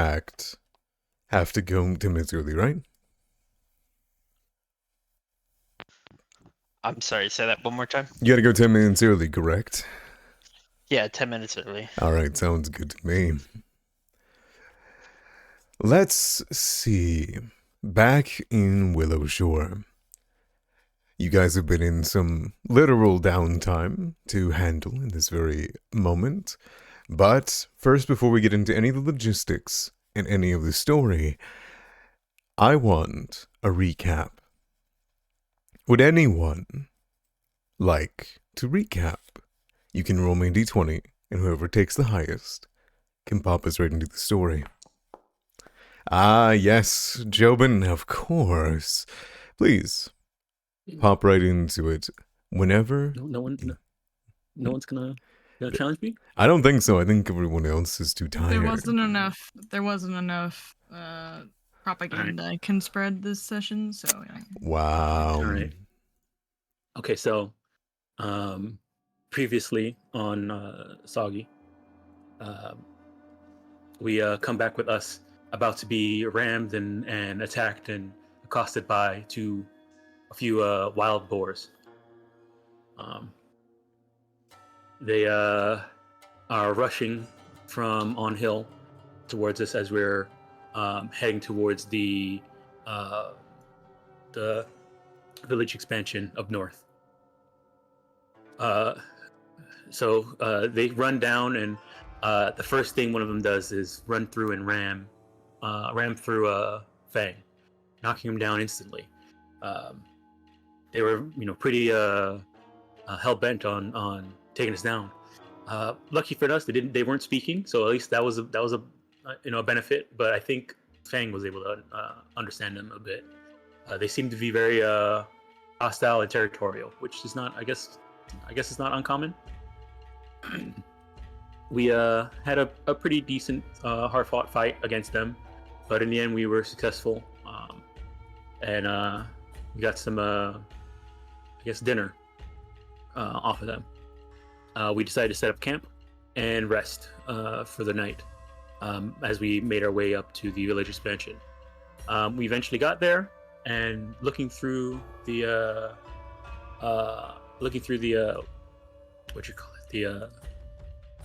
fact, have to go 10 minutes early, right? I'm sorry, say that one more time. You gotta go 10 minutes early, correct? Yeah, 10 minutes early. Alright, sounds good to me. Let's see. Back in Willowshore, you guys have been in some literal downtime to handle in this very moment. But first, before we get into any of the logistics and any of the story, I want a recap. Would anyone like to recap? You can roll me a d20, and whoever takes the highest can pop us right into the story. Ah, yes, Jobin, of course. Please, pop right into it. Whenever. No one's gonna challenge me. I don't think so. I think everyone else is too tired. There wasn't enough propaganda I can spread this session, so yeah. Wow. All right. Okay, so previously on Soggy, we come back with us about to be rammed and attacked and accosted by a few wild boars. They are rushing from on hill towards us as we're heading towards the village expansion up north. So they run down, and the first thing one of them does is run through and ram through Fang, knocking him down instantly. They were, pretty hell bent on taking us down. Lucky for us, they weren't speaking, so at least that was a benefit. But I think Fang was able to understand them a bit. They seem to be very hostile and territorial, which is not, I guess it's not uncommon. We had a pretty decent, hard-fought fight against them, but in the end we were successful, and we got some, dinner off of them. We decided to set up camp and rest for the night as we made our way up to the village expansion. We eventually got there, and looking through the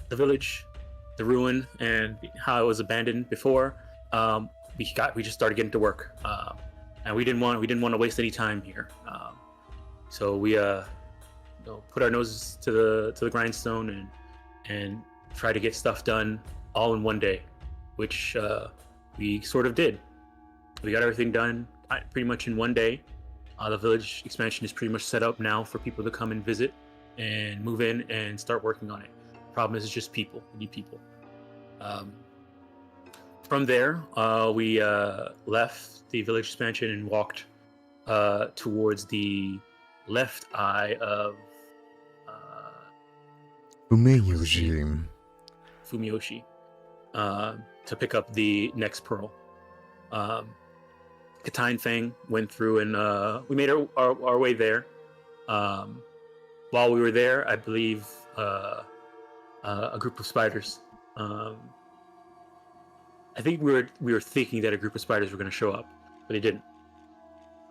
the village, the ruin, and how it was abandoned before, we just started getting to work, and we didn't want to waste any time here. So we put our noses to the grindstone and try to get stuff done all in one day, which we sort of did. We got everything done pretty much in one day. The village expansion is pretty much set up now for people to come and visit and move in and start working on it. Problem is, it's just people. We need people. From there, we left the village expansion and walked towards the left eye of Fumiyoshi to pick up the next pearl. Katai and Fang went through, and we made our way there. While we were there, I believe a group of spiders. I think we were thinking that a group of spiders were going to show up, but they didn't.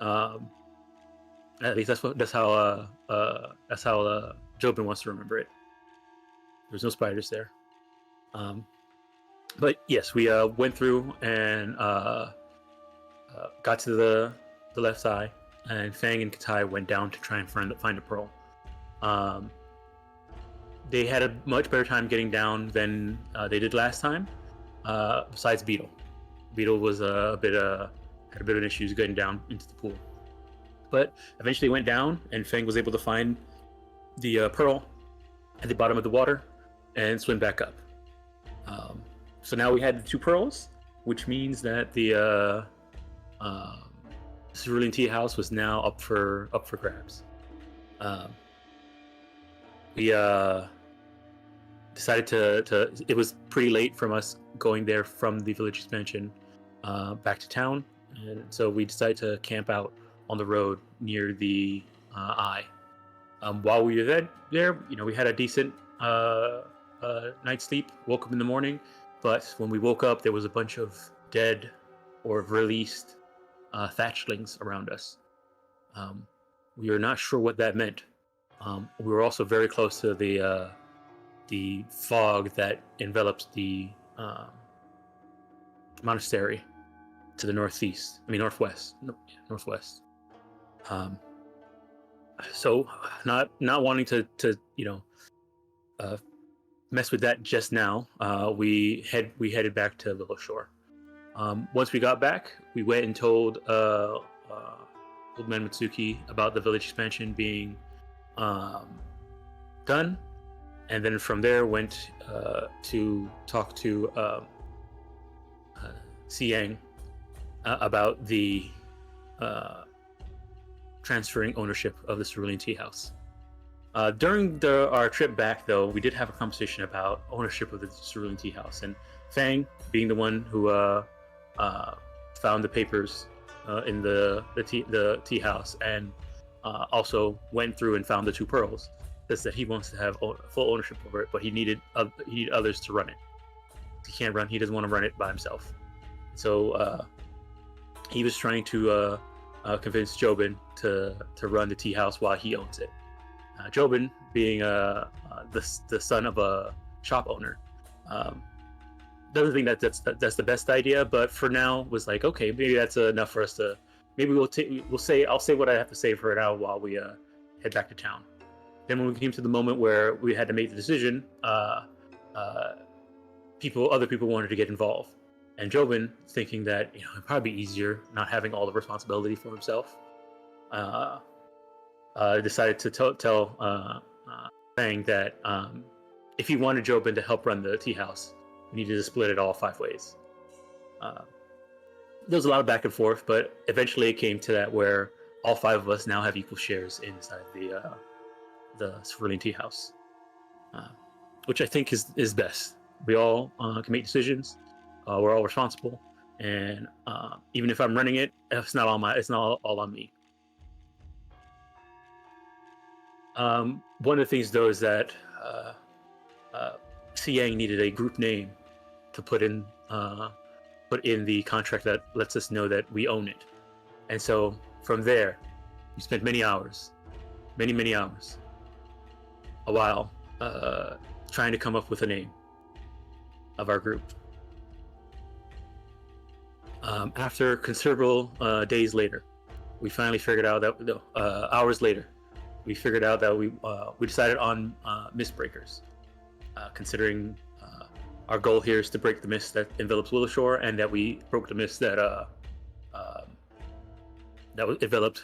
At least that's how Jobin wants to remember it. There's no spiders there. But yes, we went through and got to the left eye, and Fang and Katai went down to try and find a pearl. They had a much better time getting down than they did last time. Besides Beetle. Beetle was had a bit of issues getting down into the pool. But eventually went down, and Fang was able to find the pearl at the bottom of the water and swim back up. So now we had the two pearls, which means that the cerulean tea house was now up for grabs. We decided to. It was pretty late from us going there from the village expansion back to town, and so we decided to camp out on the road near the eye. While we were there, we had a decent night's sleep. Woke up in the morning, but when we woke up, there was a bunch of dead or released thatchlings around us. We were not sure what that meant. We were also very close to the fog that envelops the monastery to the northwest. Northwest. So not wanting to mess with that just now, we headed back to Willowshore. Once we got back, we went and told Old Man Mitsuki about the village expansion being done, and then from there went to talk to Siang about the transferring ownership of the Cerulean Tea House. During our trip back, though, we did have a conversation about ownership of the Cerulean Tea House, and Fang, being the one who found the papers in the tea house, and also went through and found the 2 pearls, says that he wants to have full ownership over it, but he needed others to run it. He doesn't want to run it by himself. So he was trying to convince Jobin to run the tea house while he owns it. Jobin, being the son of a shop owner, doesn't think that's the best idea, but for now was like, okay, maybe that's enough for us to. Maybe I'll say what I have to say for now while we head back to town. Then when we came to the moment where we had to make the decision, other people wanted to get involved, and Jobin, thinking that it'd probably be easier not having all the responsibility for himself, decided to tell Fang that if he wanted Jobin to help run the tea house, we needed to split it all 5 ways. There was a lot of back and forth, but eventually it came to that where all 5 of us now have equal shares inside the Cerulean Tea House, which I think is best. We all can make decisions. We're all responsible, and even if I'm running it, it's not all on me. One of the things, though, is that Siang needed a group name to put in the contract that lets us know that we own it. And so from there, we spent many hours, a while, trying to come up with a name of our group. After considerable days later, we finally figured out that hours later, we figured out that we decided on Mistbreakers, considering our goal here is to break the mist that envelops Willowshore, and that we broke the mist that enveloped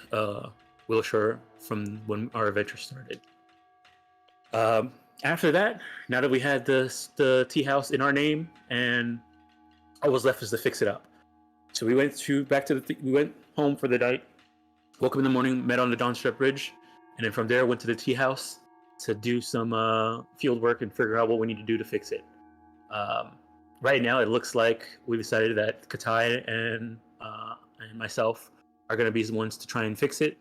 Willowshore from when our adventure started. After that, now that we had the tea house in our name, and all was left was to fix it up. So we went we went home for the night, woke up in the morning, met on the Dawnstrap Bridge, and then from there went to the tea house to do some field work and figure out what we need to do to fix it. Right now, it looks like we decided that Katai and myself are going to be the ones to try and fix it,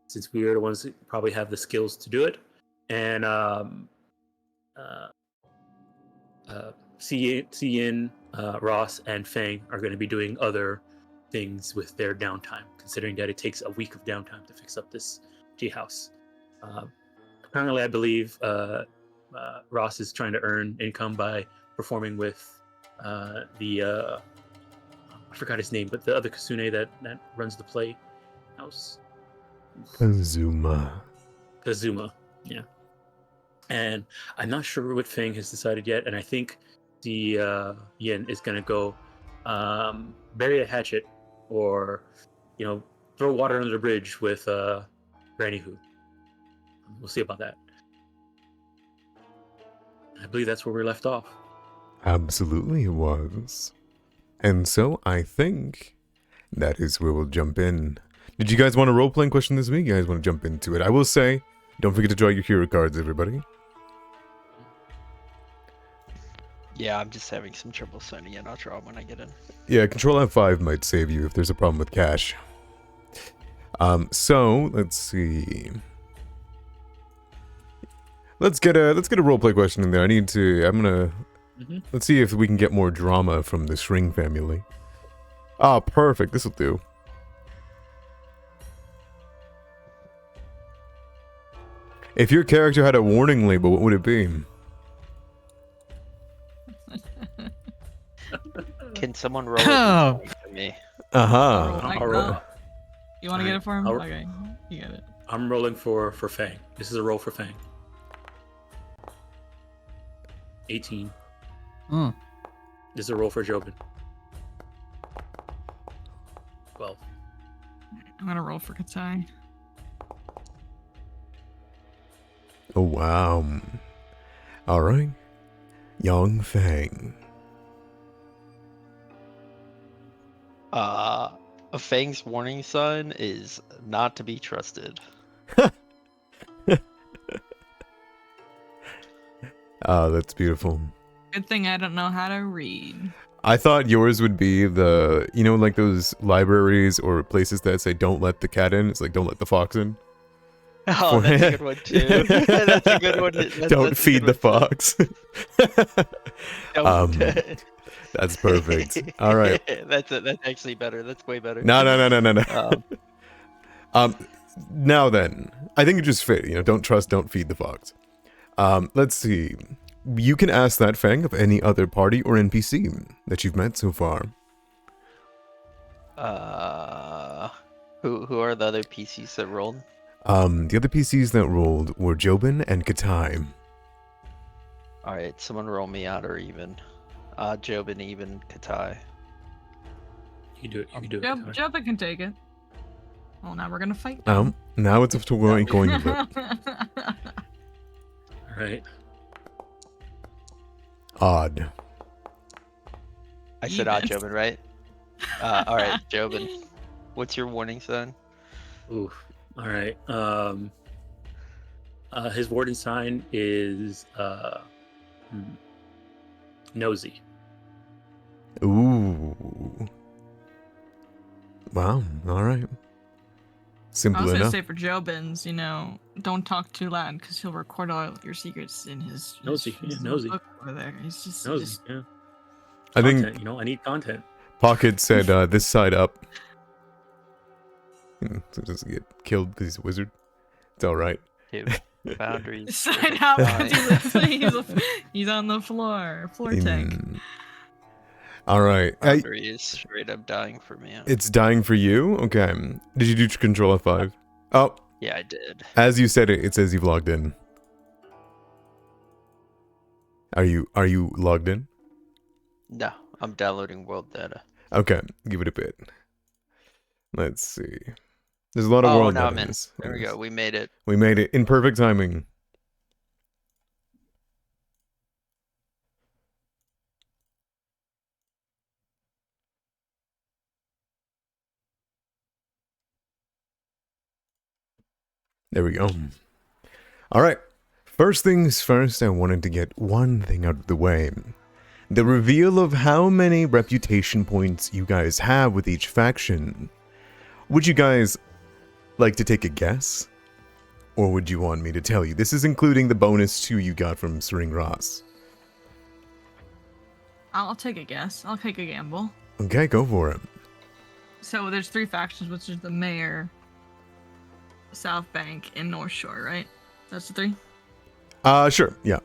since we are the ones that probably have the skills to do it. And Cian, Ross, and Fang are going to be doing other things with their downtime, considering that it takes a week of downtime to fix up this tea house. Currently, I believe Ross is trying to earn income by performing with I forgot his name, but the other Kasune that runs the play house. Kazuma, yeah. And I'm not sure what Fang has decided yet, and I think the Yin is going to go bury a hatchet, or throw water under the bridge with Granny Who. We'll see about that. I believe that's where we left off. absolutely it was. And so I think that is where we'll jump in. Did you guys want a role-playing question this week? You guys want to jump into it? I will say, don't forget to draw your hero cards, everybody. Yeah, I'm just having some trouble signing in. I'll draw 'em when I get in. Yeah, Control F5 might save you if there's a problem with cash. So let's see. Let's get a roleplay question in there. I'm gonna Let's see if we can get more drama from the Shring family. Ah, perfect. This'll do. If your character had a warning label, what would it be? Can someone roll it for me? Uh-huh. I'll roll. You want to get it for him? I'll- Okay, you get it. I'm rolling for Fang. This is a roll for Fang. 18. Hmm. This is a roll for Jobin. 12. I'm gonna roll for Katai. Oh, wow. Alright. Young Fang. A Fang's warning sign is not to be trusted. Ah, that's beautiful. Good thing I don't know how to read. I thought yours would be the, you know, like those libraries or places that say don't let the cat in. It's like don't let the fox in. Oh, that's a good one too. That's a good one. Don't feed the fox. Don't. That's perfect. All right. That's actually better. That's way better. No. Now then, I think it just fit. You know, don't trust, don't feed the fox. Let's see. You can ask that Fang of any other party or NPC that you've met so far. Who are the other PCs that rolled? The other PCs that rolled were Jobin and Katai. All right, someone roll me out or even. Jobin, even, Katai. You do it. You can do it. Jump, Jump can take it. Oh, now we're gonna fight. Now it's up to going to flip. All right. Odd. I said Jobin, right? All right, Jobin. What's your warning sign? Ooh. All right. His warden sign is nosy. Ooh. Wow. All right. I Simple was gonna enough. say for Jobins, you know, don't talk too loud because he'll record all your secrets in his Nosy, his yeah, nosy. book over there. He's just Nosy. Yeah. I Content, think you know, I need content. Pocket said this side up. So doesn't get killed because he's a wizard. It's all right. Dude, boundaries. side out. He's on the floor tank. All right. Boundary is straight up dying for me. It's dying for you? Okay. Did you do Control F5? Oh. Yeah, I did. As you said it, it says you've logged in. Are you logged in? No, I'm downloading world data. Okay, give it a bit. Let's see. There's a lot of world now data. I'm in. There we go. We made it. We made it in perfect timing. There we go. All right. First things first, I wanted to get one thing out of the way. The reveal of how many reputation points you guys have with each faction. Would you guys like to take a guess? Or would you want me to tell you? This is including the bonus 2 you got from Sring Ross. I'll take a guess. I'll take a gamble. Okay, go for it. So there's 3 factions, which is the Mayor, South Bank, and North Shore, right? That's the 3? Sure, yeah.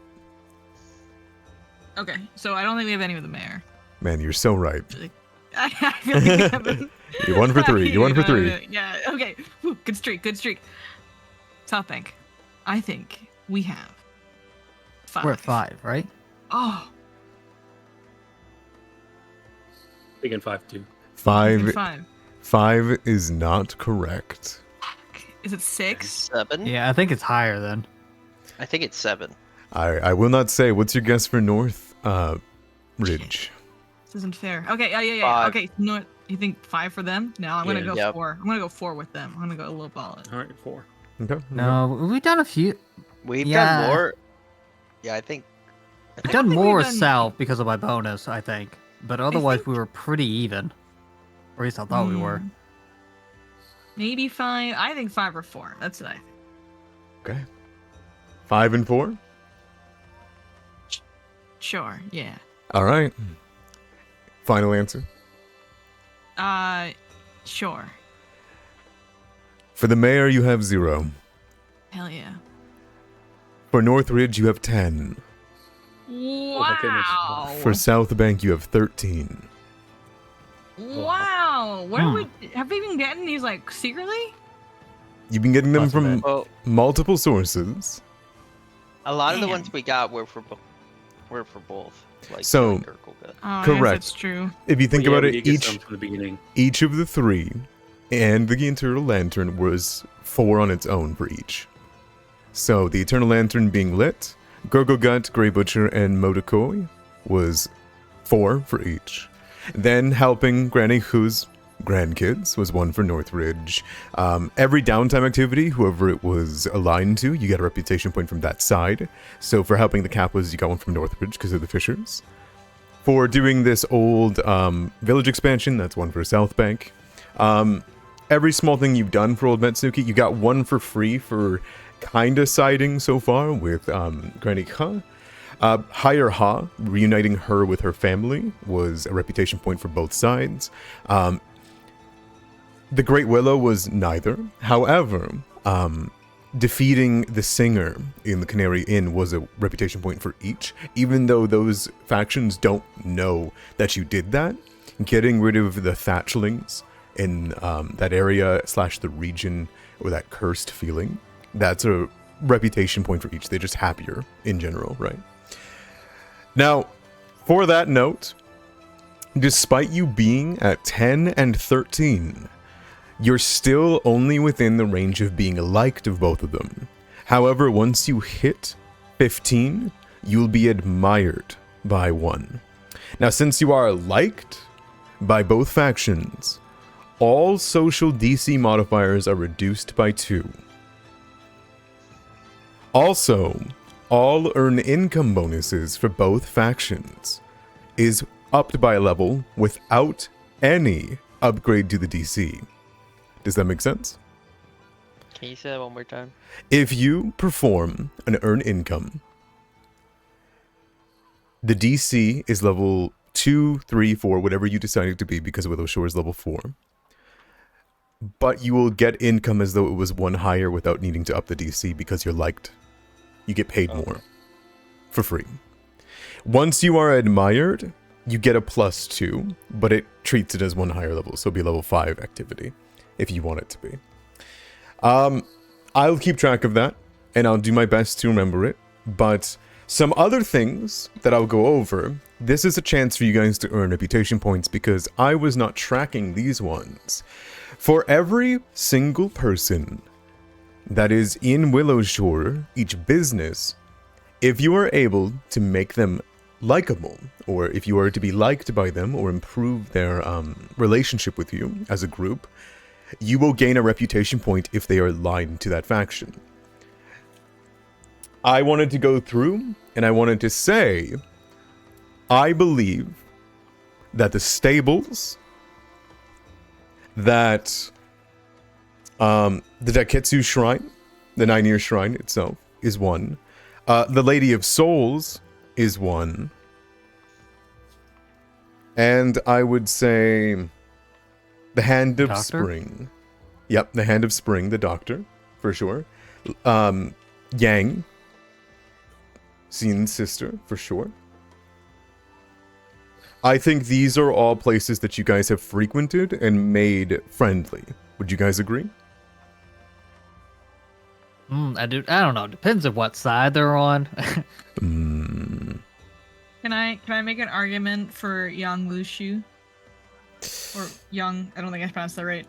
Okay, so I don't think we have any with the Mayor. Man, you're so right. I feel like we haven't. You're 1 for 3. You're 1 for 3. Yeah, okay. Ooh, good streak, good streak. South Bank. I think we have 5. We're at 5, right? Oh, Big and 5 too. 5 5. 5 is not correct. Is it 6? 7? Yeah, I think it's higher then. I think it's 7. I will not say. What's your guess for North Ridge? This isn't fair. Okay, yeah. 5. Okay, North. You think 5 for them? No, I'm gonna Yeah. go Yep. 4. I'm gonna go 4 with them. I'm gonna go a little ball it. All right, 4. Okay. No, we've done a few. We've Yeah. done more. Yeah, I think. We've don't done think we've more done- south because of my bonus, I think. But otherwise, think- we were pretty even. Or at least I thought we were. Maybe 5. I think 5 or 4. That's what I think. Okay. 5 and 4? Sure. Yeah. All right. Final answer. Sure. For the mayor, you have 0. Hell yeah. For Northridge, you have 10. my goodness. Wow. For South Bank, you have 13. Wow. Where have we been getting these like secretly? You've been getting them Possibly. from Well, multiple sources. a lot of the Damn. ones we got were for both. Like, So- like Urkel got. Oh, I guess Correct. that's true. If you think about we it, did get some from the beginning. each of the 3 and the Eternal Lantern was 4 on its own for each. So the Eternal Lantern being lit, Gorgogut, Grey Butcher, and Modokoi was 4 for each. Then helping Granny Who's grandkids was 1 for Northridge. Every downtime activity, whoever it was aligned to, you get a reputation point from that side. So for helping the Kappas, you got 1 from Northridge because of the Fishers. For doing this old village expansion, that's 1 for South Bank. Every small thing you've done for Old Metsuki, you got 1 for free for kinda siding so far with Granny Ha. Hire Ha, reuniting her with her family, was a reputation point for both sides. The Great Willow was neither. However, defeating the singer in the Canary Inn was a reputation point for each, even though those factions don't know that you did that. Getting rid of the Thatchlings in that area / the region, or that cursed feeling, that's a reputation point for each. They're just happier in general, right? Now, for that note, despite you being at 10 and 13, you're still only within the range of being liked of both of them. However, once you hit 15, you'll be admired by 1. Now, since you are liked by both factions, all social DC modifiers are reduced by 2. Also, all earn income bonuses for both factions is upped by a level without any upgrade to the DC. Does that make sense? Can you say that one more time? If you perform an earn income, the DC is level 2, 3, 4, whatever you decide it to be, because Willowshore is level 4. But you will get income as though it was 1 higher without needing to up the DC because you're liked. You get paid more for free. Once you are admired, you get a +2, but it treats it as 1 higher level, so it'll be level 5 activity if you want it to be. I'll keep track of that, and I'll do my best to remember it, but some other things that I'll go over, this is a chance for you guys to earn reputation points because I was not tracking these ones. For every single person that is in Willowshore, each business, if you are able to make them likable, or if you are to be liked by them or improve their relationship with you as a group, you will gain a reputation point if they are aligned to that faction. I wanted to go through and I wanted to say, I believe that the stables, that the Daiketsu Shrine, the 9-year shrine itself, is 1. The Lady of Souls is 1. And I would say the Hand of Doctor? Spring. Yep, the Hand of Spring, the Doctor, for sure. Yang, Xin's sister, for sure. I think these are all places that you guys have frequented and made friendly. Would you guys agree? I don't know. Depends on what side they're on. Mm. Can I make an argument for Yang Wushu? Or Yang, I don't think I pronounced that right.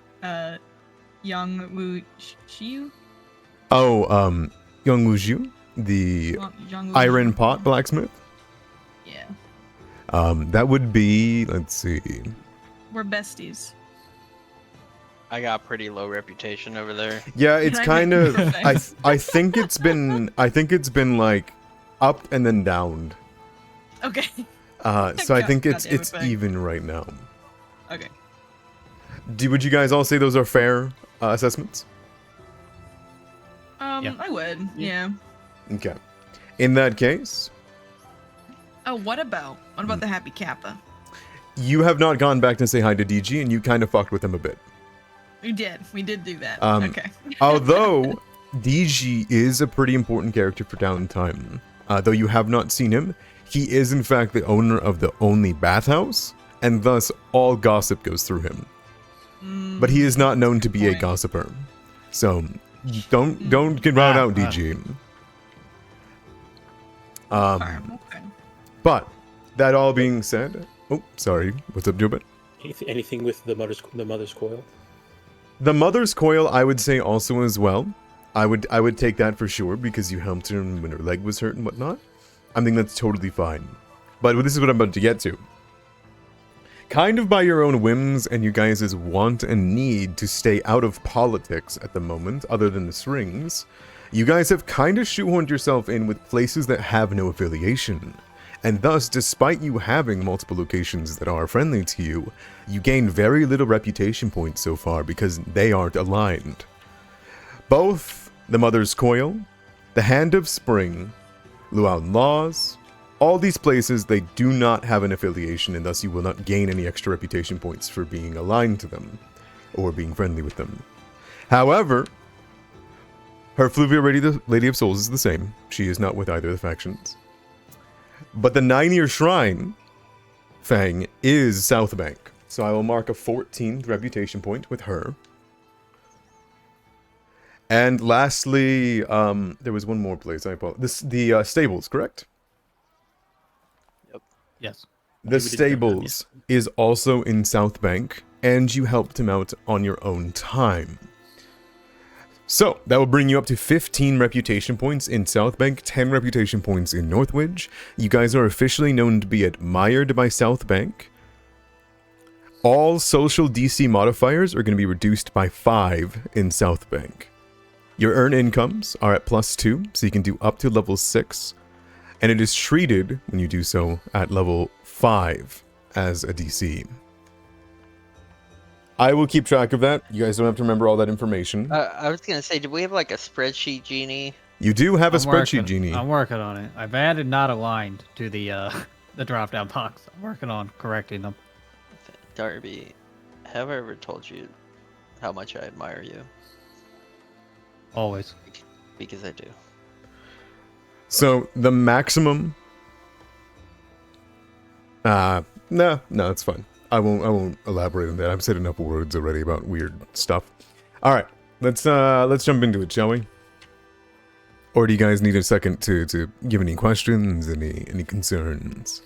Yang Wushu? Oh, Young Wuju, the Yang Wushu. iron pot blacksmith. Yeah. That would be, let's see. We're besties. I got pretty low reputation over there. Yeah, it's Can I kind make of. perfect? I think it's been like up and then down. Okay. So I think it's Goddamn effect. even right now. Okay. Would you guys all say those are fair assessments? Yeah. I would. Yeah. Okay. In that case, Oh, what about the Happy Kappa? You have not gone back to say hi to DG, and you kind of fucked with him a bit. We did do that. Okay. Although DG is a pretty important character for Downtime, though you have not seen him, he is in fact the owner of the only bathhouse, and thus all gossip goes through him. But he is not known to be a gossiper, so don't get riled out, DG. Okay. But that all being said, oh sorry, what's up, Jobin? Anything with the mother's coil? The mother's coil, I would say also as well. I would take that for sure because you helped her when her leg was hurt and whatnot. I think that's totally fine. But this is what I'm about to get to. Kind of by your own whims and you guys' want and need to stay out of politics at the moment, other than the strings, you guys have kind of shoehorned yourself in with places that have no affiliation. And thus, despite you having multiple locations that are friendly to you, you gain very little reputation points so far because they aren't aligned. Both the Mother's Coil, the Hand of Spring, Luau Laws, all these places, they do not have an affiliation, and thus you will not gain any extra reputation points for being aligned to them, or being friendly with them. However, her Fluvial Lady of Souls is the same. She is not with either of the factions. But the 9-year Shrine, Fang, is South Bank. So I will mark a 14th reputation point with her. And lastly, there was one more place, I apologize. The stables, correct? Yes. The stables is also in South Bank, and you helped him out on your own time. So, that will bring you up to 15 reputation points in South Bank, 10 reputation points in Northwidge. You guys are officially known to be admired by South Bank. All social DC modifiers are going to be reduced by 5 in South Bank. Your earned incomes are at +2, so you can do up to level 6. And it is treated, when you do so, at level 5 as a DC. I will keep track of that. You guys don't have to remember all that information. I was gonna say, do we have like a spreadsheet genie? You do have a spreadsheet, Genie. I'm working on it. I've added not aligned to the drop-down box. I'm working on correcting them. Darby, have I ever told you how much I admire you? Always. Because I do. So, the maximum... no, it's fine. I won't elaborate on that. I've said enough words already about weird stuff. Alright, let's jump into it, shall we? Or do you guys need a second to give any questions, any concerns?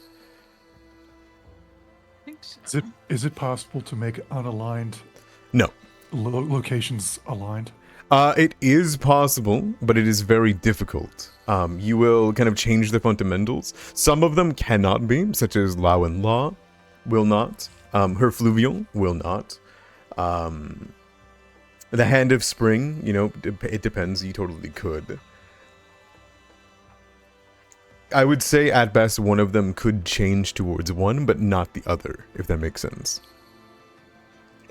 I think so. Is it possible to make unaligned No. locations aligned? It is possible, but it is very difficult. You will kind of change the fundamentals. Some of them cannot be, such as Lao and Law will not. Her Fluvial will not. The Hand of Spring, you know, it depends. You totally could. I would say at best one of them could change towards one, but not the other, if that makes sense.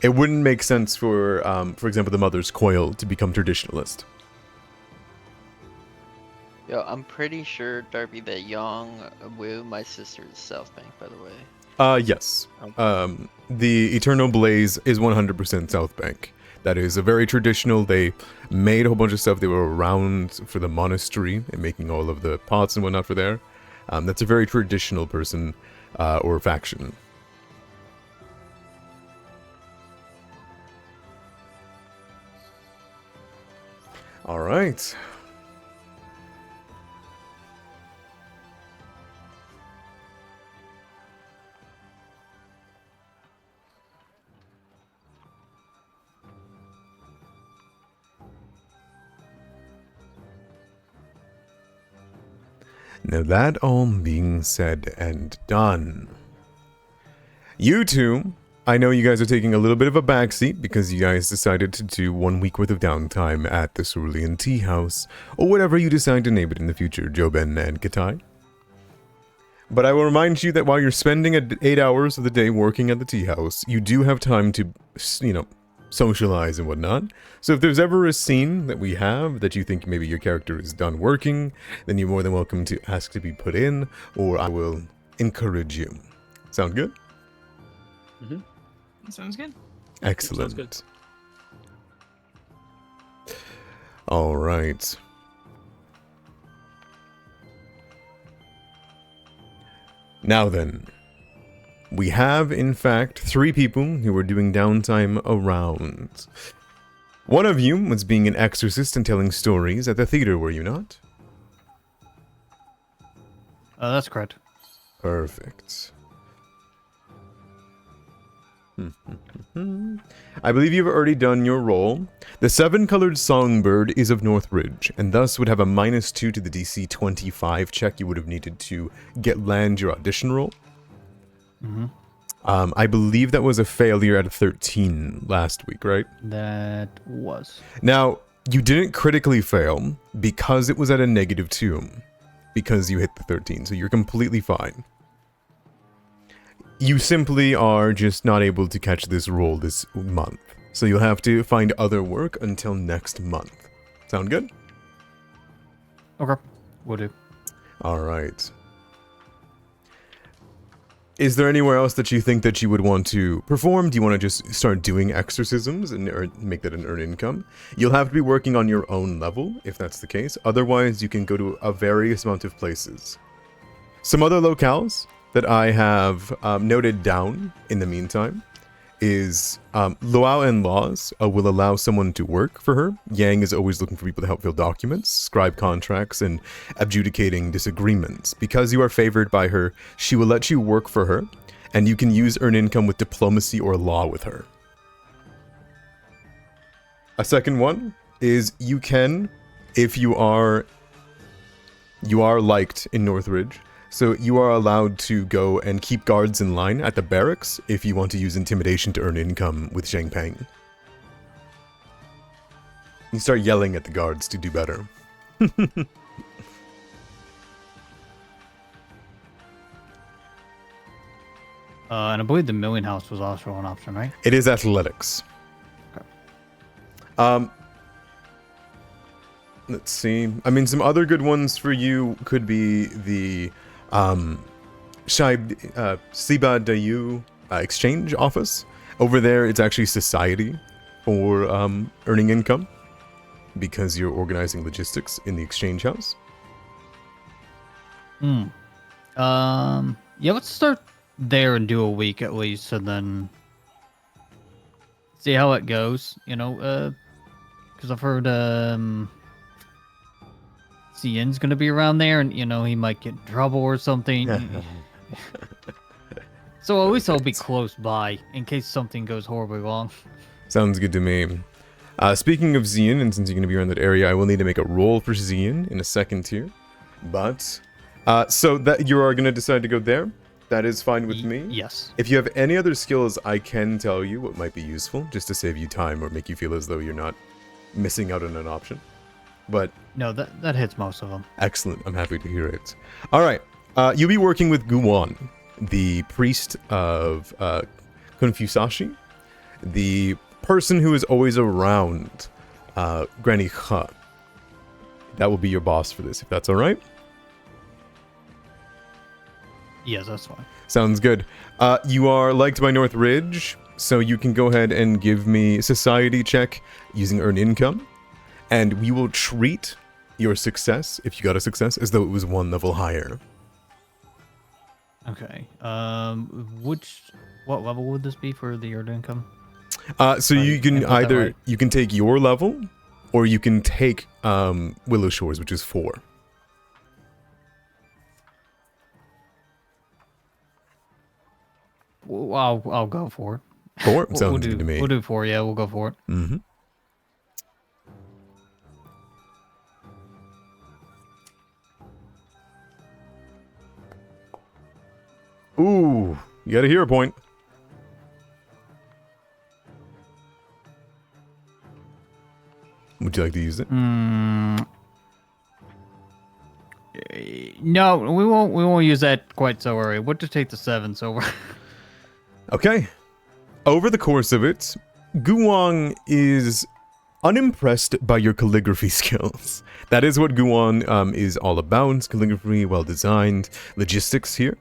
It wouldn't make sense for example, the Mother's Coil to become Traditionalist. Yo, I'm pretty sure, Darby, that Young Wu, my sister, is South Bank, by the way. Yes. The Eternal Blaze is 100% South Bank. That is a very traditional. They made a whole bunch of stuff. They were around for the monastery and making all of the pots and whatnot for there. That's a very traditional person or faction. All right. Now that all being said and done, you two, I know you guys are taking a little bit of a backseat because you guys decided to do 1 week worth of downtime at the Cerulean Tea House, or whatever you decide to name it in the future, Joben and Katai. But I will remind you that while you're spending 8 hours of the day working at the tea house, you do have time to, you know, socialize and whatnot. So if there's ever a scene that we have that you think maybe your character is done working, then you're more than welcome to ask to be put in, or I will encourage you. Sound good? Sounds good. Excellent. Sounds All right. Now then, we have, in fact, 3 people who are doing downtime around. One of you was being an exorcist and telling stories at the theater, were you not? That's correct. Perfect. I believe you've already done your roll. The 7-colored songbird is of Northridge, and thus would have a -2 to the DC 25 check you would have needed to land your audition roll. I believe that was a failure at a 13 last week, right? That was. Now, you didn't critically fail because it was at a -2, because you hit the 13, so you're completely fine. You simply are just not able to catch this roll this month. So you'll have to find other work until next month. Sound good? Okay. Will do. Alright. Is there anywhere else that you think that you would want to perform? Do you want to just start doing exorcisms and make that an earned income? You'll have to be working on your own level, if that's the case. Otherwise, you can go to a various amount of places. Some other locales that I have noted down in the meantime is Luau and Laws will allow someone to work for her. Yang is always looking for people to help fill documents, scribe contracts, and adjudicating disagreements. Because you are favored by her, she will let you work for her, and you can earn income with diplomacy or law with her. A second one is you can, if you are liked in Northridge, so you are allowed to go and keep guards in line at the barracks if you want to use intimidation to earn income with Zhangpeng. You start yelling at the guards to do better. And I believe the Million House was also an option, right? It is athletics. Okay. Let's see. I mean, some other good ones for you could be the Siba Dayu exchange office. Over there, it's actually society for earning income because you're organizing logistics in the exchange house. Yeah, let's start there and do a week at least, and then see how it goes. You know, because I've heard Cian's gonna be around there, and you know he might get in trouble or something. So at least I'll be close by in case something goes horribly wrong. Sounds good to me. Speaking of Xian, and since you're going to be around that area, I will need to make a roll for Xian in a second here. But, so that you are going to decide to go there? That is fine with me? Yes. If you have any other skills, I can tell you what might be useful, just to save you time or make you feel as though you're not missing out on an option. But... No, that hits most of them. Excellent. I'm happy to hear it. Alright. You'll be working with Guan, the priest of Confusashi, the person who is always around Granny Kha. That will be your boss for this, if that's alright. Yes, that's fine. Sounds good. You are liked by Northridge, so you can go ahead and give me a society check using earn income, and we will treat your success, if you got a success, as though it was one level higher. Okay. What level would this be for the earned income? So you can either right. you can take your level, or you can take Willowshore's, which is 4. Well, I'll go for it. 4 We'll sounds do, good to me. We'll do 4. Yeah, we'll go for it. Mm-hmm. Ooh, you got a hero point. Would you like to use it? No, we won't. We won't use that quite so early. We'll just take the 7. So we're Okay. Over the course of it, Guwang is unimpressed by your calligraphy skills. That is what Guwang is all about. Calligraphy, well designed, logistics here.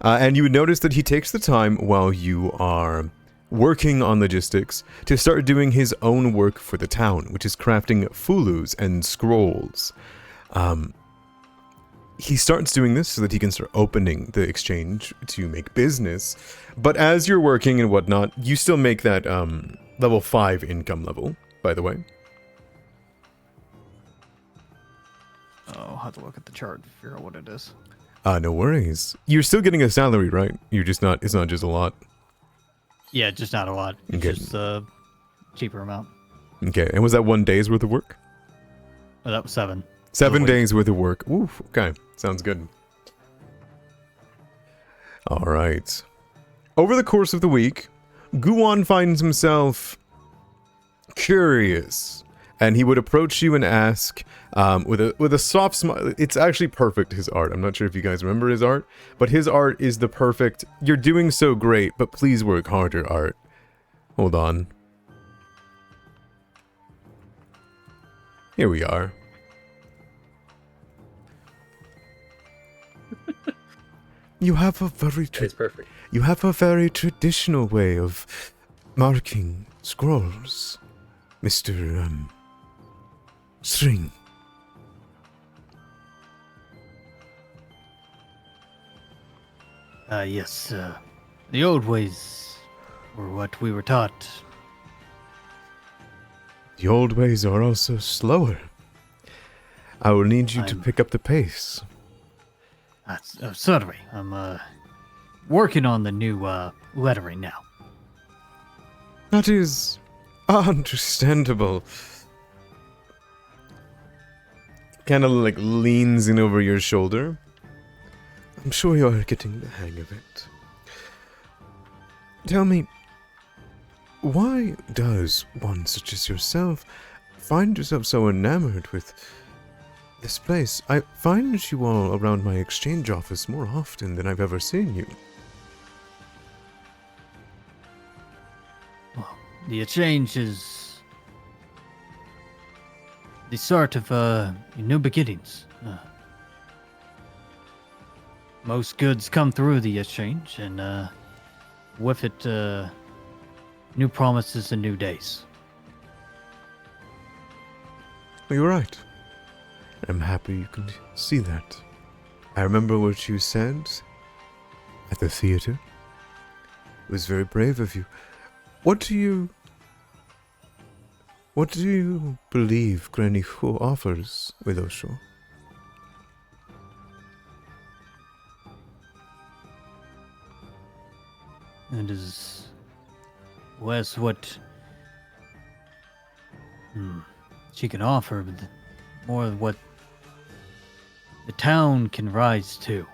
And you would notice that he takes the time while you are working on logistics to start doing his own work for the town, which is crafting fulus and scrolls. He starts doing this so that he can start opening the exchange to make business. But as you're working and whatnot, you still make that level 5 income level, by the way. I'll have to look at the chart to figure out what it is. No worries. You're still getting a salary, right? You're just not, it's not just a lot. Yeah, just not a lot. It's Okay. just a cheaper amount. Okay, and was that 1 day's worth of work? Oh, that was 7. 7 week. days worth of work. Ooh, okay. Sounds good. Alright. Over the course of the week, Guan finds himself curious. And he would approach you and ask, with a soft smile. It's actually perfect, his art. I'm not sure if you guys remember his art, but his art is the perfect, you're doing so great, but please work harder art. Hold on. Here we are. You have a very It's perfect. you have a very traditional way of marking scrolls, Mr. String. Yes, the old ways were what we were taught. The old ways are also slower. I will need you to I'm- pick up the pace. That's certainly. I'm working on the new lettering now. That is understandable. Kind of like leans in over your shoulder. I'm sure you're getting the hang of it. Tell me, why does one such as yourself find yourself so enamored with this place? I find you all around my exchange office more often than I've ever seen you. Well, the exchange is the start of new beginnings. Most goods come through the exchange, and with it, new promises and new days. You're right. I'm happy you can see that. I remember what you said at the theater. It was very brave of you. What do you believe Granny Hu offers Willowshore? It is less what she can offer, but more what the town can rise to.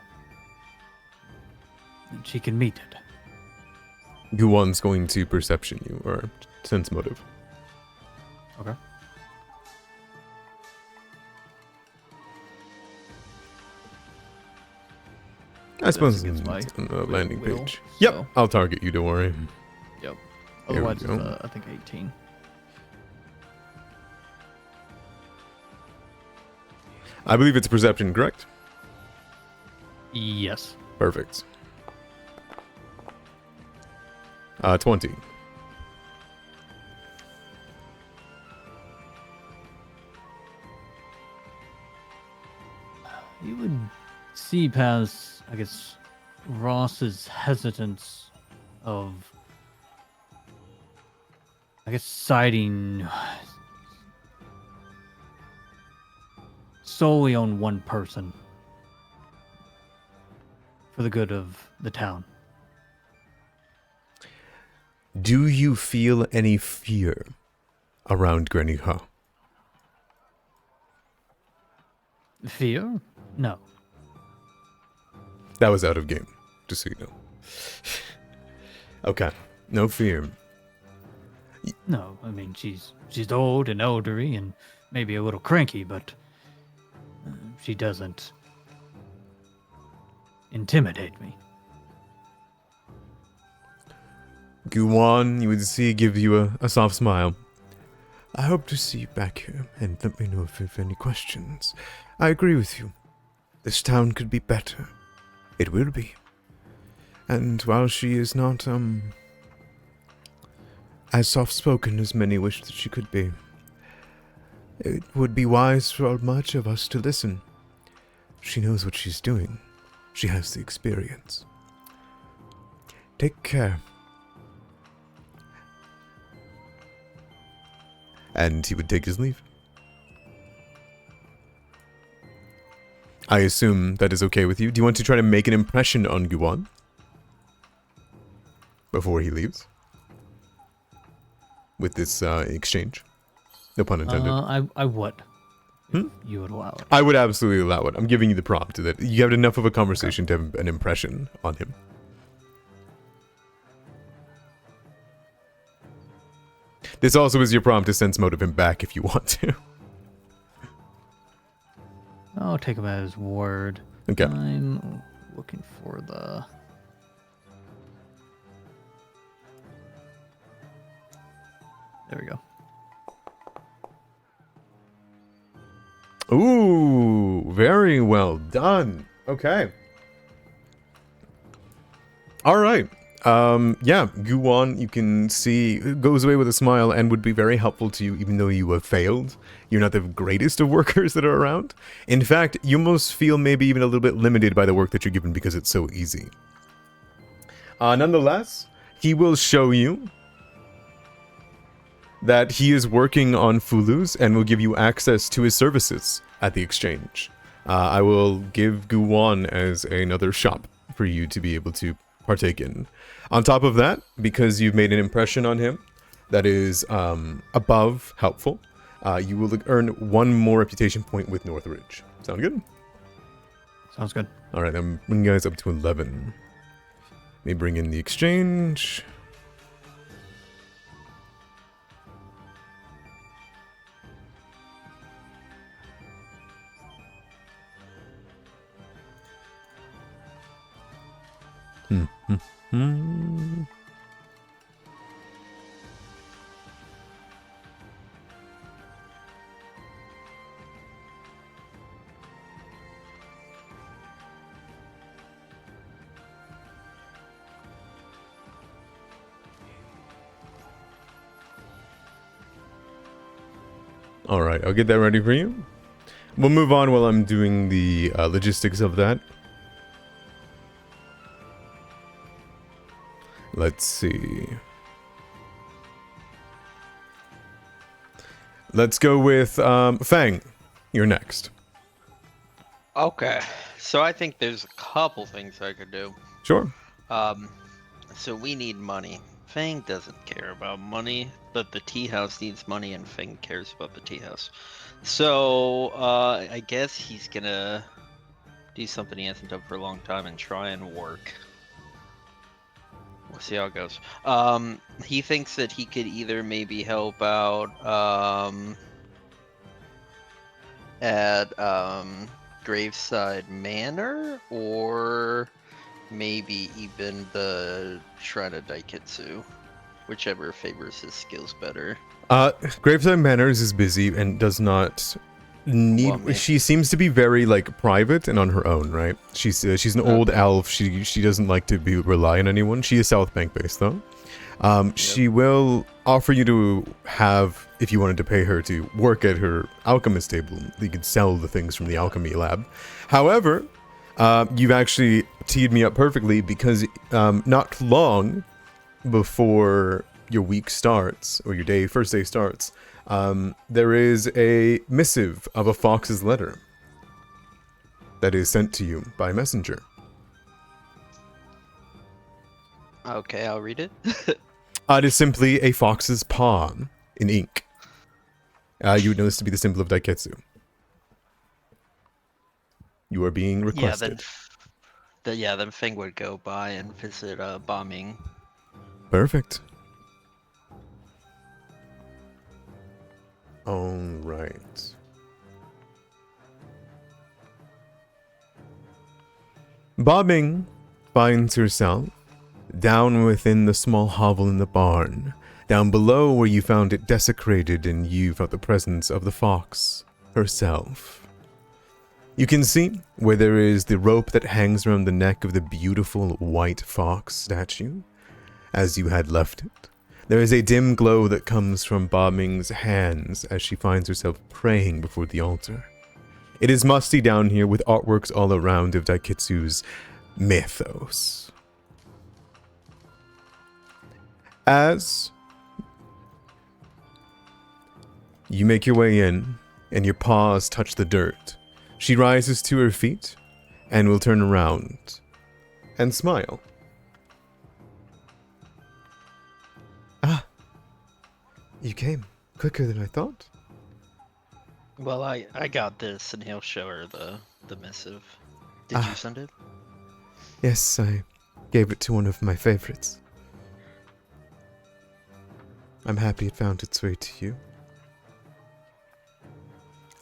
And she can meet it. Guwan's going to perception you, or sense motive. Okay. I suppose against my it's on the landing will, page. Yep, so- I'll target you, don't worry. Yep. we Otherwise, it's, go. I think 18. I believe it's perception, correct? Yes. Perfect. 20. You would see past, I guess, Ross's hesitance of, I guess, siding solely on one person for the good of the town. Do you feel any fear around Granny Hu? Fear? No. That was out of game, just so you know. Okay, no fear. No, I mean, she's old and elderly and maybe a little cranky, but she doesn't intimidate me. Guwan, you would see, give you a soft smile. I hope to see you back here, and let me know if you have any questions. I agree with you. This town could be better. It will be. And while she is not, as soft-spoken as many wish that she could be, it would be wise for much of us to listen. She knows what she's doing. She has the experience. Take care. And he would take his leave. I assume that is okay with you. Do you want to try to make an impression on Guan before he leaves? With this exchange? No pun intended. I would. Hmm? You would allow it. I would absolutely allow it. I'm giving you the prompt that you have enough of a conversation to have an impression on him. This also is your prompt to sense motive him back if you want to. I'll take him at his word. Okay. I'm looking for the... There we go. Ooh, very well done. Okay. All right. Yeah, Guan, you can see, goes away with a smile and would be very helpful to you even though you have failed. You're not the greatest of workers that are around. In fact, you almost feel maybe even a little bit limited by the work that you're given because it's so easy. Nonetheless, he will show you that he is working on Fulus and will give you access to his services at the exchange. I will give Guan as another shop for you to be able to partake in. On top of that, because you've made an impression on him that is above helpful, you will earn 1 more reputation point with Northridge. Sound good? Sounds good. All right, I'm bringing you guys up to 11. Let me bring in the exchange. All right, I'll get that ready for you. We'll move on while I'm doing the logistics of that. Let's see. Let's go with Fang. You're next. Okay, so I think there's a couple things I could do. Sure. So we need money. Fang doesn't care about money, but the tea house needs money, and Fang cares about the tea house. So I guess he's gonna do something he hasn't done for a long time and try and work. We'll see how it goes. He thinks that he could either maybe help out at Graveside Manor, or maybe even the Shrine of Daiketsu, whichever favors his skills better. Graveside Manners is busy and does not need. Well, she seems to be very like private and on her own, right? She's an old elf. She doesn't like to rely on anyone. She is South Bank based though. She will offer you to have, if you wanted to pay her to work at her alchemist table, you could sell the things from the alchemy lab. However, you've actually teed me up perfectly because not long before your week starts, or your first day starts, there is a missive of a fox's letter that is sent to you by messenger. Okay, I'll read it. It is simply a fox's paw in ink. You would know this to be the symbol of Daiketsu. You are being requested. Then Fang would go by and visit Bombing. Perfect. All right. Bobbing finds herself down within the small hovel in the barn, down below where you found it desecrated and you felt the presence of the fox herself. You can see where there is the rope that hangs around the neck of the beautiful white fox statue, as you had left it. There is a dim glow that comes from Bombing's hands as she finds herself praying before the altar. It is musty down here with artworks all around of Daikitsu's mythos. As you make your way in and your paws touch the dirt, she rises to her feet and will turn around and smile. Ah, you came quicker than I thought. Well, I got this, and he'll show her the missive. Did you send it? Yes, I gave it to one of my favorites. I'm happy it found its way to you.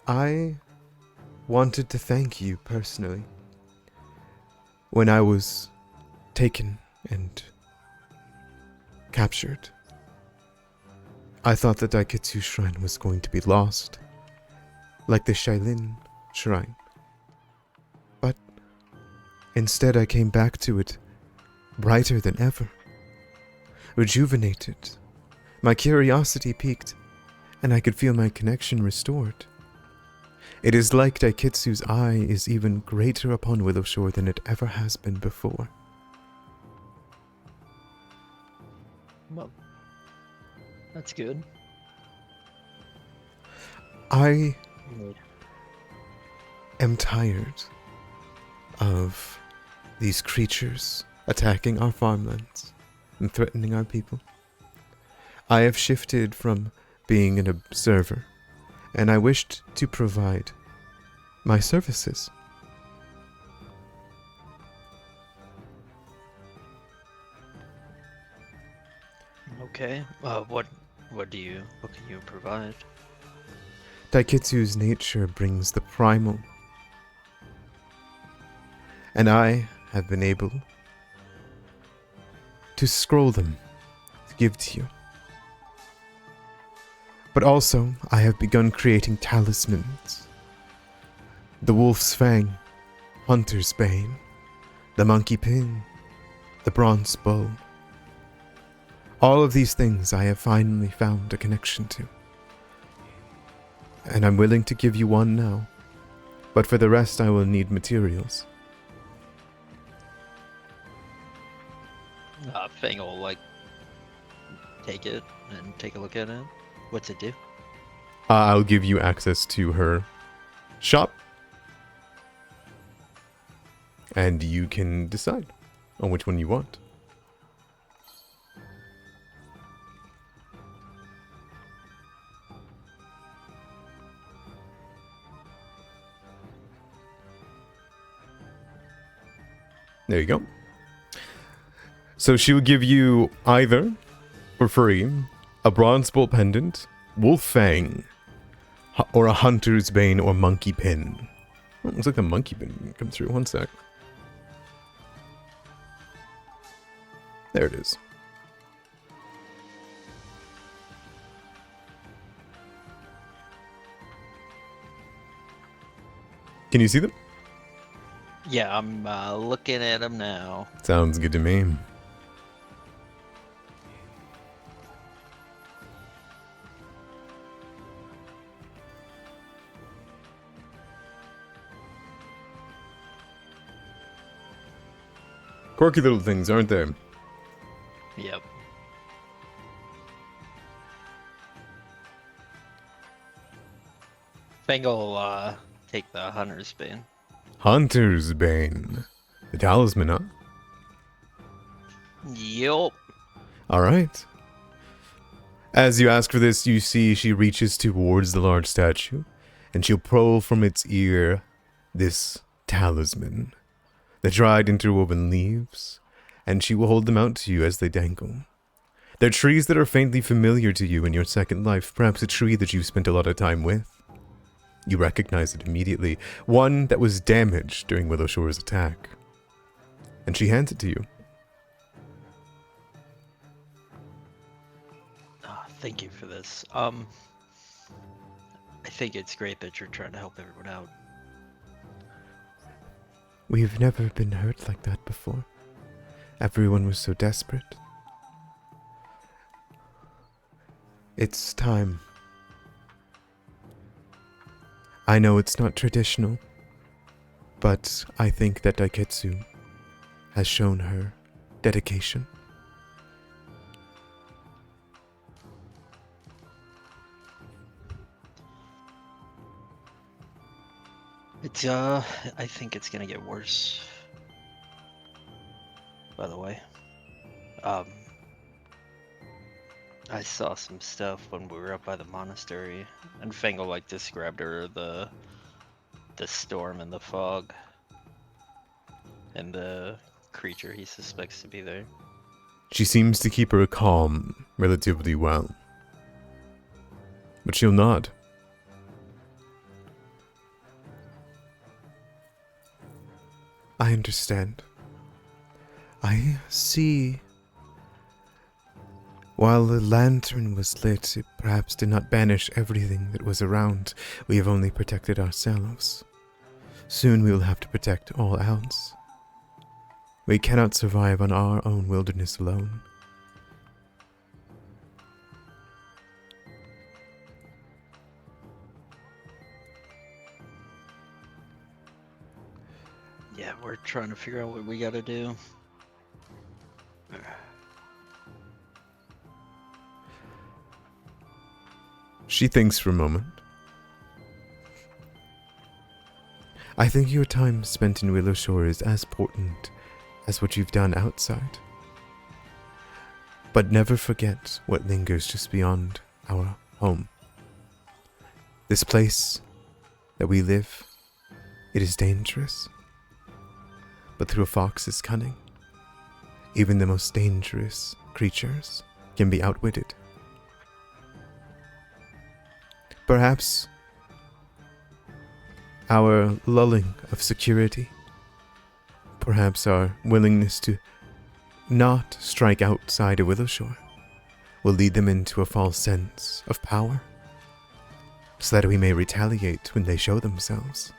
I wanted to thank you personally. When I was taken and captured, I thought the Daikitsu Shrine was going to be lost, like the Shailin Shrine. But instead I came back to it brighter than ever, rejuvenated. My curiosity piqued, and I could feel my connection restored. It is like Daikitsu's eye is even greater upon Willowshore than it ever has been before. Well, that's good. I am tired of these creatures attacking our farmlands and threatening our people. I have shifted from being an observer, and I wished to provide my services. Okay. What can you provide? Daikitsu's nature brings the primal, and I have been able to scroll them to give to you. But also, I have begun creating talismans. The Wolf's Fang, Hunter's Bane, the Monkey Pin, the Bronze Bow. All of these things I have finally found a connection to. And I'm willing to give you one now, but for the rest I will need materials. Fang will, take it and take a look at it. What's it do? I'll give you access to her shop, and you can decide on which one you want. There you go. So she will give you either, for free, a bronze bolt pendant, wolf fang, or a hunter's bane or monkey pin. Oh, looks like the monkey pin can come through. One sec. There it is. Can you see them? Yeah, I'm looking at him now. Sounds good to me. Quirky little things, aren't they? Yep. Fang will take the hunter's bane. Hunter's Bane. The talisman, huh? Yup. Alright. As you ask for this, you see she reaches towards the large statue, and she'll pull from its ear this talisman, the dried interwoven leaves, and she will hold them out to you as they dangle. They're trees that are faintly familiar to you in your second life, perhaps a tree that you've spent a lot of time with. You recognize it immediately, one that was damaged during Willowshore's attack. And she hands it to you. Thank you for this. I think it's great that you're trying to help everyone out. We've never been hurt like that before. Everyone was so desperate. It's time. I know it's not traditional, but I think that Daiketsu has shown her dedication. I think it's gonna get worse. By the way, I saw some stuff when we were up by the monastery, and Fangle like described her the storm and the fog, and the creature he suspects to be there. She seems to keep her calm relatively well, but she'll nod. I understand. I see. While the lantern was lit, it perhaps did not banish everything that was around. We have only protected ourselves. Soon we will have to protect all else. We cannot survive on our own wilderness alone. Yeah, we're trying to figure out what we gotta do. She thinks for a moment. I think your time spent in Willowshore is as important as what you've done outside. But never forget what lingers just beyond our home. This place that we live, it is dangerous. But through a fox's cunning, even the most dangerous creatures can be outwitted. Perhaps our lulling of security, perhaps our willingness to not strike outside of Willowshore, will lead them into a false sense of power, so that we may retaliate when they show themselves.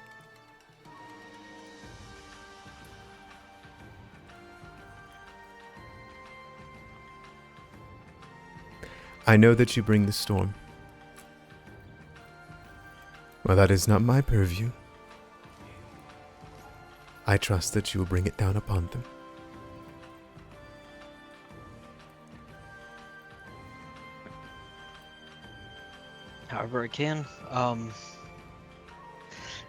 I know that you bring the storm. Well, that is not my purview. I trust that you will bring it down upon them. However I can.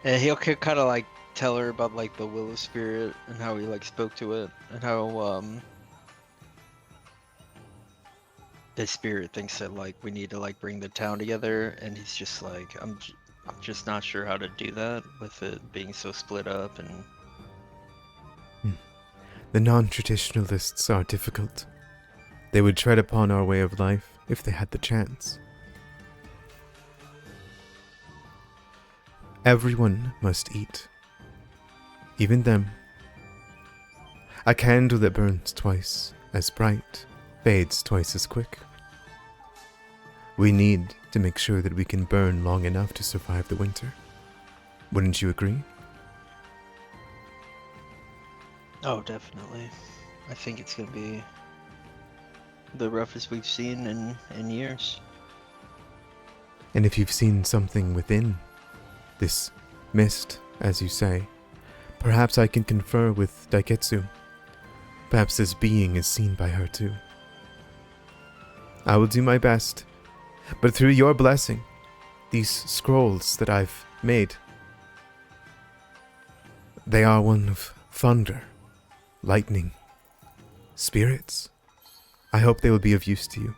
And he'll kind of like tell her about like the willow spirit and how he like spoke to it and how the spirit thinks that like we need to like bring the town together, and he's just like I'm just not sure how to do that with it being so split up. And The non-traditionalists are difficult. They would tread upon our way of life if they had the chance. Everyone must eat. Even them. A candle that burns twice as bright fades twice as quick. We need to make sure that we can burn long enough to survive the winter. Wouldn't you agree? oh, definitely. I think it's gonna be the roughest we've seen in years. And if you've seen something within this mist, as you say, perhaps I can confer with Daiketsu. Perhaps this being is seen by her too. I will do my best, but through your blessing, these scrolls that I've made, they are one of thunder, lightning, spirits. I hope they will be of use to you.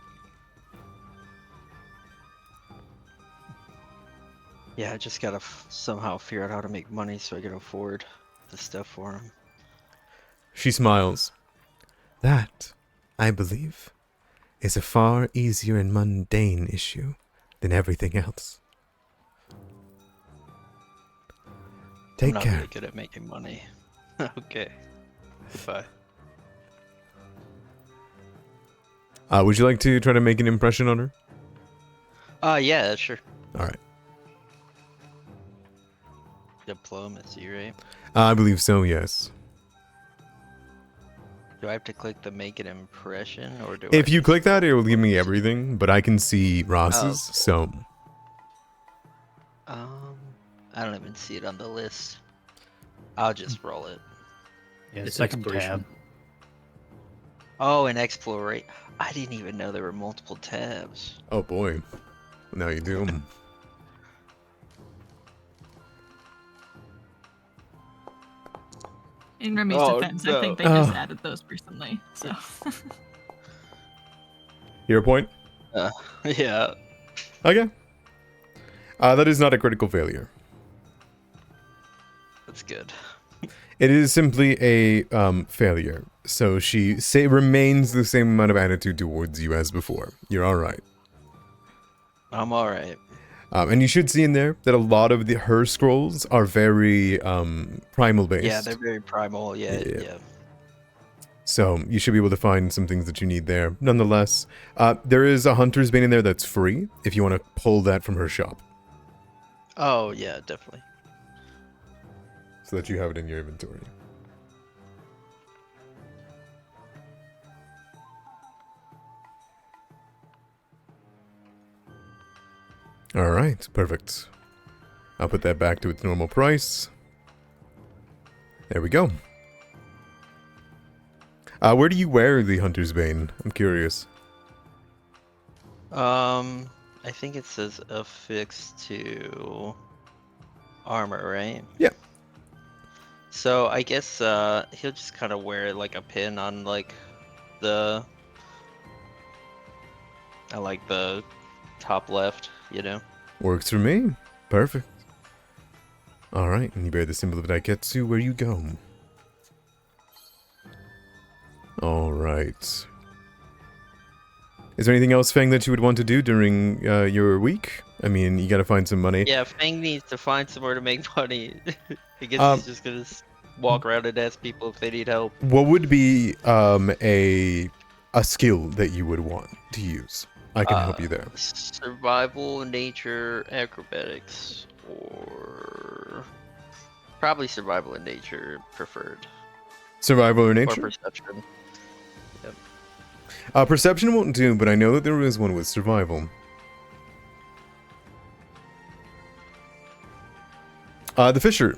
Yeah, I just gotta somehow figure out how to make money so I can afford the stuff for him. She smiles. That, I believe, is a far easier and mundane issue than everything else. Take I'm not care. really good at making money. Okay. Goodbye. Would you like to try to make an impression on her? Yeah, sure. All right. Diplomacy, right? I believe so, yes. Do I have to click the make an impression, or do If I you just- click that, it will give me everything, but I can see Ross's, cool. so... I don't even see it on the list. I'll just roll it. Yeah, It's second exploration. tab. Oh, and explorate. I didn't even know there were multiple tabs. Oh boy. Now you do. In Remy's Oh, defense, no. I think they just Oh. added those recently. So Your point? Yeah. Okay. That is not a critical failure. That's good. It is simply a failure. So she remains the same amount of attitude towards you as before. You're all right. I'm alright. And you should see in there that a lot of her scrolls are very primal based. Yeah, they're very primal. Yeah, Yeah. yeah. So you should be able to find some things that you need there. Nonetheless, there is a Hunter's Bane in there that's free if you want to pull that from her shop. Oh, yeah, definitely. So that you have it in your inventory. Alright, perfect. I'll put that back to its normal price. There we go. Where do you wear the Hunter's Bane? I'm curious. I think it says affixed to armor, right? Yeah. So I guess he'll just kind of wear like a pin on like the the top left, you know. Works for me. Perfect. Alright, and you bear the symbol of Daiketsu where you go. Alright. Is there anything else, Fang, that you would want to do during your week? I mean, you gotta find some money. Yeah, Fang needs to find somewhere to make money. I guess Um, he's just gonna walk around and ask people if they need help. What would be a skill that you would want to use? I can help you there. Survival, nature, acrobatics, or probably survival and nature preferred, Survival or or nature? perception. Perception won't do, but I know that there is one with survival. The Fisher.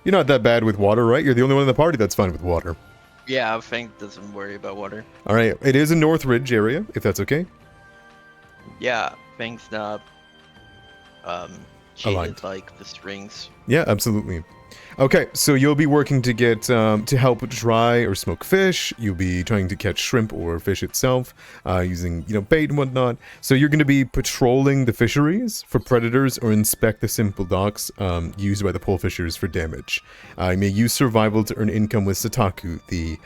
You're not that bad with water, right? You're the only one in the party that's fine with water. Yeah, Fang doesn't worry about water. Alright, it is a Northridge area, if that's okay. Yeah, Fang's not cheated Aligned. like the strings. Yeah, absolutely. Okay, so you'll be working to get to help dry or smoke fish. You'll be trying to catch shrimp or fish itself, using bait and whatnot. So you're going to be patrolling the fisheries for predators or inspect the simple docks used by the pole fishers for damage. You may use survival to earn income with Sataku, the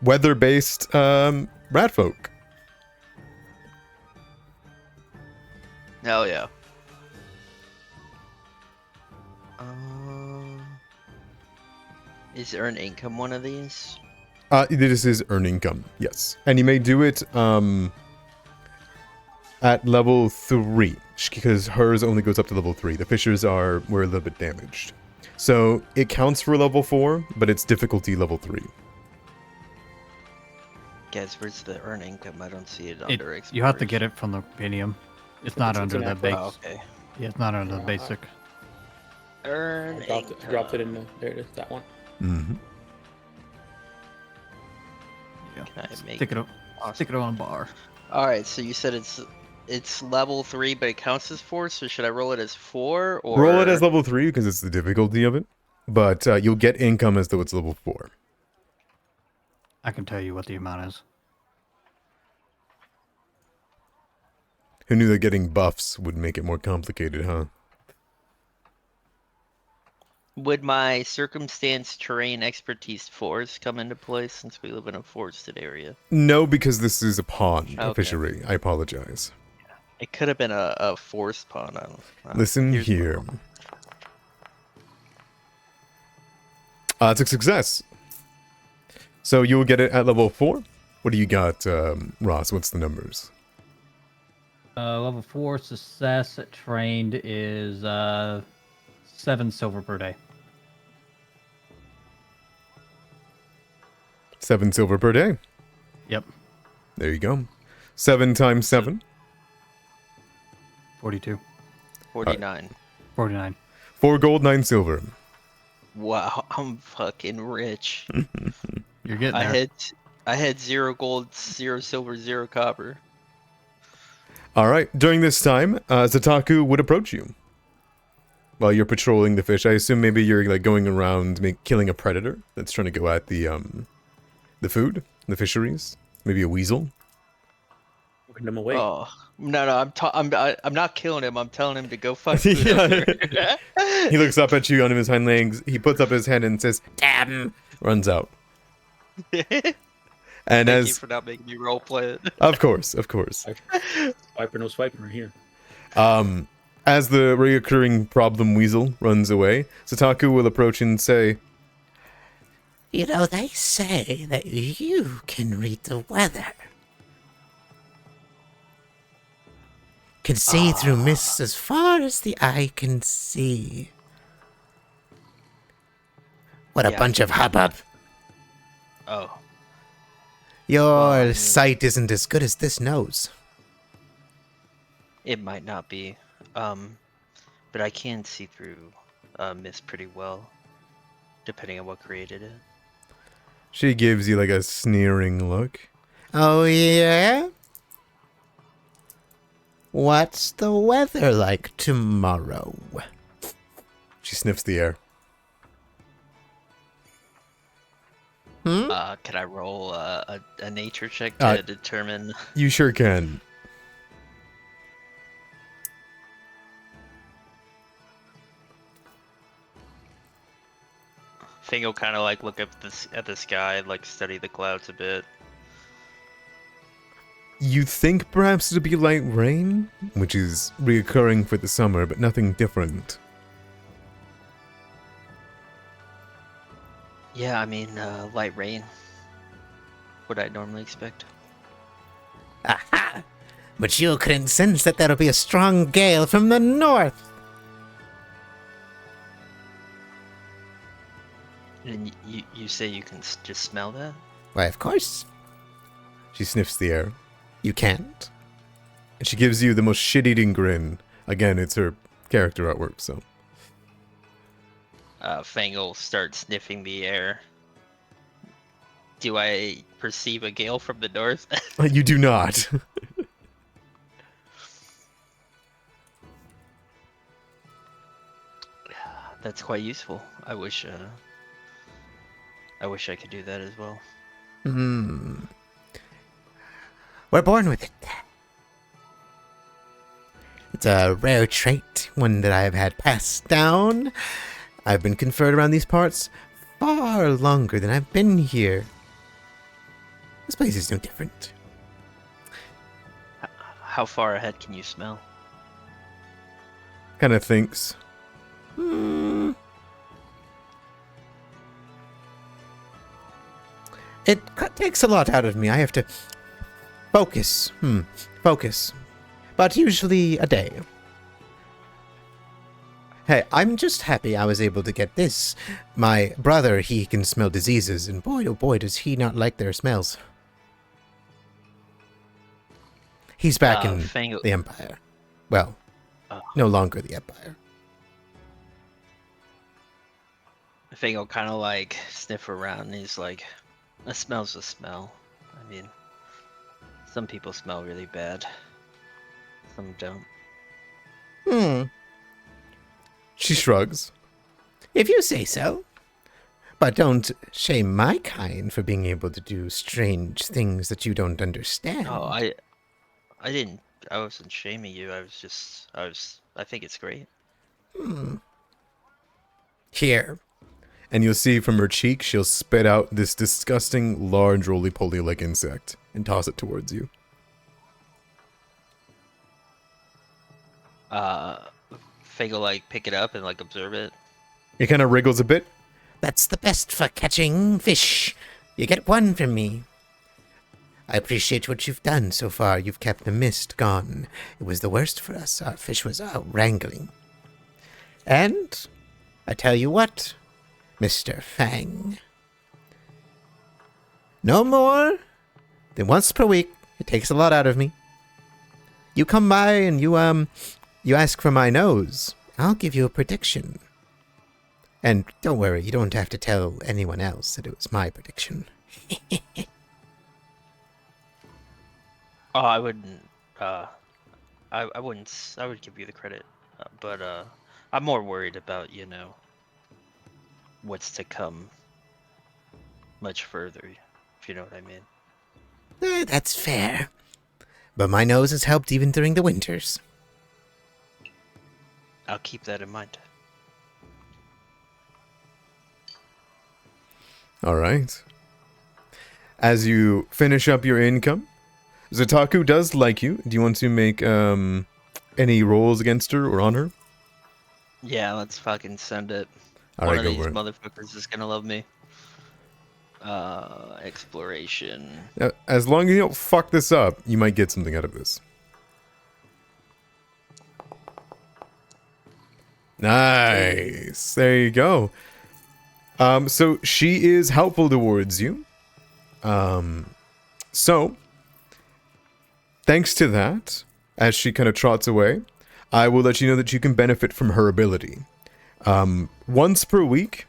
weather-based rat folk. Hell yeah. Is earn income one of these? This is earn income, yes. And you may do it at level 3, because hers only goes up to level 3. The fishers were a little bit damaged. So it counts for level 4, but it's difficulty level 3. Guys, where's the earn income? I don't see it under You have to explorers. get it from the compendium. It's not It's under an the app. base. Oh, okay. Yeah, it's not under the basic. Earn I dropped it income. in there it is, that one. Mm-hmm. Yeah. Can I make Stick it, awesome. stick it on a bar. All right, so you said it's level 3, but it counts as 4. So should I roll it as 4 or Roll it as level 3 because it's the difficulty of it, but you'll get income as though it's level 4. I can tell you what the amount is. Who knew that getting buffs would make it more complicated, huh? Would my circumstance, terrain, expertise, forest come into play since we live in a forested area? No, because this is a pond, a Okay. fishery. I apologize. It could have been a forest pond. I don't know. Listen Here's my here. roll. It's a success. So you'll get it at level 4. What do you got, Ross? What's the numbers? Level 4 success trained is 7 silver per day. 7 silver per day. Yep. There you go. 7 times 7. 42. 49. 49. 4 gold, 9 silver. Wow, I'm fucking rich. You're getting I there. had 0 gold, 0 silver, 0 copper. All right. During this time, Zataku would approach you while you're patrolling the fish. I assume maybe you're like going around killing a predator that's trying to go at the food, the fisheries. Maybe a weasel. Walking them away. Oh no, I'm not killing him. I'm telling him to go find food Yeah. elsewhere. He looks up at you on his hind legs. He puts up his hand and says, "Damn!" Runs out. And Thank you as for not making me roleplay it. of course. Swiper no swiping here. As the reoccurring problem weasel runs away, Sataku will approach and say, You know, they say that you can read the weather. Can see through mists as far as the eye can see. What a Yeah. bunch of hubbub. Oh, Your sight isn't as good as this nose. it might not be. But I can see through mist pretty well, depending on what created it. she gives you like a sneering look. Oh, yeah? What's the weather like tomorrow? She sniffs the air. Can I roll a nature check to determine? You sure can. Thing will kind of like look up at the sky, like study the clouds a bit. You think perhaps it'll be light rain, which is reoccurring for the summer, but nothing different. Yeah, I mean, light rain. What I normally expect. Aha! But you couldn't sense that there'll be a strong gale from the north. And you say you can just smell that? Why, of course. She sniffs the air. You can't. And she gives you the most shit-eating grin. Again, it's her character artwork, so. Fangle starts sniffing the air. Do I perceive a gale from the north? You do not. That's quite useful. I wish I could do that as well. We're born with it. It's a rare trait, one that I have had passed down. I've been conferred around these parts far longer than I've been here. This place is no different. How far ahead can you smell? Kind of thinks. It takes a lot out of me. I have to focus. Focus. But usually a day. Hey, I'm just happy I was able to get this. My brother, he can smell diseases, and boy, oh boy, does he not like their smells. He's back in Fangle. the Empire. Well, no longer the Empire. Fangle kind of like sniff around and he's like, a smell's a smell. I mean, some people smell really bad. Some don't. She shrugs. If you say so. But don't shame my kind for being able to do strange things that you don't understand. Oh, I didn't. I wasn't shaming you. I think it's great. Here. And you'll see from her cheek, she'll spit out this disgusting, large, roly-poly-like insect and toss it towards you. Fangle like pick it up and like observe it. It kind of wriggles a bit. That's the best for catching fish. You get one from me. I appreciate what you've done so far. You've kept the mist gone. It was the worst for us. Our fish was out wrangling. And I tell you what, Mr. Fang. No more than once per week. It takes a lot out of me. You come by and you ask for my nose. I'll give you a prediction. And don't worry, you don't have to tell anyone else that it was my prediction. Oh, I wouldn't. I wouldn't. I would give you the credit, but I'm more worried about what's to come much further, if you know what I mean. That's fair. But my nose has helped even during the winters. I'll keep that in mind. All right. As you finish up your income, Zataku does like you. Do you want to make any rolls against her or on her? Yeah, let's fucking send it. All One right, of go these for it. motherfuckers is gonna love me. Exploration. As long as you don't fuck this up, you might get something out of this. Nice. There you go. So she is helpful towards you. So thanks to that, as she kind of trots away, I will let you know that you can benefit from her ability. Once per week,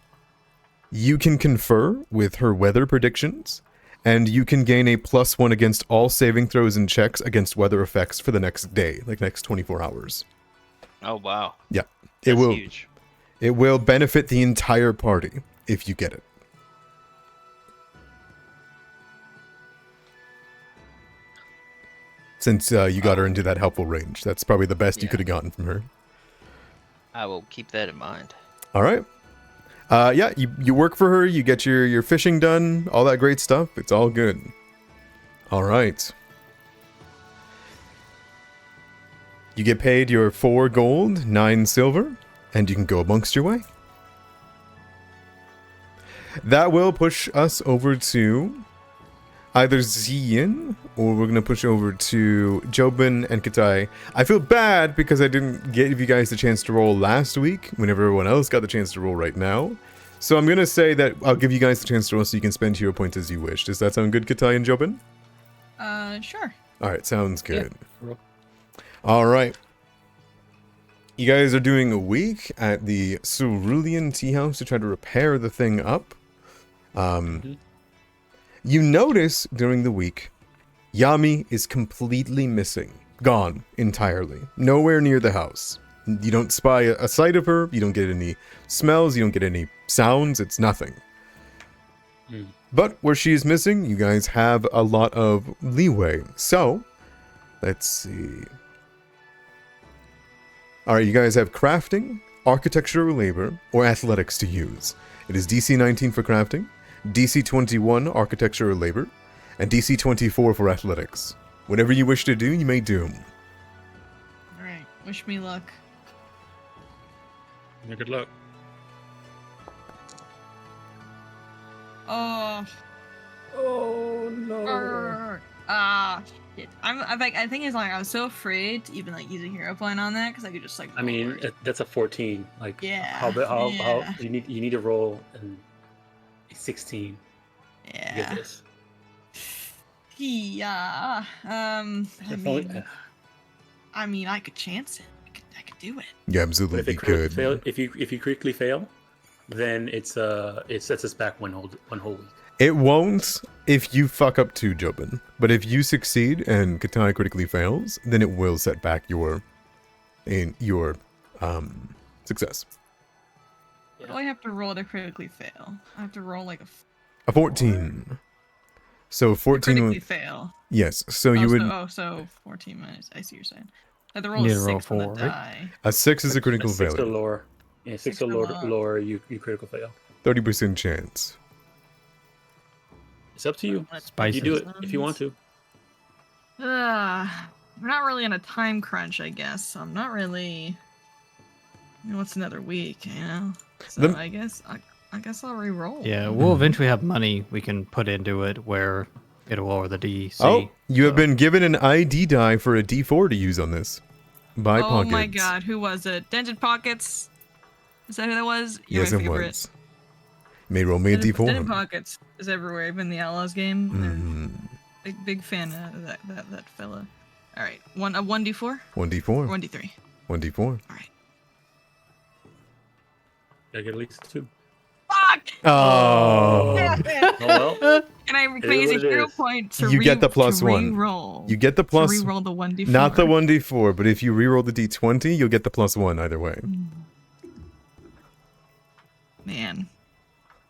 you can confer with her weather predictions, and you can gain a +1 against all saving throws and checks against weather effects for the next day, like next 24 hours. Oh wow. Yeah, That's huge. It will benefit the entire party if you get it. Since you got her into that helpful range, that's probably the best you Yeah. could have gotten from her. I will keep that in mind. All right. Yeah, you work for her, you get your fishing done, all that great stuff. It's all good. All right. You get paid your 4 gold, 9 silver, and you can go amongst your way. That will push us over to either Zian, or we're going to push over to Jobin and Katai. I feel bad because I didn't give you guys the chance to roll last week, when everyone else got the chance to roll right now. So I'm going to say that I'll give you guys the chance to roll so you can spend hero points as you wish. Does that sound good, Katai and Jobin? Sure. Alright, sounds good. Yeah. Alright. You guys are doing a week at the Cerulean Tea House to try to repair the thing up. You notice during the week, Yami is completely missing. Gone entirely. Nowhere near the house. You don't spy a sight of her, you don't get any smells, you don't get any sounds, it's nothing. But where she is missing, you guys have a lot of leeway. So, let's see. Alright, you guys have crafting, architecture or labor, or athletics to use. It is DC 19 for crafting, DC 21 architecture or labor, and DC 24 for athletics. Whatever you wish to do, you may do. Alright, wish me luck. Yeah, good luck. Oh. Oh no. Shit. I think it's like I was so afraid to even like use a hero point on that because I could just like. I mean, roll it. that's a 14. Like, Yeah, how yeah. you need to roll a 16 to get Yeah. this. Yeah. If only- I could chance it. I could do it. You But absolutely if it critically could. fail, if you critically fail, then it sets us back one whole week. It won't if you fuck up too, Jobin. But if you succeed and Katana critically fails, then it will set back your success. What do I have to roll to critically fail? I have to roll like A 14. So 14 critically would, fail. yes. So you would So 14 minus. I see what you're saying. I have to roll You a need to roll 6 on the 4, right? die. a 6 is a critical 6 or failure. lower. Yeah, 6 or Six or lower, you critical fail. 30% chance. It's up to you. Spices. You do it if you want to. I'm not really in a time crunch, I guess. So I'm not really. What's another week? So Then- I guess I'll re-roll. Yeah, we'll eventually have money we can put into it where It'll lower the DC. Oh, you have so- been given an ID die for a D4 to use on this. By Oh Pockets. my god, who was it? Dented Pockets? Is that who that was? You're Yes, my it favorite. was. May roll me a Dented D4. Pockets is everywhere, even the Outlaws game. Mhm. Big fan of that fella. All right, a 1d4 or 1D4. 1d3. 1D4. All right. Gotta get at least 2. Fuck! Oh. Oh well. Can I is use a what it hero is. point to You get the plus to one. Reroll. You get the plus. To reroll the 1d4. Not the 1D4, but if you reroll the D20, you'll get the plus 1 either way. Man.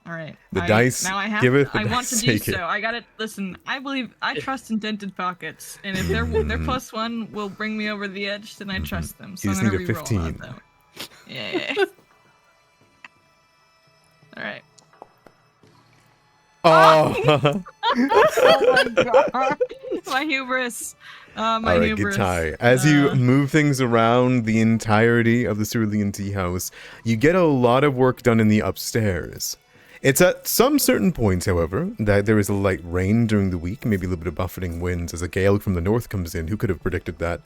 All right. The dice, Now I have. give it the I want to dice, do take it. so. I got it. Listen, I trust in Dented Pockets, and if their plus 1 will bring me over the edge, then I trust them. So You I'm just gonna need a reroll 15. that though. Yeah. All right. Oh. Oh my god. My hubris. My All right, hubris. Gitai. As you move things around the entirety of the Cerulean Tea House, you get a lot of work done in the upstairs. It's at some certain points, however, that there is a light rain during the week, maybe a little bit of buffeting winds as a gale from the north comes in. Who could have predicted that?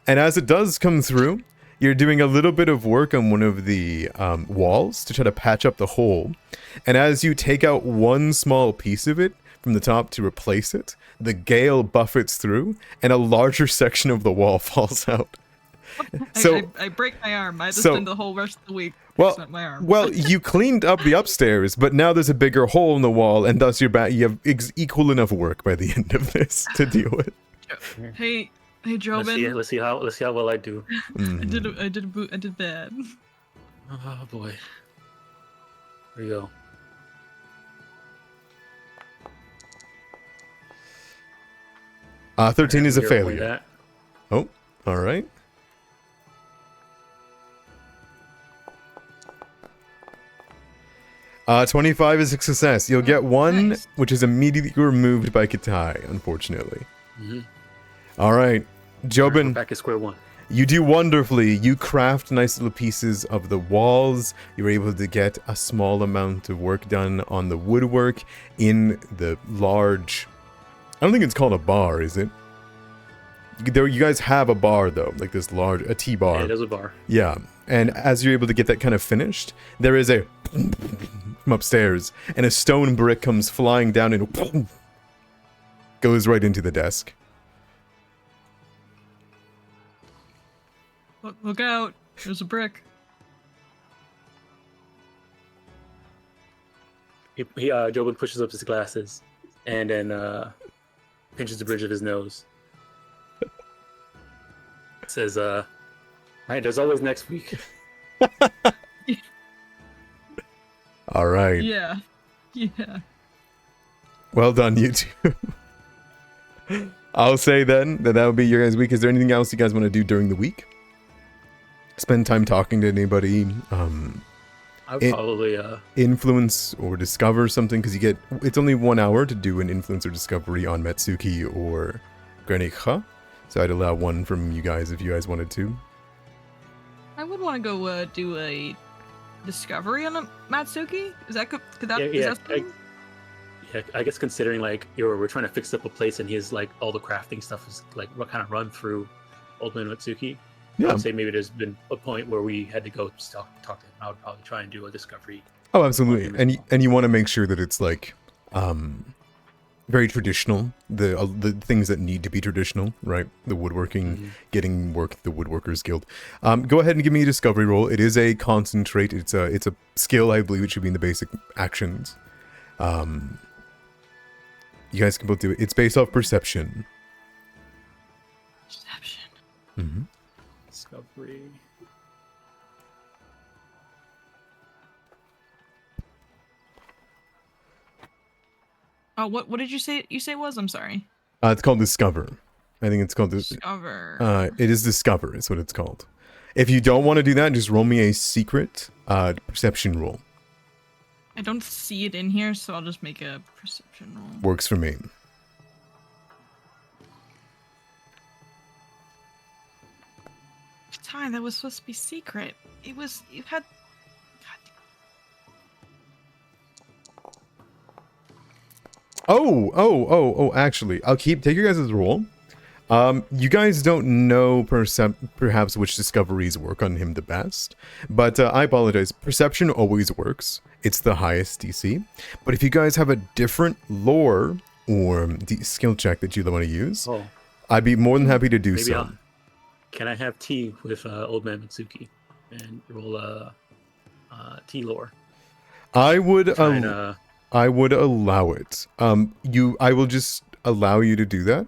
And as it does come through, you're doing a little bit of work on one of the walls to try to patch up the hole. And as you take out one small piece of it from the top to replace it, the gale buffets through, and a larger section of the wall falls out. So, I break my arm. I just so- spend the whole rest of the week well, fixing up my arm. well, you cleaned up the upstairs, but now there's a bigger hole in the wall, and thus you have equal enough work by the end of this to deal with. Hey, Jobin. Let's see how well I do. I did bad. Oh boy. Here we go. 13 is a Here, avoid failure. that. Oh, all right. Uh, 25 is a success. You'll get one, nice. which is immediately removed by Kitai, unfortunately. All right, We're Jobin, back at square one. you do wonderfully. You craft nice little pieces of the walls. You're able to get a small amount of work done on the woodwork in the large... I don't think it's called a bar, is it? You guys have a bar, though, like this large... a tea bar. Yeah, there's a bar. Yeah, and as you're able to get that kind of finished, there is a from upstairs, and a stone brick comes flying down and goes right into the desk. Look out! There's a brick. Jobin pushes up his glasses, and then pinches the bridge of his nose. Says, "Right, there's always next week." All right. Yeah. Yeah. Well done, you two. I'll say then that would be your guys' week. Is there anything else you guys want to do during the week? Spend time talking to anybody, I would It- probably influence or discover something, because it's only 1 hour to do an influence or discovery on Metsuki or Grenikha. So I'd allow one from you guys if you guys wanted to. I would want to go do a discovery on a Matsuki. Is that could that? Yeah, is yeah, that something? I guess considering like we're trying to fix up a place and his like all the crafting stuff is like kind of run through Old Man Matsuki. I Yeah. would say maybe there's been a point where we had to go talk to him. I would probably try and do a discovery. Oh, absolutely. And you want to make sure that it's like very traditional. The things that need to be traditional, right? The woodworking, getting work at the Woodworkers Guild. Go ahead and give me a discovery roll. It is a concentrate. It's a skill, I believe. It should be in the basic actions. You guys can both do it. It's based off perception. Perception. Mm-hmm. Discovery. Oh, what did you say? You say it was? I'm sorry. It's called Discover. I think it's called Discover. It is Discover. Is what it's called. If you don't want to do that, just roll me a secret perception roll. I don't see it in here, so I'll just make a perception roll. Works for me. Time that was supposed to be secret. It was. You had. God. Actually, I'll take your guys' roll. You guys don't know perhaps which discoveries work on him the best, but I apologize. Perception always works. It's the highest DC. But if you guys have a different lore or skill check that you want to use, I'd be more than happy to do so. Can I have tea with Old Man Mitsuki and roll tea lore? I would allow it. I will just allow you to do that.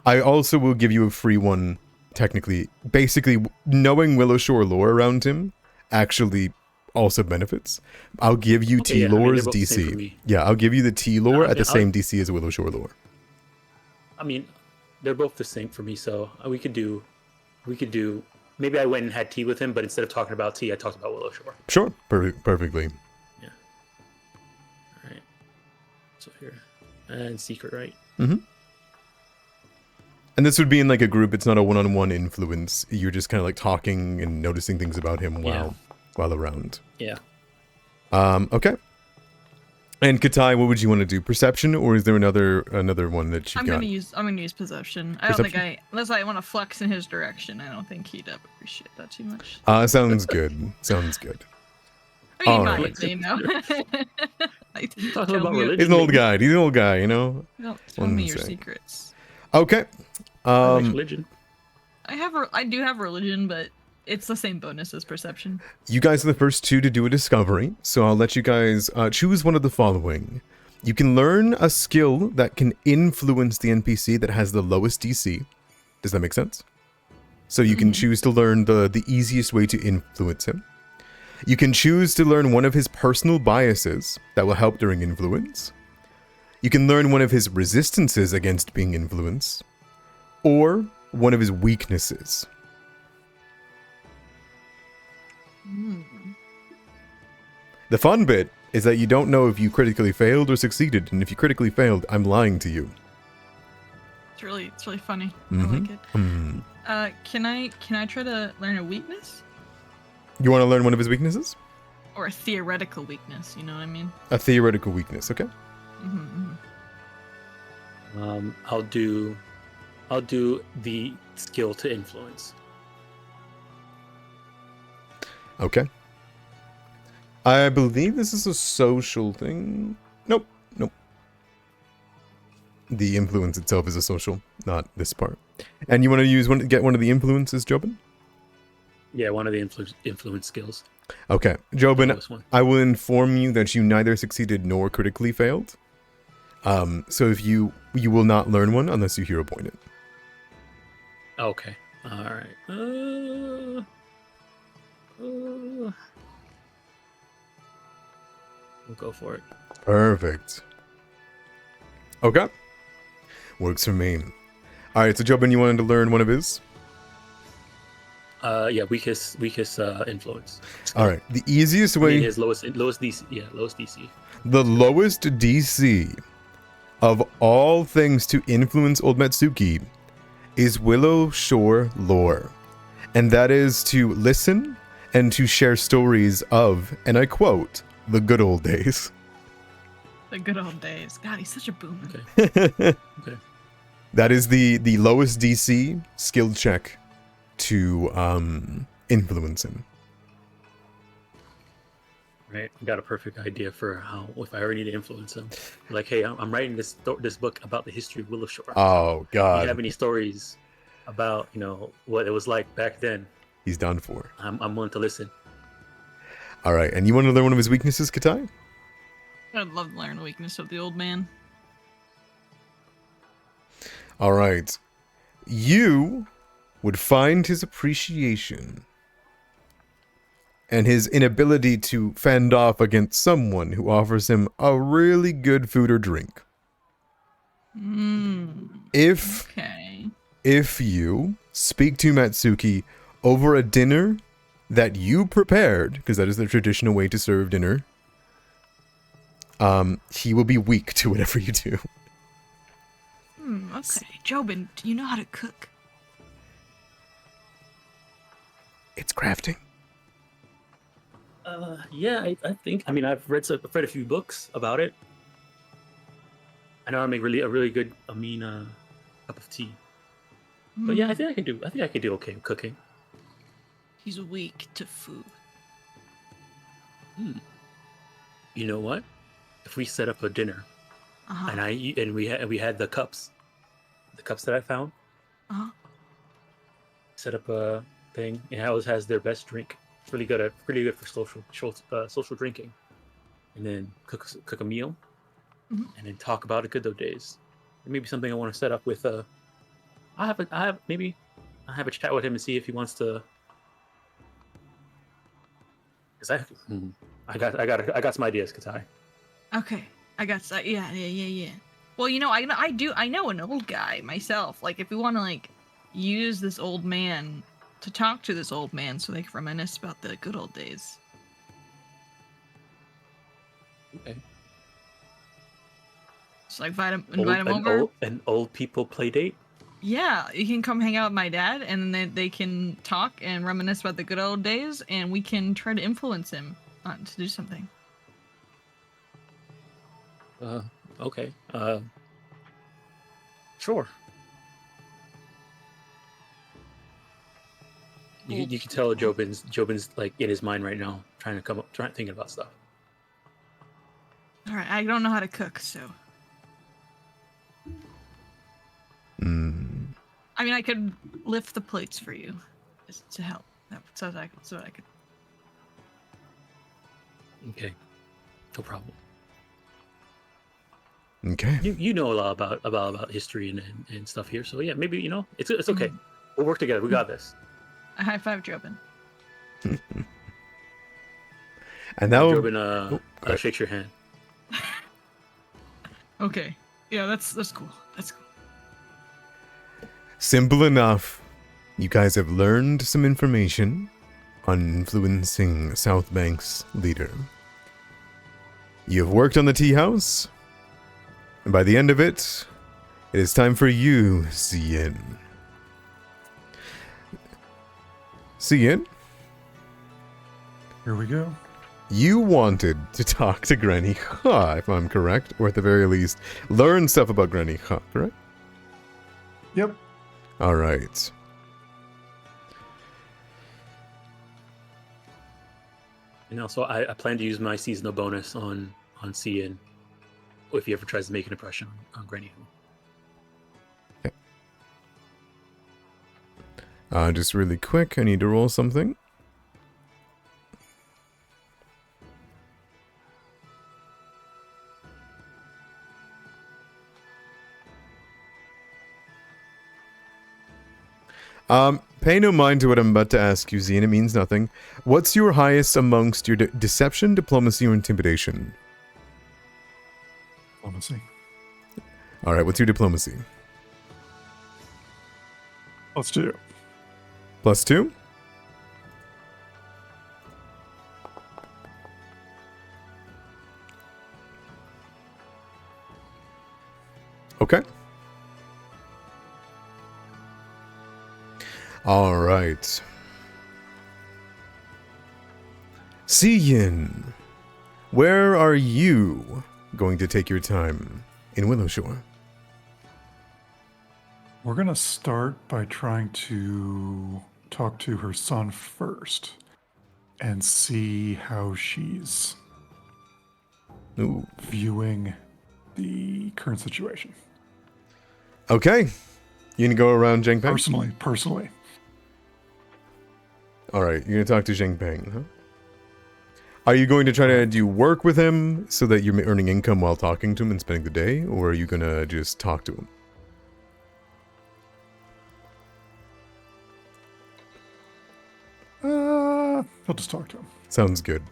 I also will give you a free one, technically. Basically, knowing Willowshore lore around him actually also benefits. I'll give you T lore's DC. Yeah, I'll give you the T lore at the same DC as Willowshore lore. I mean, they're both the same for me, so we could do. Maybe I went and had tea with him, but instead of talking about tea, I talked about Willowshore. Sure, perfectly. Yeah. All right. So here, and secret, right? Mm-hmm. And this would be in like a group. It's not a one-on-one influence. You're just kind of like talking and noticing things about him while around. Yeah. Okay. And Katai, what would you want to do? Perception, or is there another one that you've got? I'm gonna use perception. I don't think unless I want to flex in his direction, I don't think he'd appreciate that too much. Sounds good. Sounds good. I mean, might, you know. Talking about religion. He's an old guy. He's an old guy, you know. Don't tell me your secrets. Okay. Religion. I do have religion, but it's the same bonus as perception. You guys are the first two to do a discovery, so I'll let you guys choose one of the following. You can learn a skill that can influence the NPC that has the lowest DC. Does that make sense? So you can choose to learn the easiest way to influence him. You can choose to learn one of his personal biases that will help during influence. You can learn one of his resistances against being influenced, or one of his weaknesses. The fun bit is that you don't know if you critically failed or succeeded, and if you critically failed, I'm lying to you. It's really funny. I like it. Can I try to learn a weakness? You want to learn one of his weaknesses? Or a theoretical weakness, you know what I mean? A theoretical weakness, okay. I'll do the skill to influence. Okay. I believe this is a social thing. Nope. The influence itself is a social, not this part. And you want to get one of the influences, Jobin? Yeah, one of the influence skills. Okay, Jobin, I will inform you that you neither succeeded nor critically failed. So if you will not learn one unless you hero point it. Okay. All right. We'll go for it. Perfect. Okay. Works for me. Alright, so Jobin, you wanted to learn one of his? Yeah, weakest influence. Alright, the easiest way... his lowest DC. Yeah, lowest DC. The lowest DC of all things to influence Old Matsuki is Willowshore lore. And that is to listen and to share stories of, and I quote, the good old days. The good old days. God, he's such a boomer. Okay. That is the lowest DC skill check to influence him. Right. I got a perfect idea for how, if I ever need to influence him. Like, hey, I'm writing this book about the history of Willowshore. Oh, God. Do you have any stories about, what it was like back then? He's done for. I'm willing to listen. All right. And you want to learn one of his weaknesses, Katai? I'd love to learn the weakness of the old man. All right. You would find his appreciation and his inability to fend off against someone who offers him a really good food or drink. If you speak to Matsuki over a dinner that you prepared, because that is the traditional way to serve dinner, he will be weak to whatever you do. Okay. Jobin, do you know how to cook? It's crafting. Yeah, I think. I mean, I've read a few books about it. I know I make a really good Amina cup of tea. But yeah, I think I can do okay with cooking. He's weak to food. You know what? If we set up a dinner, Uh-huh. and we had the cups that I found. Uh-huh. Set up a thing. It always has their best drink. It's really good for social drinking. And then cook a meal, Mhm. and then talk about the good old days. And maybe something I want to set up with. I have a chat with him and see if he wants to. Cause I got some ideas, Katai. Okay, I got that. Yeah. Well, I know an old guy myself. Like, if we want to use this old man to talk to this old man, so they can reminisce about the good old days. Okay. So invite him over. An old people play date. Yeah, you can come hang out with my dad, and then they can talk and reminisce about the good old days, and we can try to influence him to do something. Okay. Sure. You can tell Jobin's like in his mind right now, thinking about stuff. All right, I don't know how to cook, so. I mean, I could lift the plates for you, just to help. So I could. Okay. No problem. Okay. You know a lot about history and stuff here, so yeah, maybe it's okay. We'll work together. We got this. I high five Jobin. And now Jobin shakes your hand. Okay. Yeah, that's cool. That's cool. simple enough. You guys have learned some information on influencing South Bank's leader. You have worked on the tea house, and by the end of it, it is time for you, Cian. Cian? Here we go. You wanted to talk to Granny Ha, if I'm correct, or at the very least, learn stuff about Granny Ha, correct? Yep. Alright. And also, I plan to use my seasonal bonus on Cian if he ever tries to make an impression on Granny Hu. Okay. Just really quick, I need to roll something. Pay no mind to what I'm about to ask you, Zian. It means nothing. What's your highest amongst your deception, diplomacy, or intimidation? Diplomacy. Alright, what's your diplomacy? Let's do it. +2? Okay. All right. Cian, where are you going to take your time in Willowshore? We're going to start by trying to talk to her son first and see how she's Ooh. viewing the current situation. Okay. You gonna go around Zheng Peng? Personally. Alright, you're gonna talk to Zheng Peng, huh? Are you going to try to do work with him so that you're earning income while talking to him and spending the day? Or are you gonna just talk to him? I'll just talk to him. Sounds good.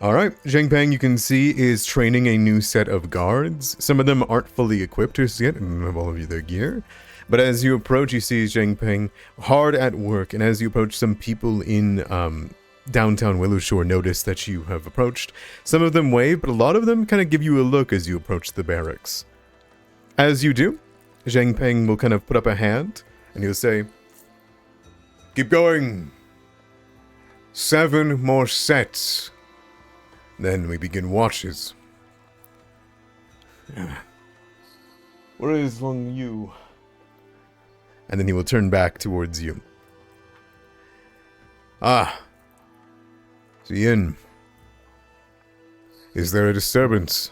Alright, Zheng Peng, you can see, is training a new set of guards. Some of them aren't fully equipped just yet and have all of their gear. But as you approach, you see Zheng Peng hard at work, and as you approach, some people in downtown Willowshore notice that you have approached. Some of them wave, but a lot of them kind of give you a look as you approach the barracks. As you do, Zheng Peng will kind of put up a hand, and he'll say, "Keep going. 7 more sets. Then we begin watches." Where is Long Yu? And then he will turn back towards you. Ah. Zien. Is there a disturbance?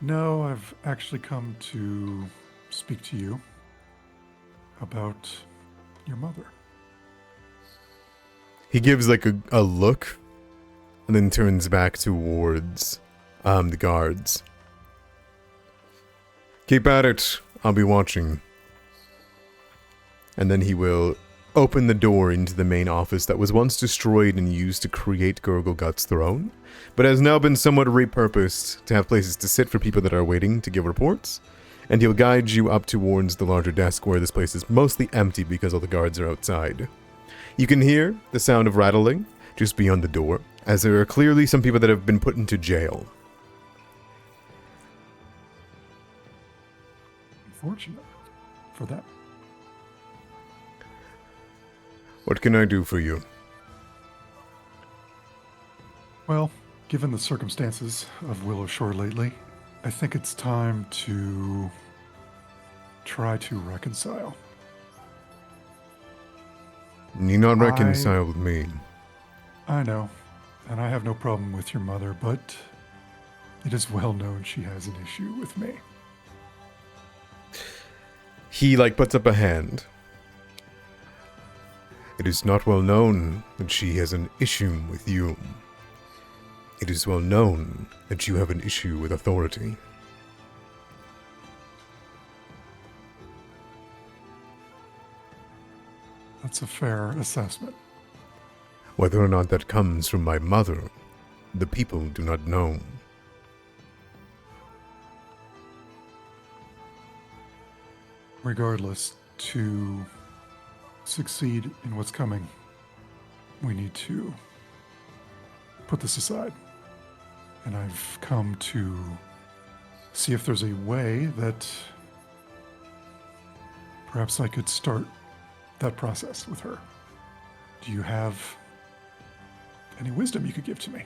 No, I've actually come to speak to you about your mother. He gives like a look and then turns back towards the guards. Keep at it. I'll be watching. And then he will open the door into the main office that was once destroyed and used to create Gurglegut's throne, but has now been somewhat repurposed to have places to sit for people that are waiting to give reports. And he'll guide you up towards the larger desk where this place is mostly empty because all the guards are outside. You can hear the sound of rattling just beyond the door, as there are clearly some people that have been put into jail. Unfortunate for that. What can I do for you? Well, given the circumstances of Willowshore lately, I think it's time to try to reconcile. You're not reconcile with me. I know, and I have no problem with your mother, but it is well known she has an issue with me. He, puts up a hand. It is not well known that she has an issue with you. It is well known that you have an issue with authority. That's a fair assessment. Whether or not that comes from my mother, the people do not know. Regardless, to succeed in what's coming, we need to put this aside. And I've come to see if there's a way that perhaps I could start that process with her. Do you have any wisdom you could give to me?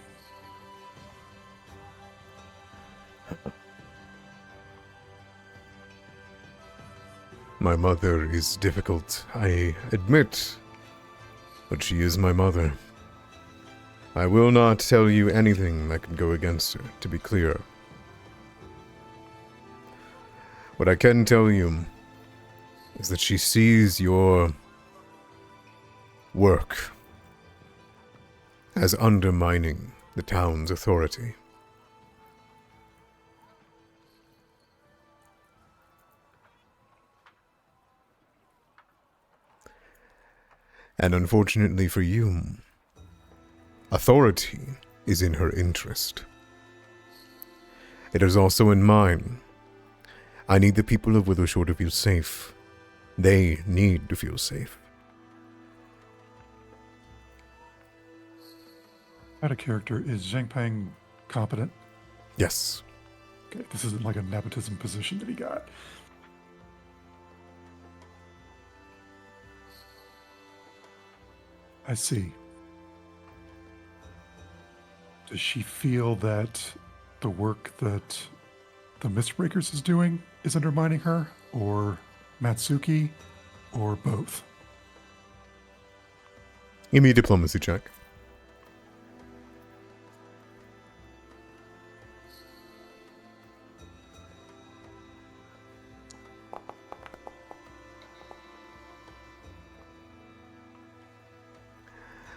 My mother is difficult, I admit, but she is my mother. I will not tell you anything that could go against her, to be clear. What I can tell you is that she sees your work as undermining the town's authority. And unfortunately for you, authority is in her interest. It is also in mine. I need the people of Willowshore to feel safe. They need to feel safe. Out of character, is Zhangpeng competent? Yes. Okay, this isn't like a nepotism position that he got. I see. Does she feel that the work that the Mistbreakers is doing is undermining her, or Matsuki, or both? Give me a diplomacy check.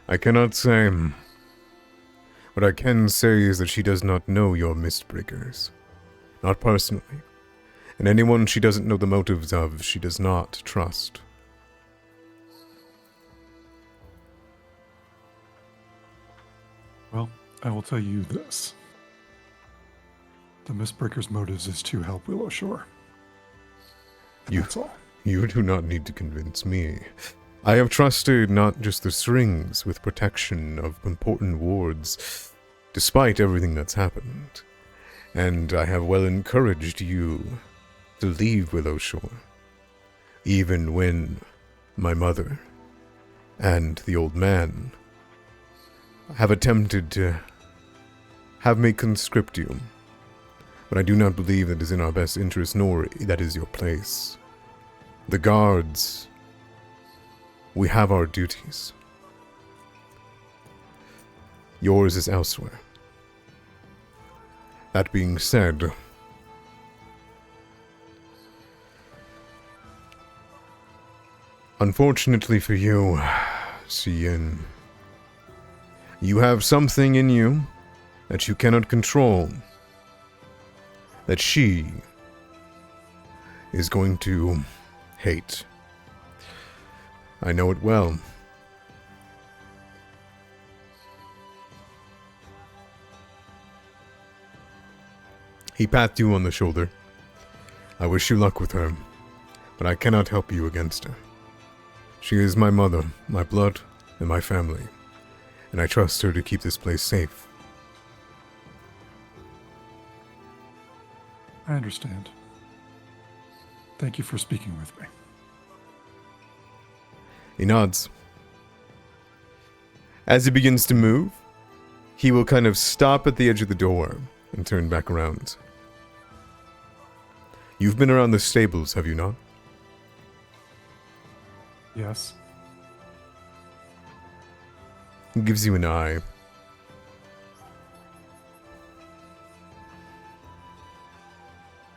I cannot say. What I can say is that she does not know your Mistbreakers. Not personally. And anyone she doesn't know the motives of, she does not trust. Well, I will tell you this. The Mistbreakers' motives is to help Willowshore. And that's all. You do not need to convince me. I have trusted not just the strings with protection of important wards, despite everything that's happened. And I have well encouraged you to leave Willowshore, even when my mother and the old man have attempted to have me conscript you. But I do not believe that is in our best interest, nor that is your place. The guards, we have our duties. Yours is elsewhere. That being said, unfortunately for you, Cian, you have something in you that you cannot control, that she is going to hate. I know it well. He patted you on the shoulder. I wish you luck with her, but I cannot help you against her. She is my mother, my blood, and my family, and I trust her to keep this place safe. I understand. Thank you for speaking with me. He nods. As he begins to move, he will kind of stop at the edge of the door and turn back around. You've been around the stables, have you not? Yes. He gives you an eye.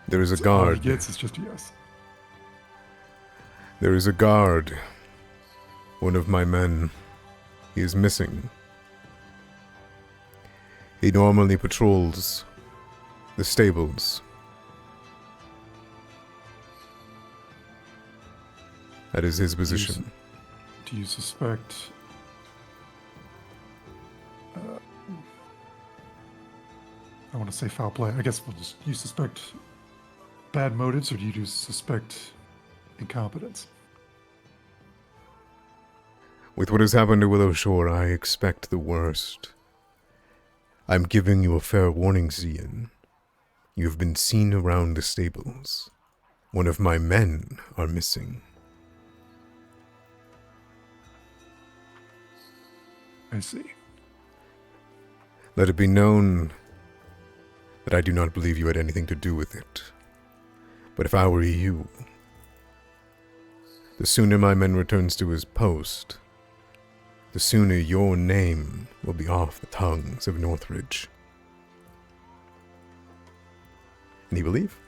There is a So all guard. he gets is just a yes. There is a guard. One of my men. He is missing. He normally patrols the stables. That is his position. Do you suspect... I want to say foul play. I guess we'll just... Do you suspect bad motives, or do you just suspect incompetence? With what has happened to Willowshore, I expect the worst. I'm giving you a fair warning, Zian. You have been seen around the stables. One of my men are missing. I see. Let it be known that I do not believe you had anything to do with it. But if I were you, the sooner my man returns to his post, the sooner your name will be off the tongues of Northridge. And he will leave.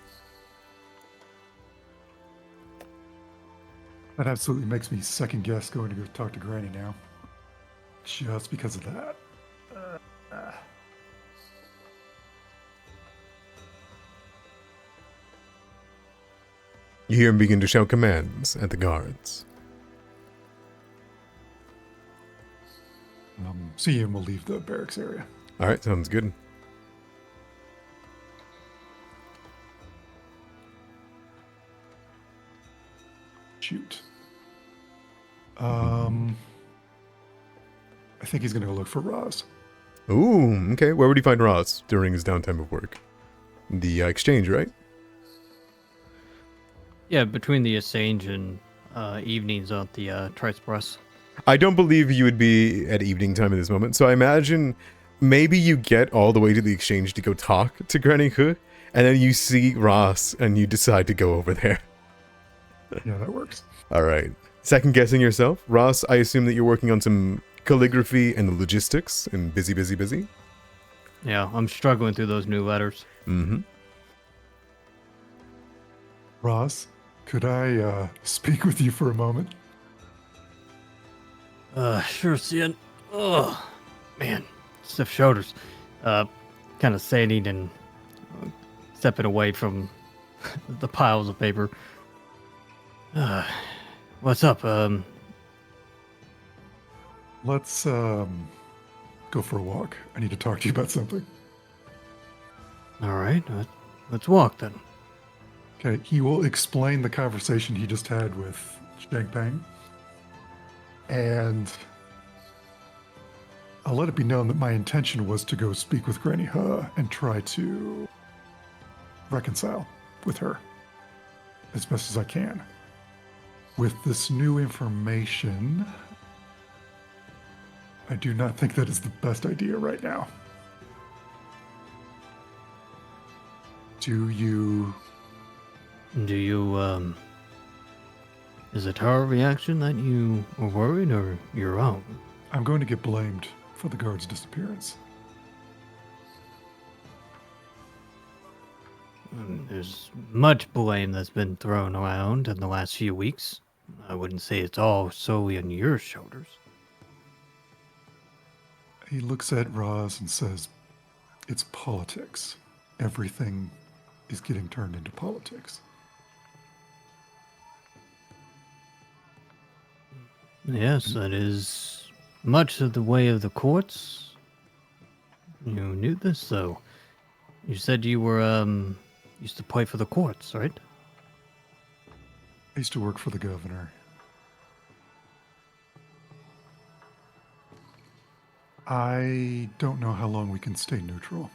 That absolutely makes me second guess going to go talk to Granny now. Just because of that. You hear him begin to shout commands at the guards. See him. We'll leave the barracks area. Alright, sounds good. Shoot. I think he's gonna go look for Roz. Ooh, okay. Where would he find Roz during his downtime of work? The exchange, right? Yeah, between the exchange and evenings at the Trice Press. I don't believe you would be at evening time at this moment, so I imagine maybe you get all the way to the exchange to go talk to Granny Hu, and then you see Ross and you decide to go over there. Yeah, that works. Alright. Second guessing yourself. Ross, I assume that you're working on some calligraphy and logistics and busy. Yeah, I'm struggling through those new letters. Mm-hmm. Roz, could I speak with you for a moment? Sure, Cian. Oh, man, stiff shoulders. Kind of standing and stepping away from the piles of paper. What's up? Let's go for a walk. I need to talk to you about something. All right, let's walk then. Okay, he will explain the conversation he just had with Peng, and I'll let it be known that my intention was to go speak with Granny He and try to reconcile with her as best as I can. With this new information, I do not think that is the best idea right now. Do you... Do you, is it her reaction that you were worried or your own? I'm going to get blamed for the guard's disappearance. There's much blame that's been thrown around in the last few weeks. I wouldn't say it's all solely on your shoulders. He looks at Roz and says, it's politics. Everything is getting turned into politics. Yes, that is much of the way of the courts. You knew this, though. You said you were, used to play for the courts, right? I used to work for the governor. I don't know how long we can stay neutral.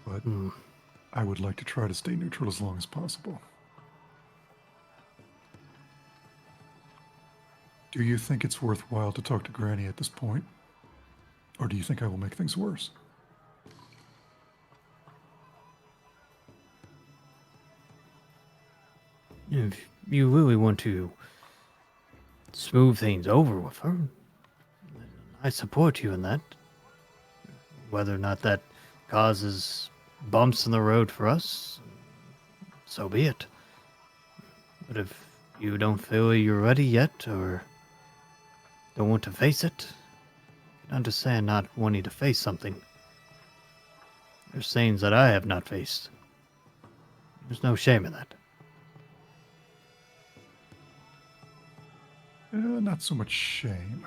But I would like to try to stay neutral as long as possible. Do you think it's worthwhile to talk to Granny at this point? Or do you think I will make things worse? If you really want to smooth things over with her, I support you in that. Whether or not that causes bumps in the road for us, so be it. But if you don't feel you're ready yet, or don't want to face it, I can understand not wanting to face something. There's things that I have not faced. There's no shame in that. Not so much shame.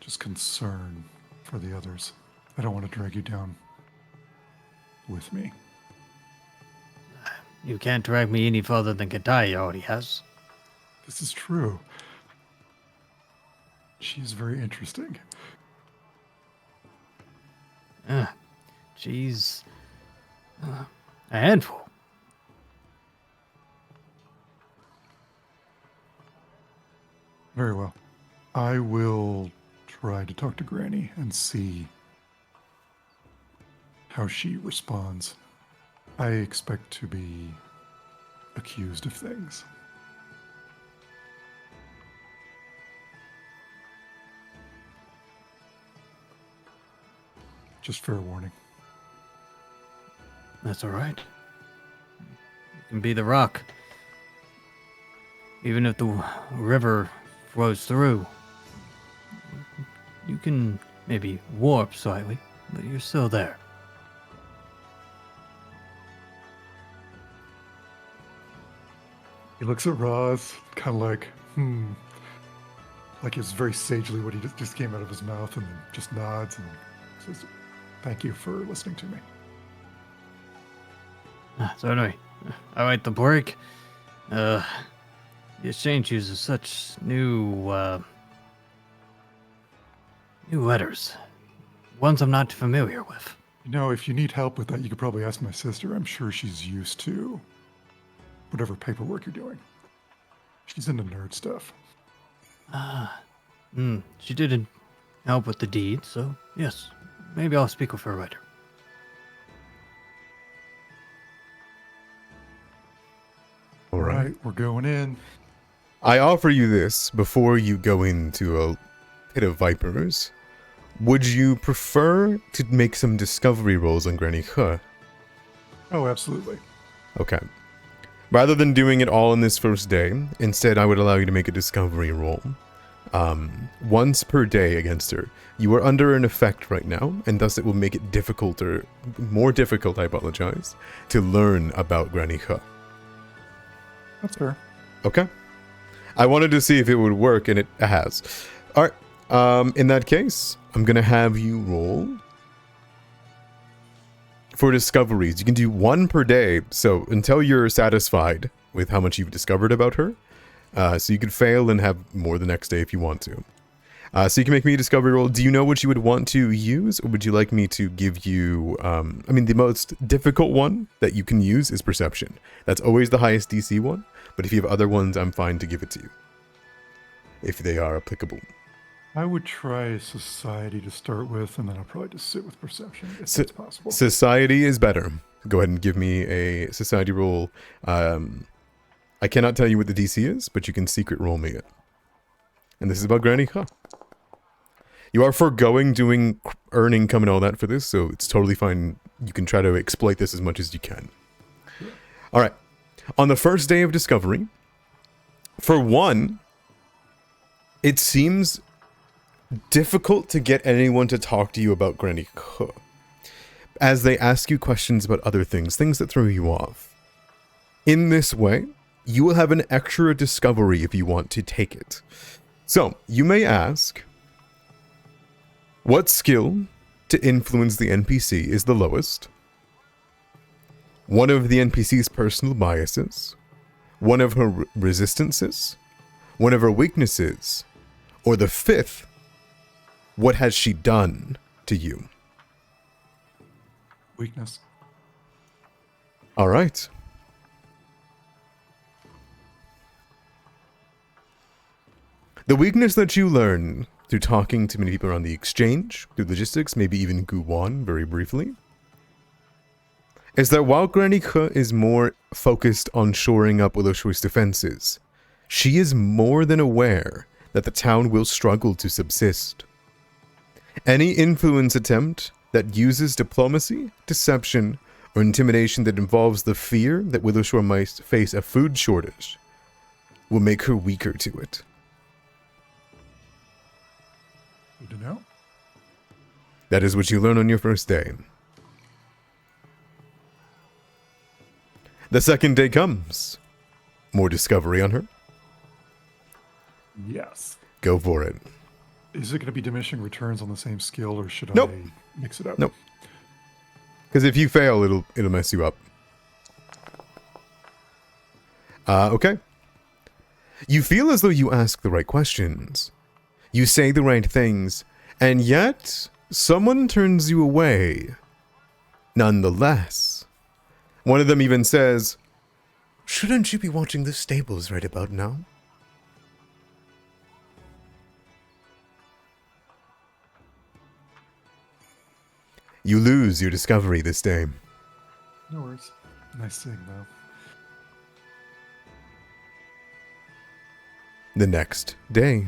Just concern for the others. I don't want to drag you down with me. You can't drag me any further than Kadai already has. This is true. She's very interesting. She's a handful. Very well. I will try to talk to Granny and see how she responds. I expect to be accused of things. Just fair warning. That's all right. You can be the rock. Even if the river flows through, you can maybe warp slightly, but you're still there. He looks at Roz, kind of like, like it's very sagely what he just came out of his mouth, and then just nods and says, thank you for listening to me. So anyway, all right, the break. The exchange uses such new letters. Ones I'm not familiar with. You know, if you need help with that, you could probably ask my sister. I'm sure she's used to whatever paperwork you're doing. She's into nerd stuff. She didn't help with the deed, so yes, maybe I'll speak with her later. All right, we're going in. I offer you this before you go into a pit of vipers. Would you prefer to make some discovery rolls on Granny He? Oh, absolutely. Okay. Rather than doing it all on this first day, instead I would allow you to make a discovery roll. Once per day against her. You are under an effect right now, and thus it will make it difficult, or more difficult, I apologize, to learn about Granny He. That's fair. Okay. I wanted to see if it would work, and it has. Alright, in that case, I'm going to have you roll for discoveries. You can do one per day, so until you're satisfied with how much you've discovered about her. So you could fail and have more the next day if you want to. So you can make me a discovery roll. Do you know what you would want to use, or would you like me to give you... the most difficult one that you can use is perception. That's always the highest DC one, but if you have other ones, I'm fine to give it to you. If they are applicable. I would try society to start with, and then I'll probably just sit with perception if So- that's possible. Society is better. Go ahead and give me a society roll. I cannot tell you what the DC is, but you can secret roll me it. And this is about Granny Huh. You are foregoing doing earn income and all that for this, so it's totally fine. You can try to exploit this as much as you can. All right. On the first day of discovery, for one, it seems difficult to get anyone to talk to you about Granny Huh, as they ask you questions about other things that throw you off. In this way, you will have an extra discovery if you want to take it. So, you may ask, what skill to influence the NPC is the lowest? One of the NPC's personal biases? One of her resistances? One of her weaknesses? Or the fifth, what has she done to you? Weakness. All right. The weakness that you learn through talking to many people around the exchange, through logistics, maybe even Guwan very briefly, is that while Granny Huh is more focused on shoring up Willowshore's defenses, she is more than aware that the town will struggle to subsist. Any influence attempt that uses diplomacy, deception, or intimidation that involves the fear that Willowshore might face a food shortage will make her weaker to it. Good to know. That is what you learn on your first day. The second day comes. More discovery on her. Yes. Go for it. Is it going to be diminishing returns on the same skill, or should Nope. I mix it up? Nope. Because if you fail, it'll mess you up. Okay. You feel as though you ask the right questions. You say the right things, and yet someone turns you away. Nonetheless. One of them even says, "Shouldn't you be watching the stables right about now?" You lose your discovery this day. No worries. Nice thing, though. The next day.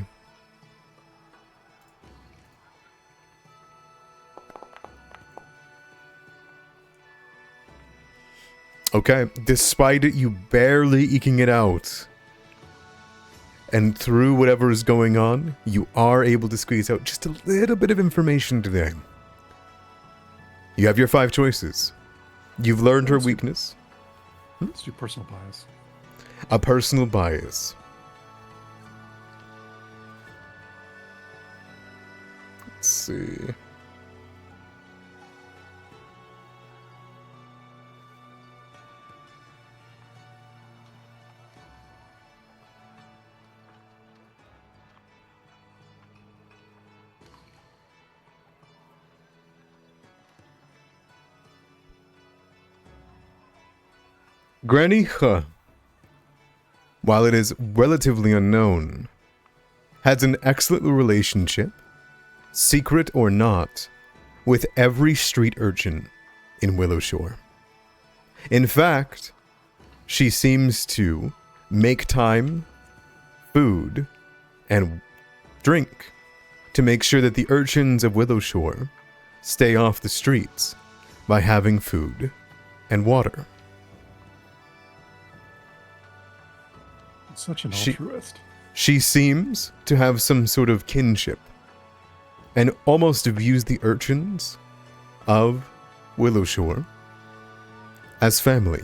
Okay, despite it, you barely eking it out. And through whatever is going on, you are able to squeeze out just a little bit of information today. You have your 5 choices. You've learned her weakness. Let's do personal bias. A personal bias. Let's see. Granny Huh, while it is relatively unknown, has an excellent relationship, secret or not, with every street urchin in Willowshore. In fact, she seems to make time, food, and drink to make sure that the urchins of Willowshore stay off the streets by having food and water. Such an She- altruist. She seems to have some sort of kinship and almost views the urchins of Willowshore as family.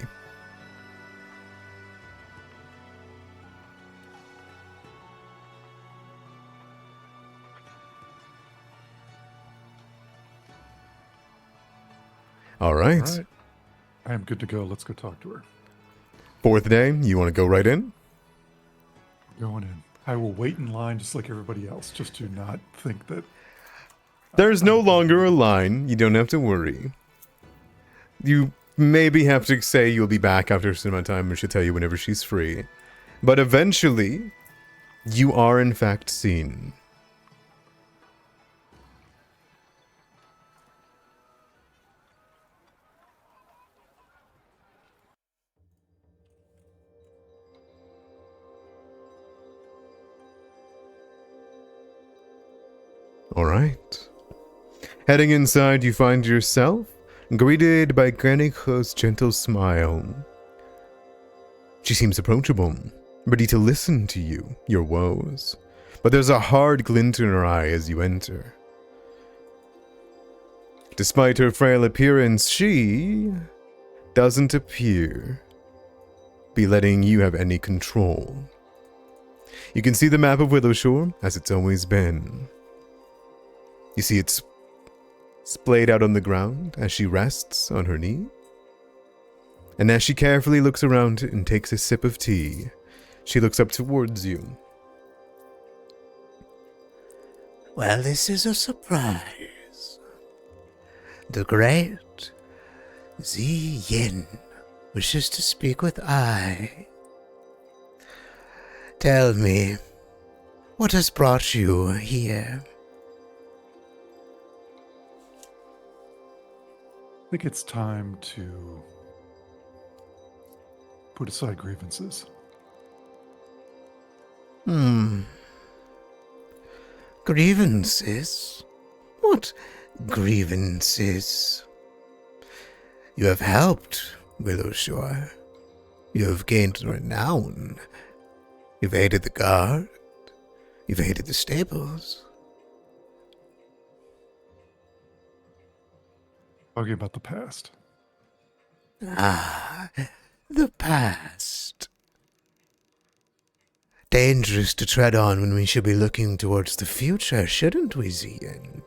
All right. All right. I am good to go. Let's go talk to her. 4th day, you want to go right in? Going in. I will wait in line just like everybody else, just to not think that. There's no longer a line. You don't have to worry. You maybe have to say you'll be back after a certain amount of time, and she'll tell you whenever she's free. But eventually, you are in fact seen. Alright. Heading inside, you find yourself greeted by Granny Kho's gentle smile. She seems approachable, ready to listen to you, your woes. But there's a hard glint in her eye as you enter. Despite her frail appearance, she doesn't appear be letting you have any control. You can see the map of Willowshore as it's always been. You see it's splayed out on the ground as she rests on her knee. And as she carefully looks around and takes a sip of tea, she looks up towards you. Well, this is a surprise. The great Zi Yin wishes to speak with I. Tell me, what has brought you here? I think it's time to put aside grievances. Grievances? What grievances? You have helped, Willowshore. You have gained renown. You've aided the guard. You've aided the stables. Talking about the past. Ah, the past. Dangerous to tread on when we should be looking towards the future, shouldn't we, Zian?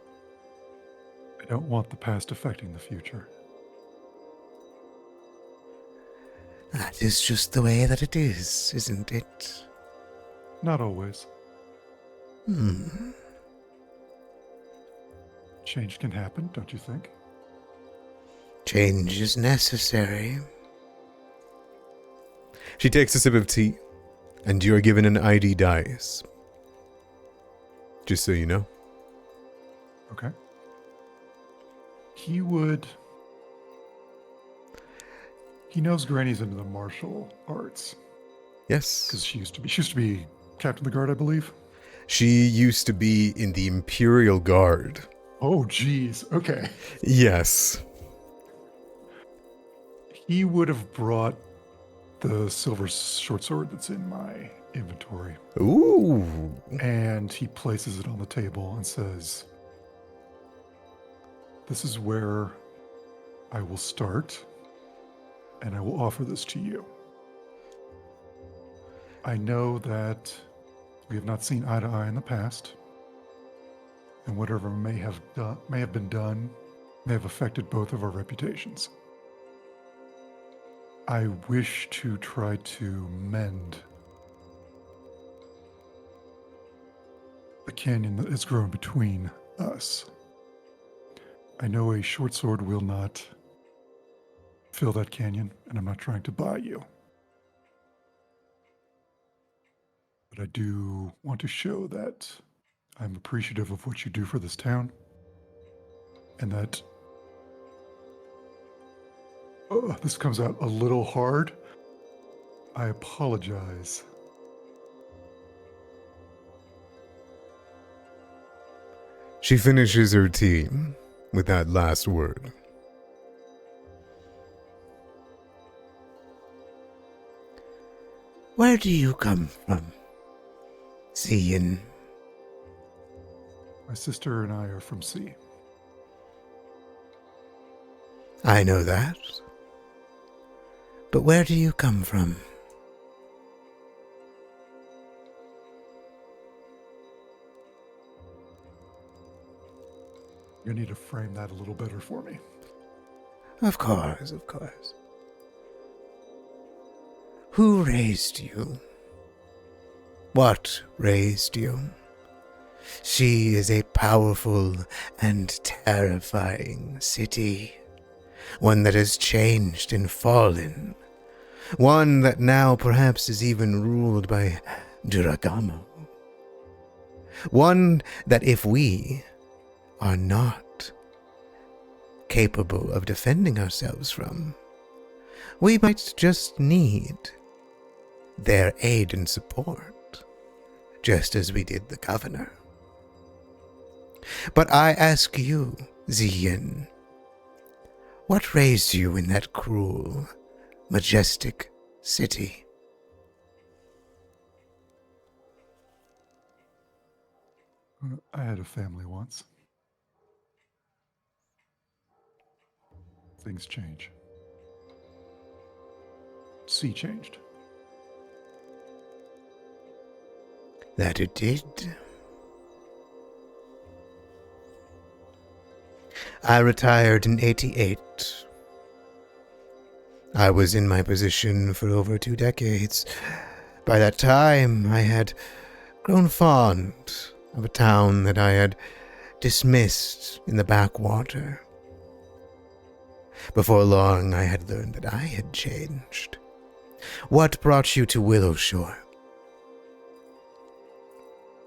I don't want the past affecting the future. That is just the way that it is, isn't it? Not always. Change can happen, don't you think? Change is necessary. She takes a sip of tea, and you are given an ID dice. Just so you know. Okay. He knows Granny's into the martial arts. Yes. Because she used to be captain of the guard, I believe. She used to be in the Imperial Guard. Oh, geez. Okay. Yes. He would have brought the silver short sword that's in my inventory. Ooh. And he places it on the table and says, "This is where I will start, and I will offer this to you. I know that we have not seen eye to eye in the past, and whatever may have been done may have affected both of our reputations. I wish to try to mend the canyon that has grown between us. I know a short sword will not fill that canyon, and I'm not trying to buy you. But I do want to show that I'm appreciative of what you do for this town, and that this comes out a little hard. I apologize. She finishes her tea with that last word. Where do you come from, Zian? My sister and I are from sea. I know that. But where do you come from? You need to frame that a little better for me. Of course, of course. Who raised you? What raised you? She is a powerful and terrifying city. One that has changed and fallen. One that now perhaps is even ruled by Duragamo. One that if we are not capable of defending ourselves from, we might just need their aid and support, just as we did the governor. But I ask you, Zian, what raised you in that cruel, majestic city? I had a family once. Things change. Sea changed. That it did. I retired in 88. I was in my position for over 2 decades. By that time, I had grown fond of a town that I had dismissed in the backwater. Before long, I had learned that I had changed. What brought you to Willowshore?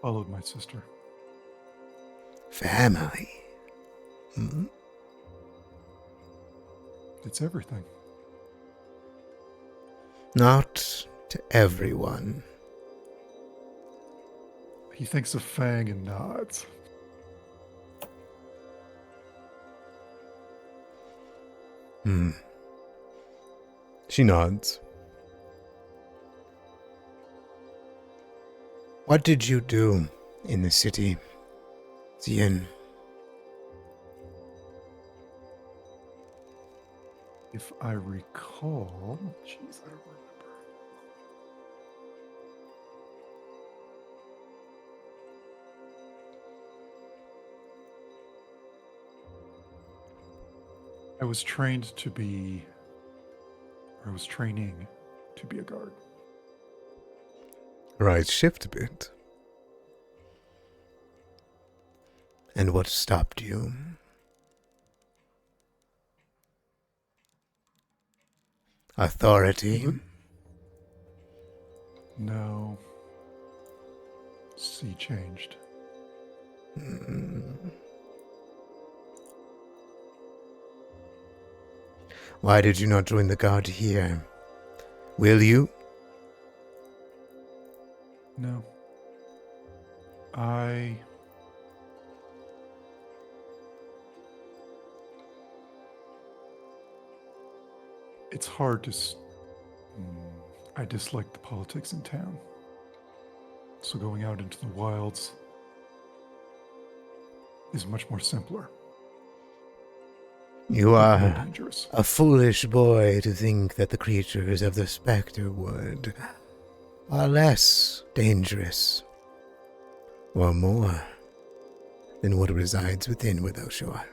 Followed my sister. Family. Hmm? It's everything. Not to everyone. He thinks of Fang and nods. She nods. What did you do in the city, Zian? If I recall... Jeez, I don't remember. I was training to be a guard. Right, shift a bit. And what stopped you? Authority? No. Sea changed. Why did you not join the guard here? Will you? No. It's hard to... I dislike the politics in town. So going out into the wilds is much more simpler. You More are dangerous. a foolish boy to think that the creatures of the Spectre Wood are less dangerous, or more, than what resides within Willowshore.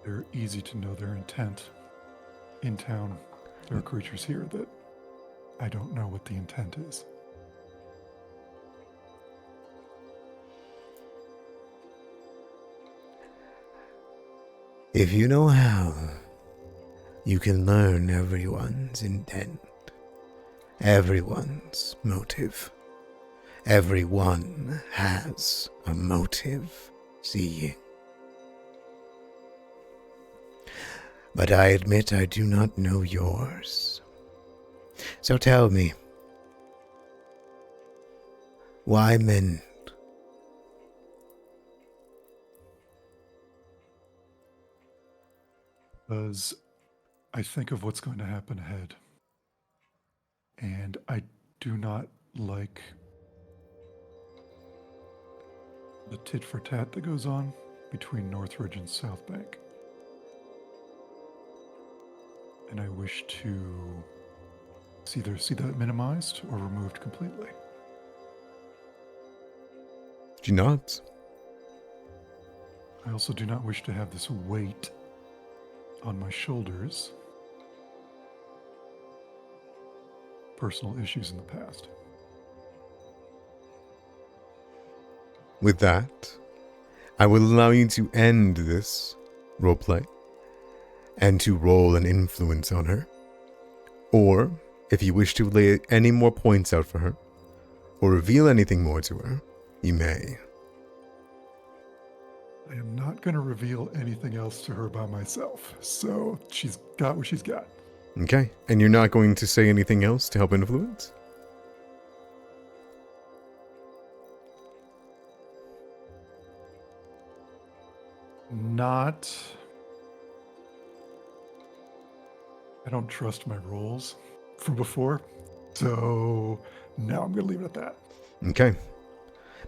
They're easy to know their intent. In town, there are creatures here that I don't know what the intent is. If you know how, you can learn everyone's intent, everyone's motive. Everyone has a motive, see. But I admit I do not know yours. So tell me, why men? Because I think of what's going to happen ahead. And I do not like the tit for tat that goes on between Northridge and South Bank. And I wish to either see that minimized or removed completely. She nods. I also do not wish to have this weight on my shoulders. Personal issues in the past. With that, I will allow you to end this roleplay and to roll an influence on her. Or, if you wish to lay any more points out for her, or reveal anything more to her, you may. I am not going to reveal anything else to her by myself, so she's got what she's got. Okay, and you're not going to say anything else to help influence? not. I don't trust my rolls from before. So, no, I'm going to leave it at that. Okay.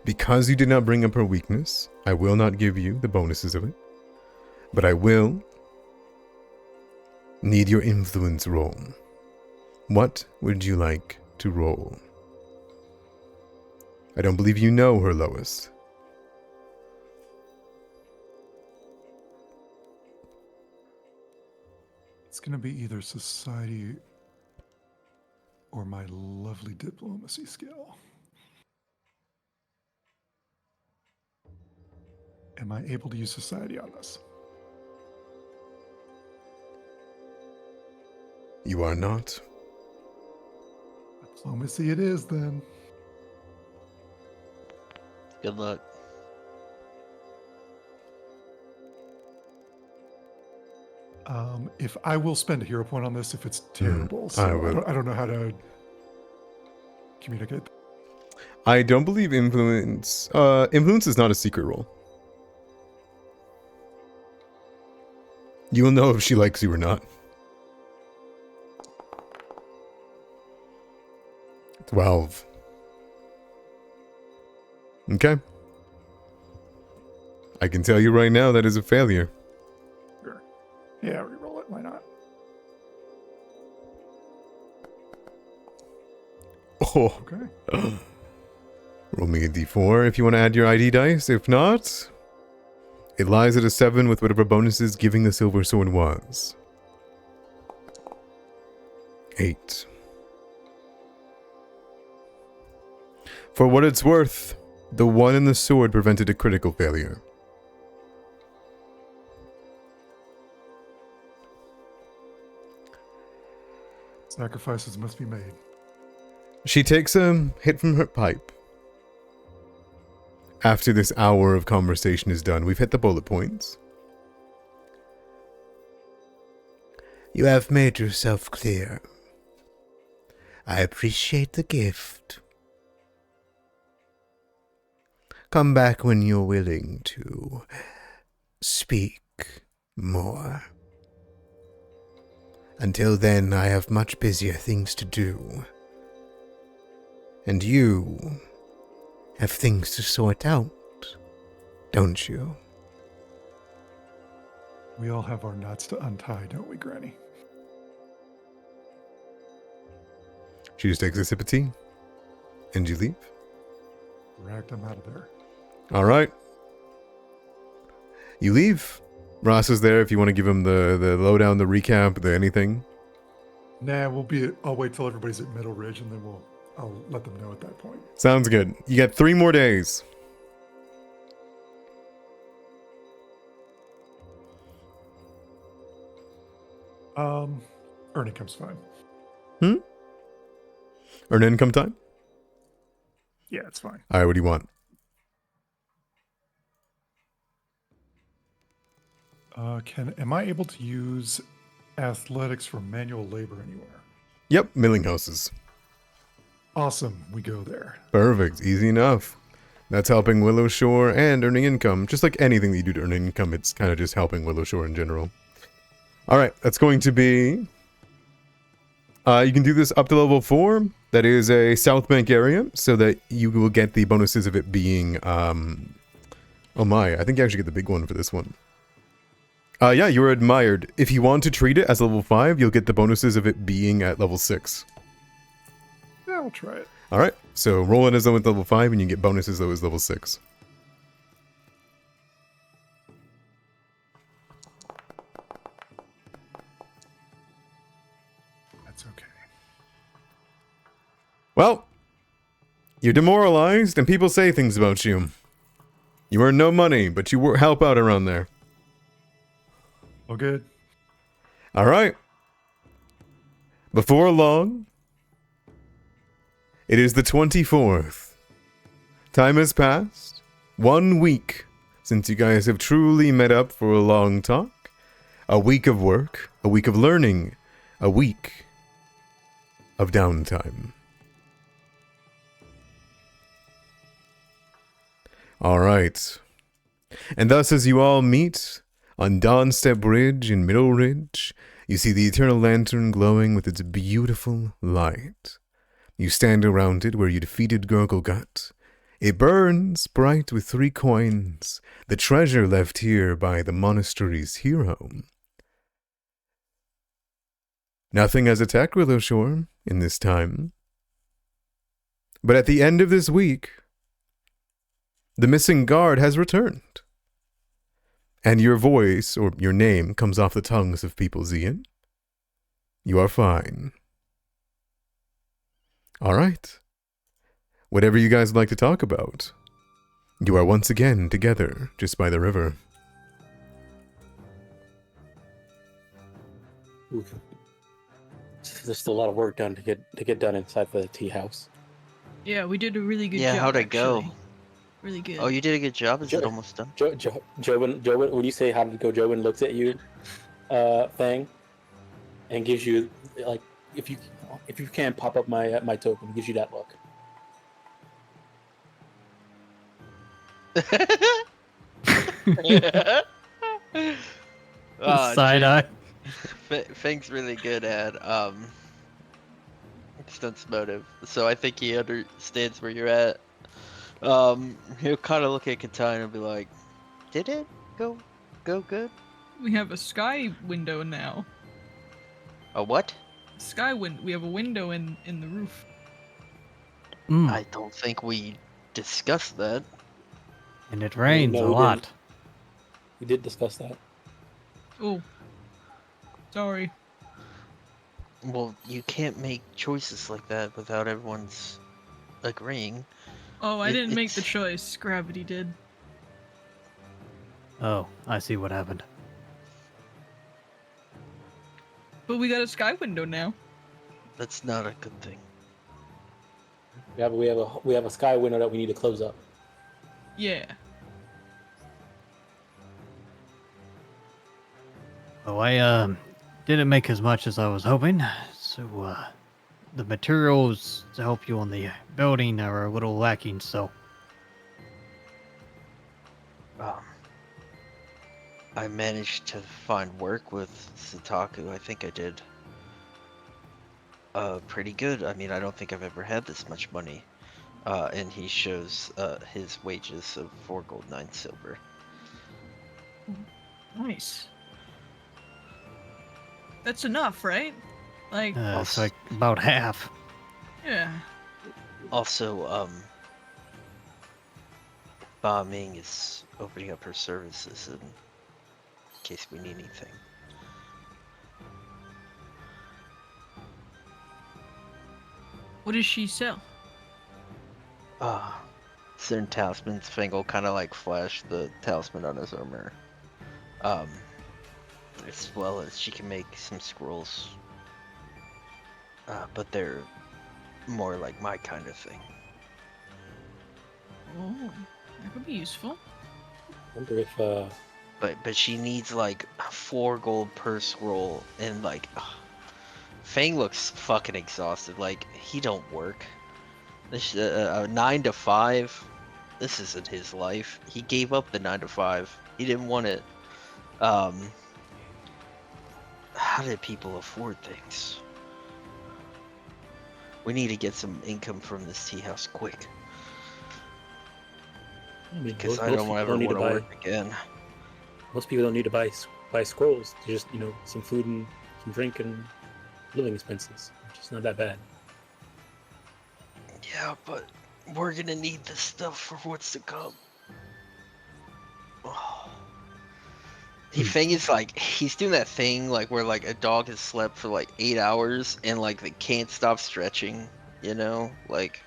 Because you did not bring up her weakness, I will not give you the bonuses of it. But I will need your influence roll. What would you like to roll? I don't believe you know her lowest. It's going to be either society or my lovely diplomacy skill. Am I able to use society on this? You are not. Diplomacy it is, then. Good luck. If I will spend a hero point on this if it's terrible. So I will. I don't know how to communicate. I don't believe influence. Influence is not a secret roll. You will know if she likes you or not. 12. Okay. I can tell you right now that is a failure. Sure. Yeah, reroll it. Why not? Oh. Okay. Roll me a d4 if you want to add your ID dice. If not, it lies at a 7 with whatever bonuses giving the silver sword was. 8. For what it's worth, the 1 in the sword prevented a critical failure. Sacrifices must be made. She takes a hit from her pipe. After this hour of conversation is done, we've hit the bullet points. You have made yourself clear. I appreciate the gift. Come back when you're willing to speak more. Until then, I have much busier things to do. And you have things to sort out, don't you? We all have our knots to untie, don't we, Granny? She just takes a sip of tea. And you leave. Racked, I'm out of there. All right. You leave. Ross is there if you want to give him the lowdown, the recap, the anything. Nah, I'll wait till everybody's at Middle Ridge and then I'll let them know at that point. Sounds good. You got 3 more days. Earn income's fine. Earn income time? Yeah, it's fine. All right, what do you want? Am I able to use athletics for manual labor anywhere? Yep, milling houses. Awesome, we go there. Perfect. Easy enough. That's helping Willowshore and earning income. Just like anything that you do to earn income, it's kind of just helping Willowshore in general. All right, that's going to be... you can do this up to level 4. That is a South Bank area, so that you will get the bonuses of it being... oh my, I think you actually get the big one for this one. Yeah, you're admired. If you want to treat it as level 5, you'll get the bonuses of it being at level 6. Yeah, we'll try it. Alright, so roll it as though it's level 5 and you get bonuses though it's level 6. That's okay. Well, you're demoralized and people say things about you. You earn no money, but you help out around there. All good. Alright. Before long, it is the 24th. Time has passed. 1 week since you guys have truly met up for a long talk. A week of work, a week of learning, a week of downtime. Alright. And thus, as you all meet on Dawnstep Ridge in Middle Ridge, you see the eternal lantern glowing with its beautiful light. You stand around it where you defeated Gurglegut. It burns bright with 3 coins, the treasure left here by the monastery's hero. Nothing has attacked Willowshore in this time. But at the end of this week, the missing guard has returned. And your voice, or your name, comes off the tongues of people, Zian. You are fine. All right. Whatever you guys like to talk about. You are once again together, just by the river. Oof. There's still a lot of work done to get done inside the tea house. Yeah, we did a really good Yeah, job. how'd it go? actually. Really good. Oh, you did a good job. Is Joe- it almost done? Jobin, when you say how did it go, Jobin looks at you, Fang, and gives you like if you can pop up my token, gives you that look. Side eye. Fang's really good at sense motive, so I think he understands where you're at. He'll kind of look at Katana and be like, "Did it go good?" We have a sky window now. A what? Sky wind. We have a window in the roof. Mm. I don't think we discussed that. And it rains No, a we lot. didn't. We did discuss that. Oh, sorry. Well, you can't make choices like that without everyone's agreeing. Oh, I didn't make the It's- choice. Gravity did. Oh, I see what happened. But we got a sky window now. That's not a good thing. Yeah, but we have a sky window that we need to close up. Yeah. Oh, I didn't make as much as I was hoping, so the materials to help you on the building are a little lacking, so I managed to find work with Sataku. I think I did pretty good. I mean, I don't think I've ever had this much money. And he shows his wages of 4 gold, 9 silver. Nice. That's enough, right? Like, it's like about half. yeah. Also, Bombing is opening up her services in case we need anything. What does she sell? Certain talismans. Fang will kind of like flash the talisman on his armor. As well as she can make some scrolls. But they're more like my kind of thing. Oh, that could be useful. I wonder if But she needs like 4 gold per scroll, and like Fang looks fucking exhausted. Like he don't work. This 9 to 5. This isn't his life. He gave up the 9 to 5. He didn't want it. How did people afford things? We need to get some income from this tea house quick, I mean, because I most don't people ever need want to buy. work again. Most people don't need to buy scrolls. They just some food and some drink and living expenses. It's just not that bad. Yeah, but we're gonna need this stuff for what's to come. Oh. Fang is like, he's doing that thing like where like a dog has slept for like 8 hours and like they can't stop stretching, you know? Like,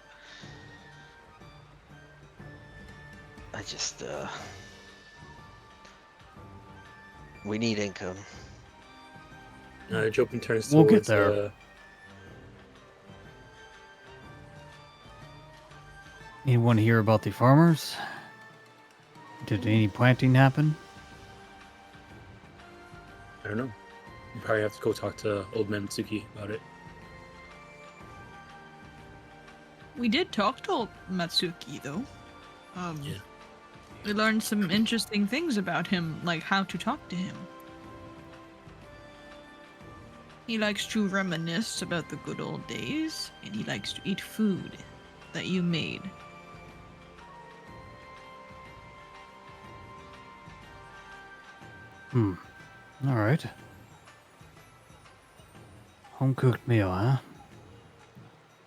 I just we need income. Jopin turns We'll get towards there. Anyone hear about the farmers? Did any planting happen? I don't know. You probably have to go talk to Old Man Mitsuki about it. We did talk to old Matsuki though. Yeah. We learned some interesting things about him, like how to talk to him. He likes to reminisce about the good old days, and he likes to eat food that you made. All right. Home cooked meal, huh?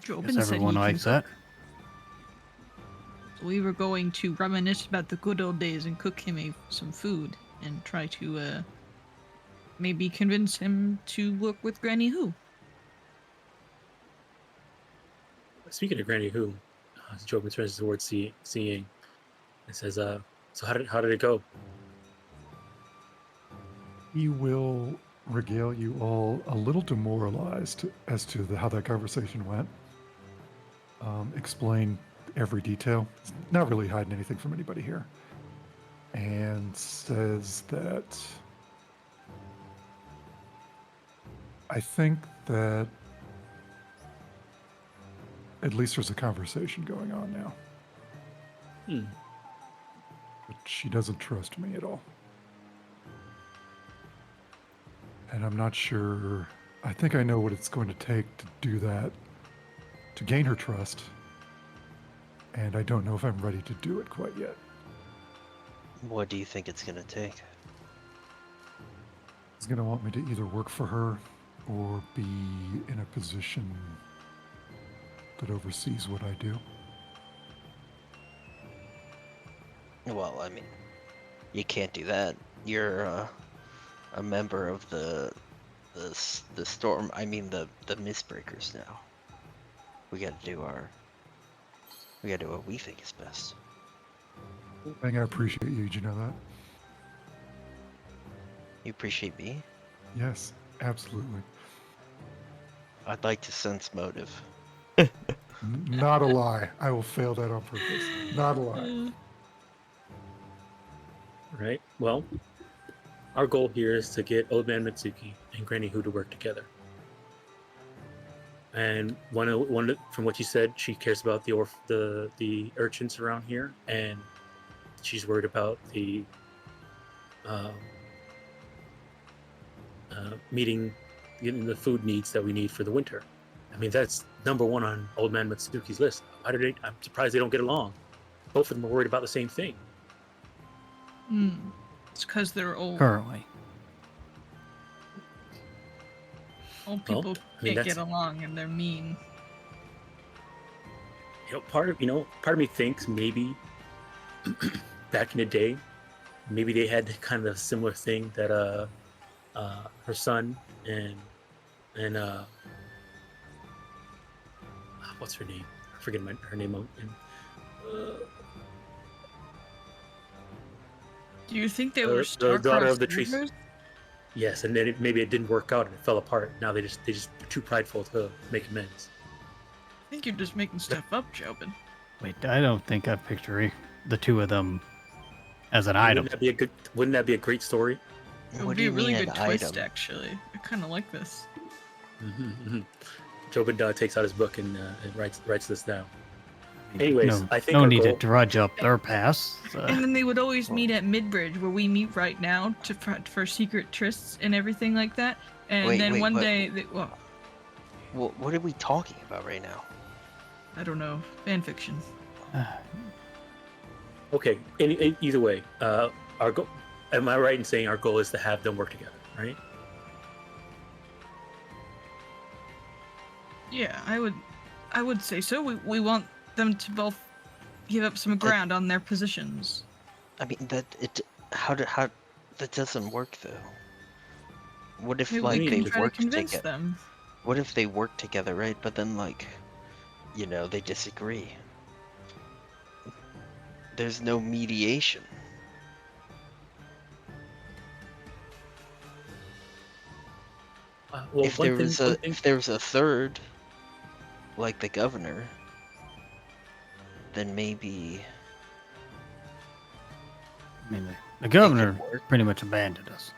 Jobin Guess said everyone he can likes that. So we were going to reminisce about the good old days and cook him some food and try to maybe convince him to work with Granny Who. Speaking of Granny Who, Jobin turns towards seeing and says, so how did it go? He will regale you all a little demoralized as to how that conversation went. Explain every detail. He's not really hiding anything from anybody here. And says that I think that at least there's a conversation going on now. But she doesn't trust me at all. And I'm not sure. I think I know what it's going to take to do that, to gain her trust. And I don't know if I'm ready to do it quite yet. What do you think it's gonna take? She's going to want me to either work for her or be in a position that oversees what I do. Well, I mean, you can't do that. You're a member of the storm. I mean the Mistbreakers now. We gotta do what we think is best. I appreciate you. Did you know that? You appreciate me? Yes, absolutely. I'd like to sense motive. Not a lie. I will fail that on purpose. Not a lie. Right. Well, our goal here is to get Old Man Mitsuki and Granny Who to work together. And from what you said, she cares about the urchins around here, and she's worried about the getting the food needs that we need for the winter. I mean, that's number one on Old Man Mitsuki's list. I'm surprised they don't get along. Both of them are worried about the same thing. It's because they're old. Currently. Old people can't get along and they're mean. Part of me thinks maybe back in the day, maybe they had kind of a similar thing that her son and what's her name? I forget her name. Do you think they were the daughter of the tree? tree? Yes, and then maybe it didn't work out and it fell apart. Now they just were too prideful to make amends. I think you're just making stuff up, Jobin. Wait, I don't think I picture the two of them as an item. Wouldn't that be a great story? It would be a really good twist, actually. I kind of like this. Jobin takes out his book and writes this down. Anyways, I think no need to drudge up their past. And then they would always meet at Midbridge, where we meet right now, for secret trysts and everything like that. And one day, what are we talking about right now? I don't know. Fan fiction. Okay. Either way, our goal. Am I right in saying our goal is to have them work together, right? Yeah, I would say so. We want them to both give up some ground on their positions. I mean how that doesn't work though. What if they work together? What if they work together, right? But then they disagree. There's no mediation. If there was a third, like the governor, then maybe. I mean, the governor pretty much abandoned us.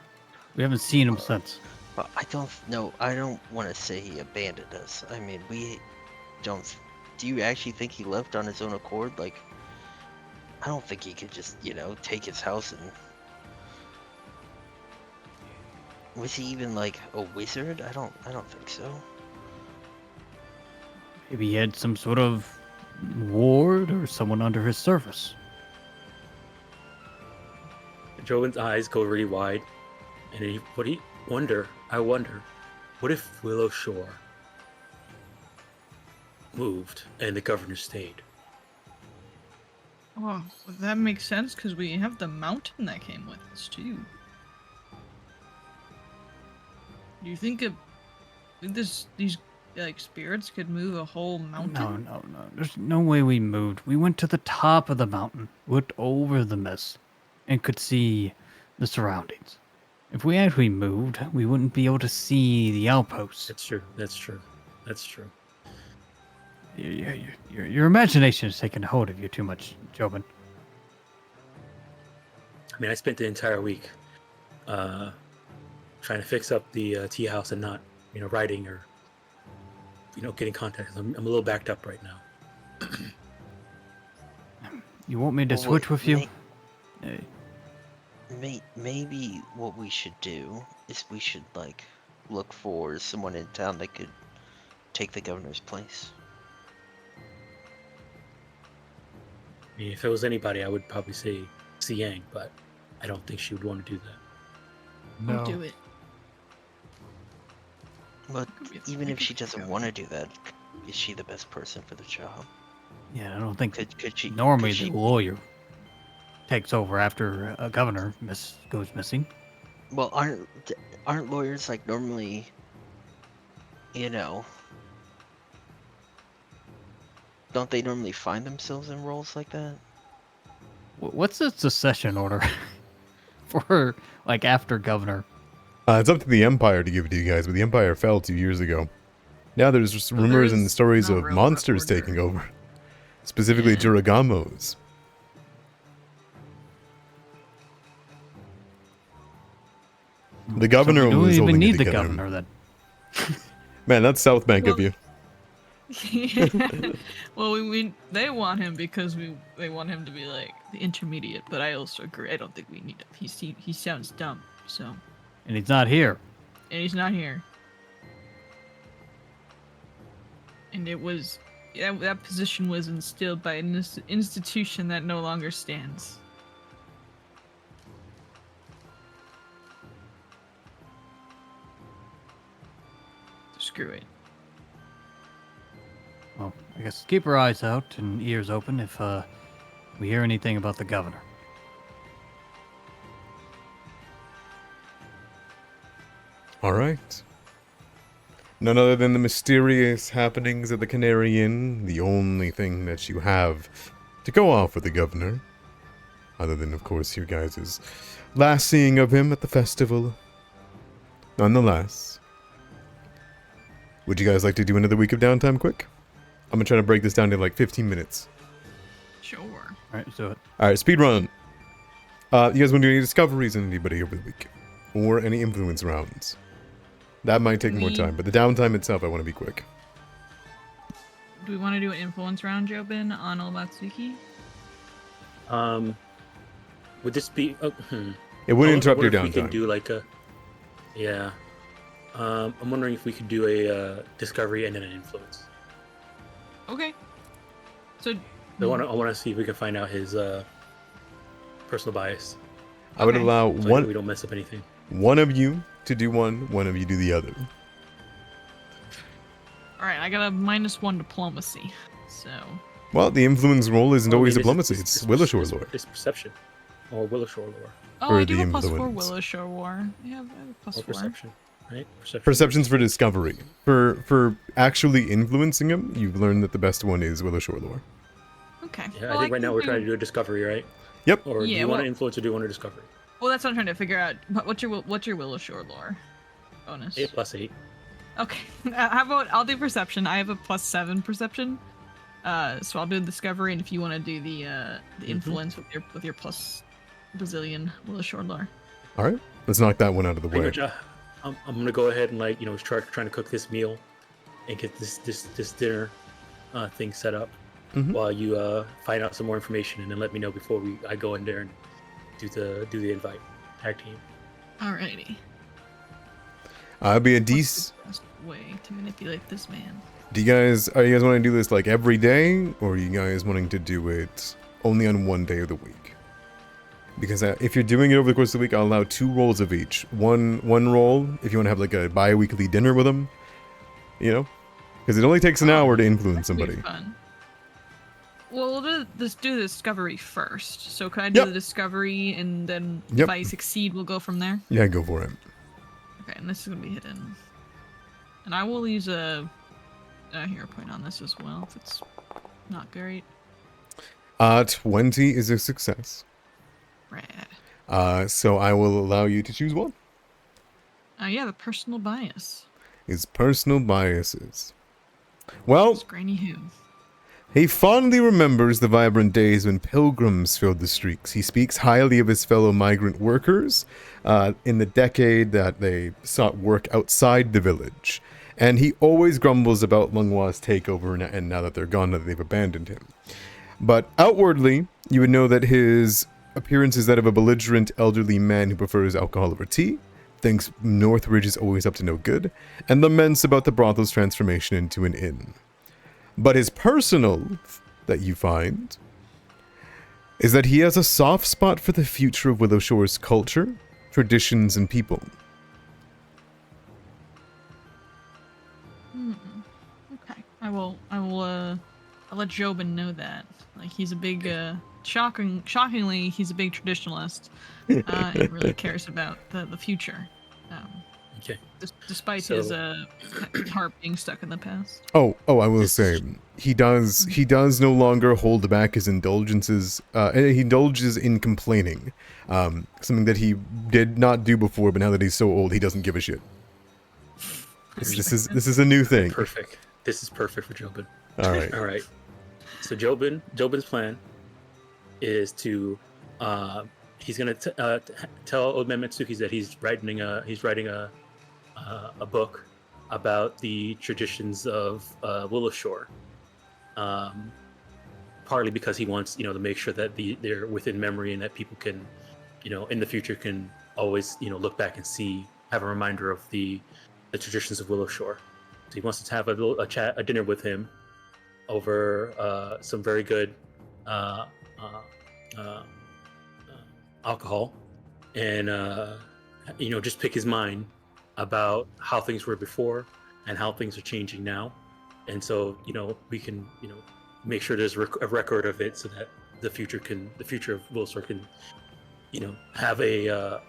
We haven't seen him since. Well, I don't want to say he abandoned us. I mean, we don't. Do you actually think he left on his own accord? Like, I don't think he could just, take his house and. Was he even like a wizard? I don't think so. Maybe he had some sort of ward or someone under his service. Joven's eyes go really wide, and I wonder, what if Willowshore moved and the governor stayed? Well, that makes sense because we have the mountain that came with us too. Do you think these like spirits could move a whole mountain? No. There's no way we moved. We went to the top of the mountain, looked over the mist, and could see the surroundings. If we actually moved, we wouldn't be able to see the outposts. That's true. Your imagination is taking hold of you too much, Jobin. I mean, I spent the entire week trying to fix up the tea house and not, writing or, getting contact. I'm a little backed up right now. You want me to switch with you? Maybe what we should do is we should look for someone in town that could take the governor's place. I mean, if it was anybody, I would probably say Xiang, but I don't think she would want to do that. I'll do it. But even if she doesn't want to do that, is she the best person for the job? Yeah, I don't think Could she? normally could she- the lawyer takes over after a governor goes missing. Well, aren't lawyers normally, don't they normally find themselves in roles like that? What's the secession order for after governor? It's up to the Empire to give it to you guys, but the Empire fell 2 years ago. Now there's just Well, rumors there and is stories no of real monsters order. taking over. Specifically Yeah. Juragamos. The governor so we don't was even holding it need the together. governor then. Man, that's South Bank of Well- you. Well, they want him because they want him to be the intermediate, but I also agree. I don't think we need him. He sounds dumb, so. And he's not here. And he's not here. And that position was instilled by an institution that no longer stands. Screw it. Well, I guess keep our eyes out and ears open if we hear anything about the governor. Alright. None other than the mysterious happenings at the Canary Inn, the only thing that you have to go off with the governor. Other than, of course, you guys' last seeing of him at the festival. Nonetheless. Would you guys like to do another week of downtime quick? I'm gonna try to break this down to 15 minutes. Sure. Alright, so Alright, speed run. You guys want to do any discoveries on anybody over the week? Or any influence rounds? That might take more time, but the downtime itself, I want to be quick. Do we want to do an influence round, Jobin, on Olbatsuki? Would this be? It wouldn't I interrupt your wonder if we downtime. could do yeah. I'm wondering if we could do a discovery and then an influence. Okay. So. I want to see if we can find out his personal bias. I would Okay. allow So one we don't mess up anything. one of you to do one of you do the other. All right, I got a -1 diplomacy. So. Well, the influence roll isn't Oh, always I mean, diplomacy, it's Willowshore lore. It's perception, or Willowshore lore, Oh, Or I do the have +4 influence. Willowshore War. I have a +4. or perception, right? Perception's for discovery. For actually influencing him, you've learned that the best one is Willowshore lore. Okay. Yeah, Well, I think right now can we're trying to do a discovery, right? Yep. Or do Yeah, you want well- to influence or do you want to discovery? Well, that's what I'm trying to figure out. What's your Willowshore lore bonus? 8 + 8. Okay. How about I'll do perception. I have a +7 perception. So I'll do discovery, and if you want to do the influence with your plus Brazilian Willowshore lore. All right, let's knock that one out of the Pretty way. much, I'm gonna go ahead and trying to cook this meal and get this dinner thing set up. Mhm. while you find out some more information, and then let me know before I go in there and do the invite tag team. Alrighty. It'd be a What's decent. the best way to manipulate this man? Are you guys wanting to do this like every day, or are you guys wanting to do it only on one day of the week? Because if you're doing it over the course of the week, I'll allow 2 rolls of each. One roll if you want to have like a bi-weekly dinner with them, you know, because it only takes an hour to influence That'd be somebody. fun. Well, we'll do the discovery first. So can I do Yep. the discovery, and then Yep. if I succeed, we'll go from there? Yeah, go for it. Okay, and this is gonna be hidden. And I will use a hero point on this as well, if it's not great. 20 is a success. Rad. So I will allow you to choose one. Yeah, the personal bias. His personal biases. Well, It's Granny Who. he fondly remembers the vibrant days when pilgrims filled the streets. He speaks highly of his fellow migrant workers in the decade that they sought work outside the village. And he always grumbles about Lungwa's takeover and now that they're gone, that they've abandoned him. But outwardly, you would know that his appearance is that of a belligerent elderly man who prefers alcohol over tea, thinks Northridge is always up to no good, and laments about the brothel's transformation into an inn. But his personal that you find is that he has a soft spot for the future of Willowshore's culture, traditions, and people. Okay. I'll let Jobin know that. Like, he's a big shockingly he's a big traditionalist. And really cares about the future. Okay. Despite So- his heart being stuck in the past. Oh, I will say, he does no longer hold back his indulgences. He indulges in complaining. Something that he did not do before, but now that he's so old, he doesn't give a shit. This is a new thing. Perfect. This is perfect for Jobin. All right. All right. So Jobin's plan is to he's gonna tell Old Man Mitsuki that he's writing a book about the traditions of Willowshore. Partly because he wants to make sure that they're within memory and that people can in the future can always look back and have a reminder of the traditions of Willowshore. So he wants to have a dinner with him over some very good alcohol, and just pick his mind about how things were before and how things are changing now. And so we can make sure there's a record of it so that the future of Willowshore can have a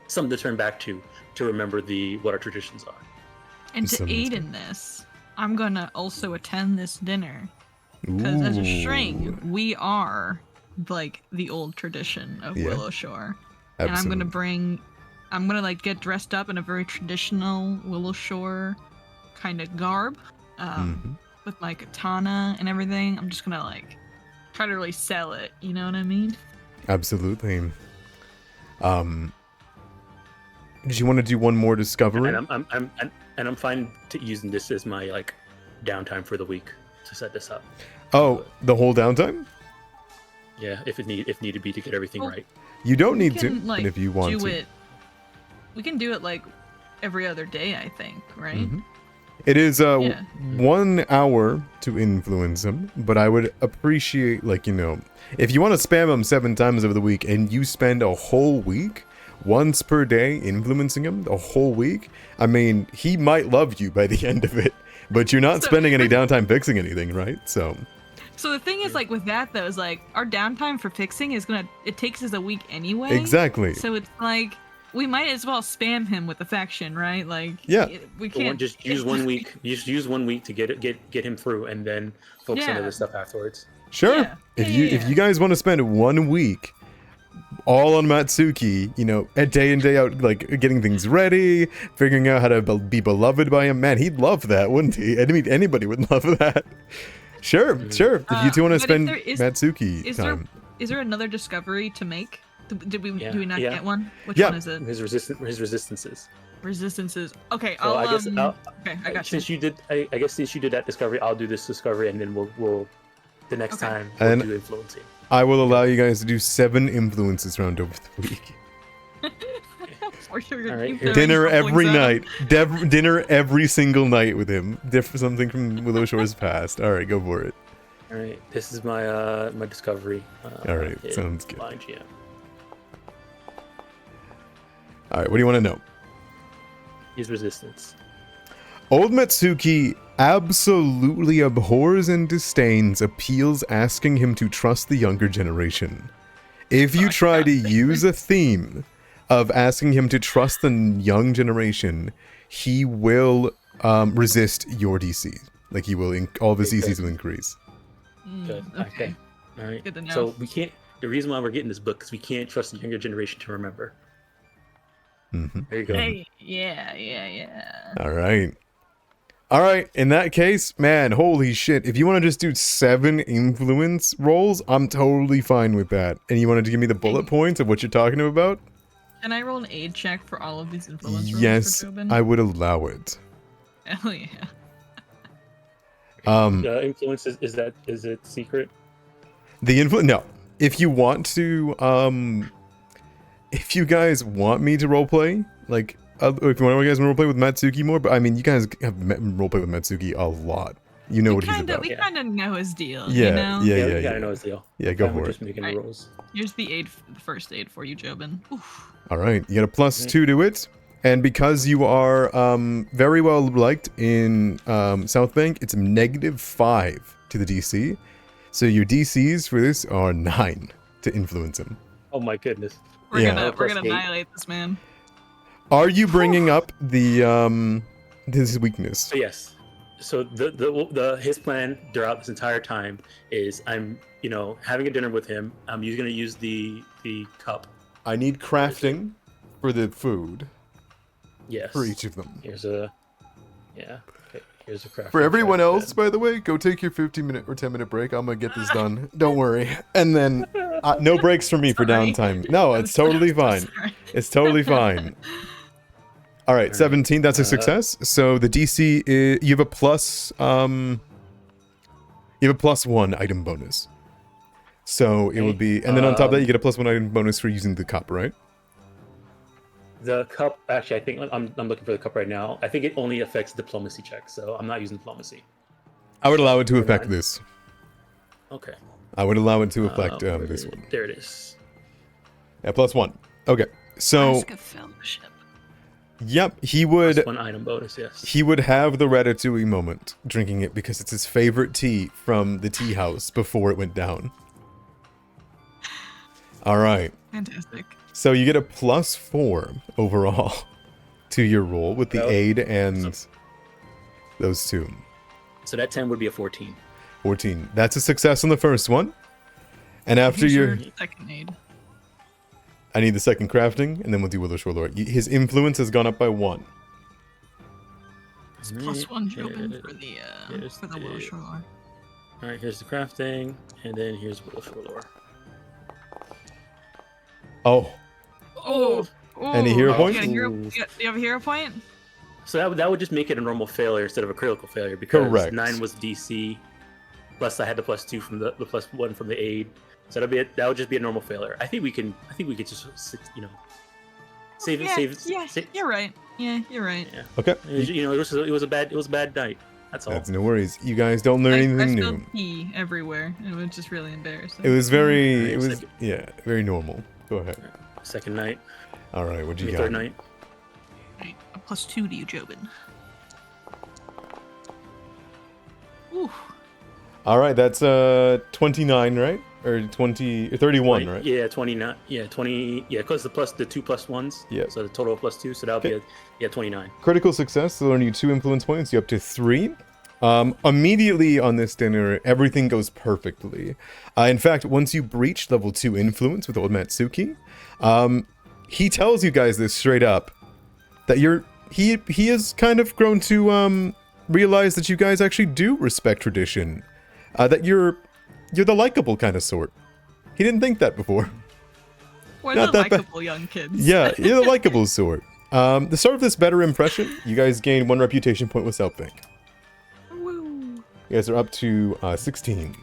something to turn back to remember what our traditions are. And to Sounds aid good. in this, I'm gonna also attend this dinner. Because as a string, we are like the old tradition of Yeah. Willowshore. And I'm gonna like get dressed up in a very traditional Willowshore kind of garb. With my katana and everything. I'm just gonna like try to really sell it, you know what I mean? Absolutely. Did you want to do one more discovery? And I'm fine using this as my like downtime for the week to set this up. Oh, the whole downtime? Yeah, if needed be to get everything Well, right. You don't We need to, can, but if you want do to. it. We can do it like every other day, I think, right? Mhm. It is Yeah. 1 hour to influence him, but I would appreciate, if you want to spam him 7 times over the week and you spend a whole week, once per day, influencing him the whole week, I mean, he might love you by the end of it, but you're not So- spending any downtime fixing anything, right? So, So the thing is, like with that though, is like our downtime for fixing it takes us a week anyway. exactly. So it's like we might as well spam him with affection, right? Like Yeah. we But can't just use 1 week. Just use 1 week to get him through, and then focus on Yeah. other stuff afterwards. Sure. Yeah. If Yeah. you guys want to spend 1 week all on Matsuki, a day in day out, like getting things ready, figuring out how to be beloved by him, man, he'd love that, wouldn't he? I mean, anybody would love that. Sure. If you two want to but if spend there is- Matsuki is time, there another discovery to make? Do we not Yeah. get one? Which Yeah. one is it? His resistances. Resistances. Okay, So okay, I got you. since you did, I guess since you did that discovery, I'll do this discovery, and then we'll the next Okay. time we'll And- do influencing. I will allow you guys to do 7 influences round over the week. For sure, All right, keep here- throwing Dinner rumblings every at him. night. Dinner every single night with him. Something from Willowshore's past. All right, go for it. All right, this is my my discovery. All right, in sounds good. my GM. All right, what do you want to know? His resistance. Old Metsuki absolutely abhors and disdains appeals asking him to trust the younger generation. If you try to use a theme of asking him to trust the young generation, he will resist your DC. Like he will, all of his Okay, DCs will increase. Good. Okay. All right. Good to know. So we can't. The reason why we're getting this book is we can't trust the younger generation to remember. Hmm. There you go. Hey, yeah. All right. All right. In that case, man, holy shit. If you want to just do 7 influence rolls, I'm totally fine with that. And you wanted to give me the bullet points of what you're talking about? Can I roll an aid check for all of these influence rolls Yes, for Jobin? I would allow it. Hell yeah. Influence is it secret? The no. If you want to, if you guys want me to roleplay, like, if you want to guys roleplay with Matsuki more, but I mean, you guys have roleplay with Matsuki a lot. You know what he's about. We kind of know his deal. Yeah, You know? yeah. We gotta know his deal. Yeah, go We're for it. just making the Alright. rolls. Here's the first aid for you, Jobin. Oof. All right, you got a +2 to it, and because you are very well liked in South Bank, it's a -5 to the DC. So your DCs for this are 9 to influence him. Oh my goodness. We're Yeah. gonna Plus 8. annihilate this man. Are you bringing up the his weakness? So yes. So the his plan throughout this entire time is I'm having a dinner with him. I'm gonna use the cup. I need crafting for the food Yes. for each of them. Here's a Okay. Here's a craft. For everyone else, by the way, go take your 15-minute or 10-minute break. I'm gonna get this done. Don't worry. And then no breaks for me for Sorry. downtime. No, it's totally fine. Sorry. It's totally fine. All right, 17. That's a success. So the DC is, you have a +1 item bonus. So it would be, and then on top of that, you get a +1 item bonus for using the cup, right? The cup. Actually, I think I'm looking for the cup right now. I think it only affects diplomacy checks, so I'm not using diplomacy. I would allow it to Never affect mind. this. Okay. I would allow it to affect Where this is- one. There it is. Yeah, +1. Okay. So, Ask a fellowship. yep, he would. Plus 1 item bonus. Yes. He would have the ratatouille moment drinking it because it's his favorite tea from the tea house before it went down. All right. Fantastic. So you get a +4 overall to your roll with the Well, aid and those 2. So that 10 would be a 14. 14. That's a success on the first one. And after Here's your... your second aid. I need the second crafting, and then we'll do Willowshore Lore. His influence has gone up by 1. It's +1 Here Jobin it for is. the Willowshore lore. All right. Here's the crafting, and then here's Willowshore lore. Oh, Oh. Any hero You points? got a hero- Do you have a hero point? So that would just make it a normal failure instead of a critical failure because Correct. 9 was DC, plus I had the +2 from the +1 from the aid. So that would just be a normal failure. I think we could just save Yeah, yeah, save. you're right. Yeah, you're right. Yeah. okay. It was a bad night. That's all. That's no worries. You guys don't learn I anything spilled new. tea everywhere. It was just really embarrassing. It was very... Alright, It was... second. Yeah, very normal. Go ahead. Second night, All right, what you third got? night. Right, a +2 to you, Jobin. Ooh. All right, that's 29, right? Or 20 or 31, right? Yeah, 29. Yeah, 20. Yeah, because the 2 +1s. Yeah. So the total of +2. So that would be 29. Critical success, so earn you 2 influence points, you up to 3. Immediately on this dinner, everything goes perfectly. In fact, once you breach level 2 influence with old Matsuki, he tells you guys this straight up, that he has kind of grown to realize that you guys actually do respect tradition, that you're the likable kind of sort. He didn't think that before. We're Not the that bad. likable young kids. Yeah, you're the likable sort. The start of this better impression, you guys gain 1 reputation point with South Bank. Woo. You guys are up to 16.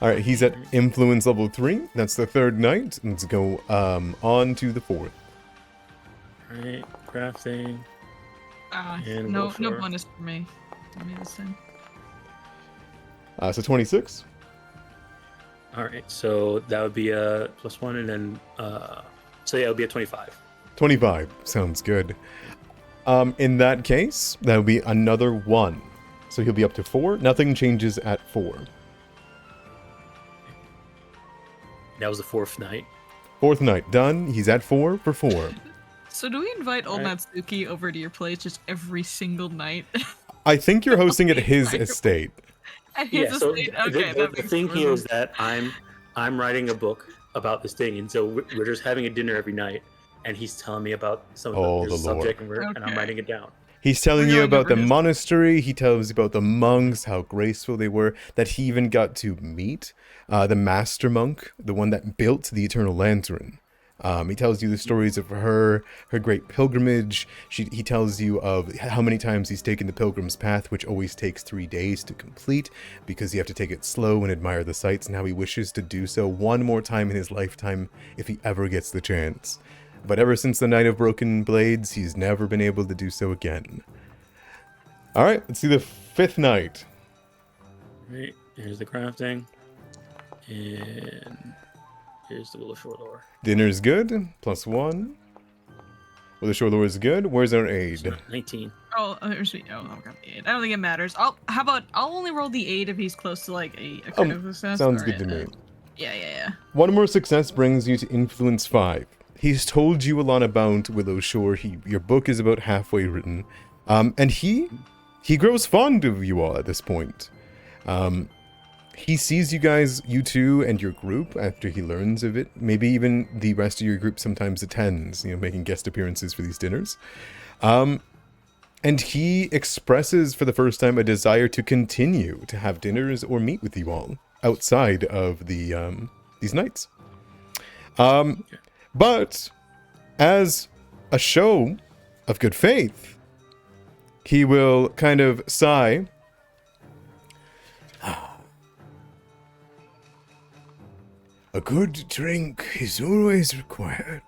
All right, he's at influence level 3. That's the third night. Let's go on to the fourth. Alright, crafting. And No Willowshore. bonus for me. Give me this thing. So 26. Alright, so that would be a +1, and then so yeah, it would be a 25. 25. Sounds good. In that case, that would be another 1. So he'll be up to 4. Nothing changes at 4. That was the 4th night. Fourth night done. He's at 4 for 4. So do we invite old Alright. Natsuki over to your place just every single night? I think you're hosting at his estate. At his Yeah, so estate? the, Okay, the, that the makes thing more here is sense. that I'm writing a book about this thing, and so we're just having a dinner every night, and he's telling me about some of Oh, the the subject, and, lore. and I'm writing it down. He's telling We're you going about over the his- monastery. He tells you about the monks, how graceful they were. That he even got to meet the master monk, the one that built the Eternal Lantern. He tells you the stories of her great pilgrimage. He tells you of how many times he's taken the pilgrim's path, which always takes 3 days to complete, because you have to take it slow and admire the sights, and how he wishes to do so one more time in his lifetime if he ever gets the chance. But ever since the Night of Broken Blades, he's never been able to do so again. Alright, let's see the 5th night. Right, here's the crafting, and here's the Willowshore lore. Dinner's good, +1. Well, the shore lore is good. Where's our aid? 19. There's me. Oh, okay. I don't think it matters. I'll only roll the 8 if he's close to like a critical success. Sounds Alright, good to me. Yeah. One more success brings you to influence 5. He's told you a lot about Willowshore. Your book is about halfway written. And he grows fond of you all at this point. He sees you guys, you two, and your group after he learns of it. Maybe even the rest of your group sometimes attends, making guest appearances for these dinners. And he expresses for the first time a desire to continue to have dinners or meet with you all outside of these nights. But as a show of good faith, he will kind of sigh. A good drink is always required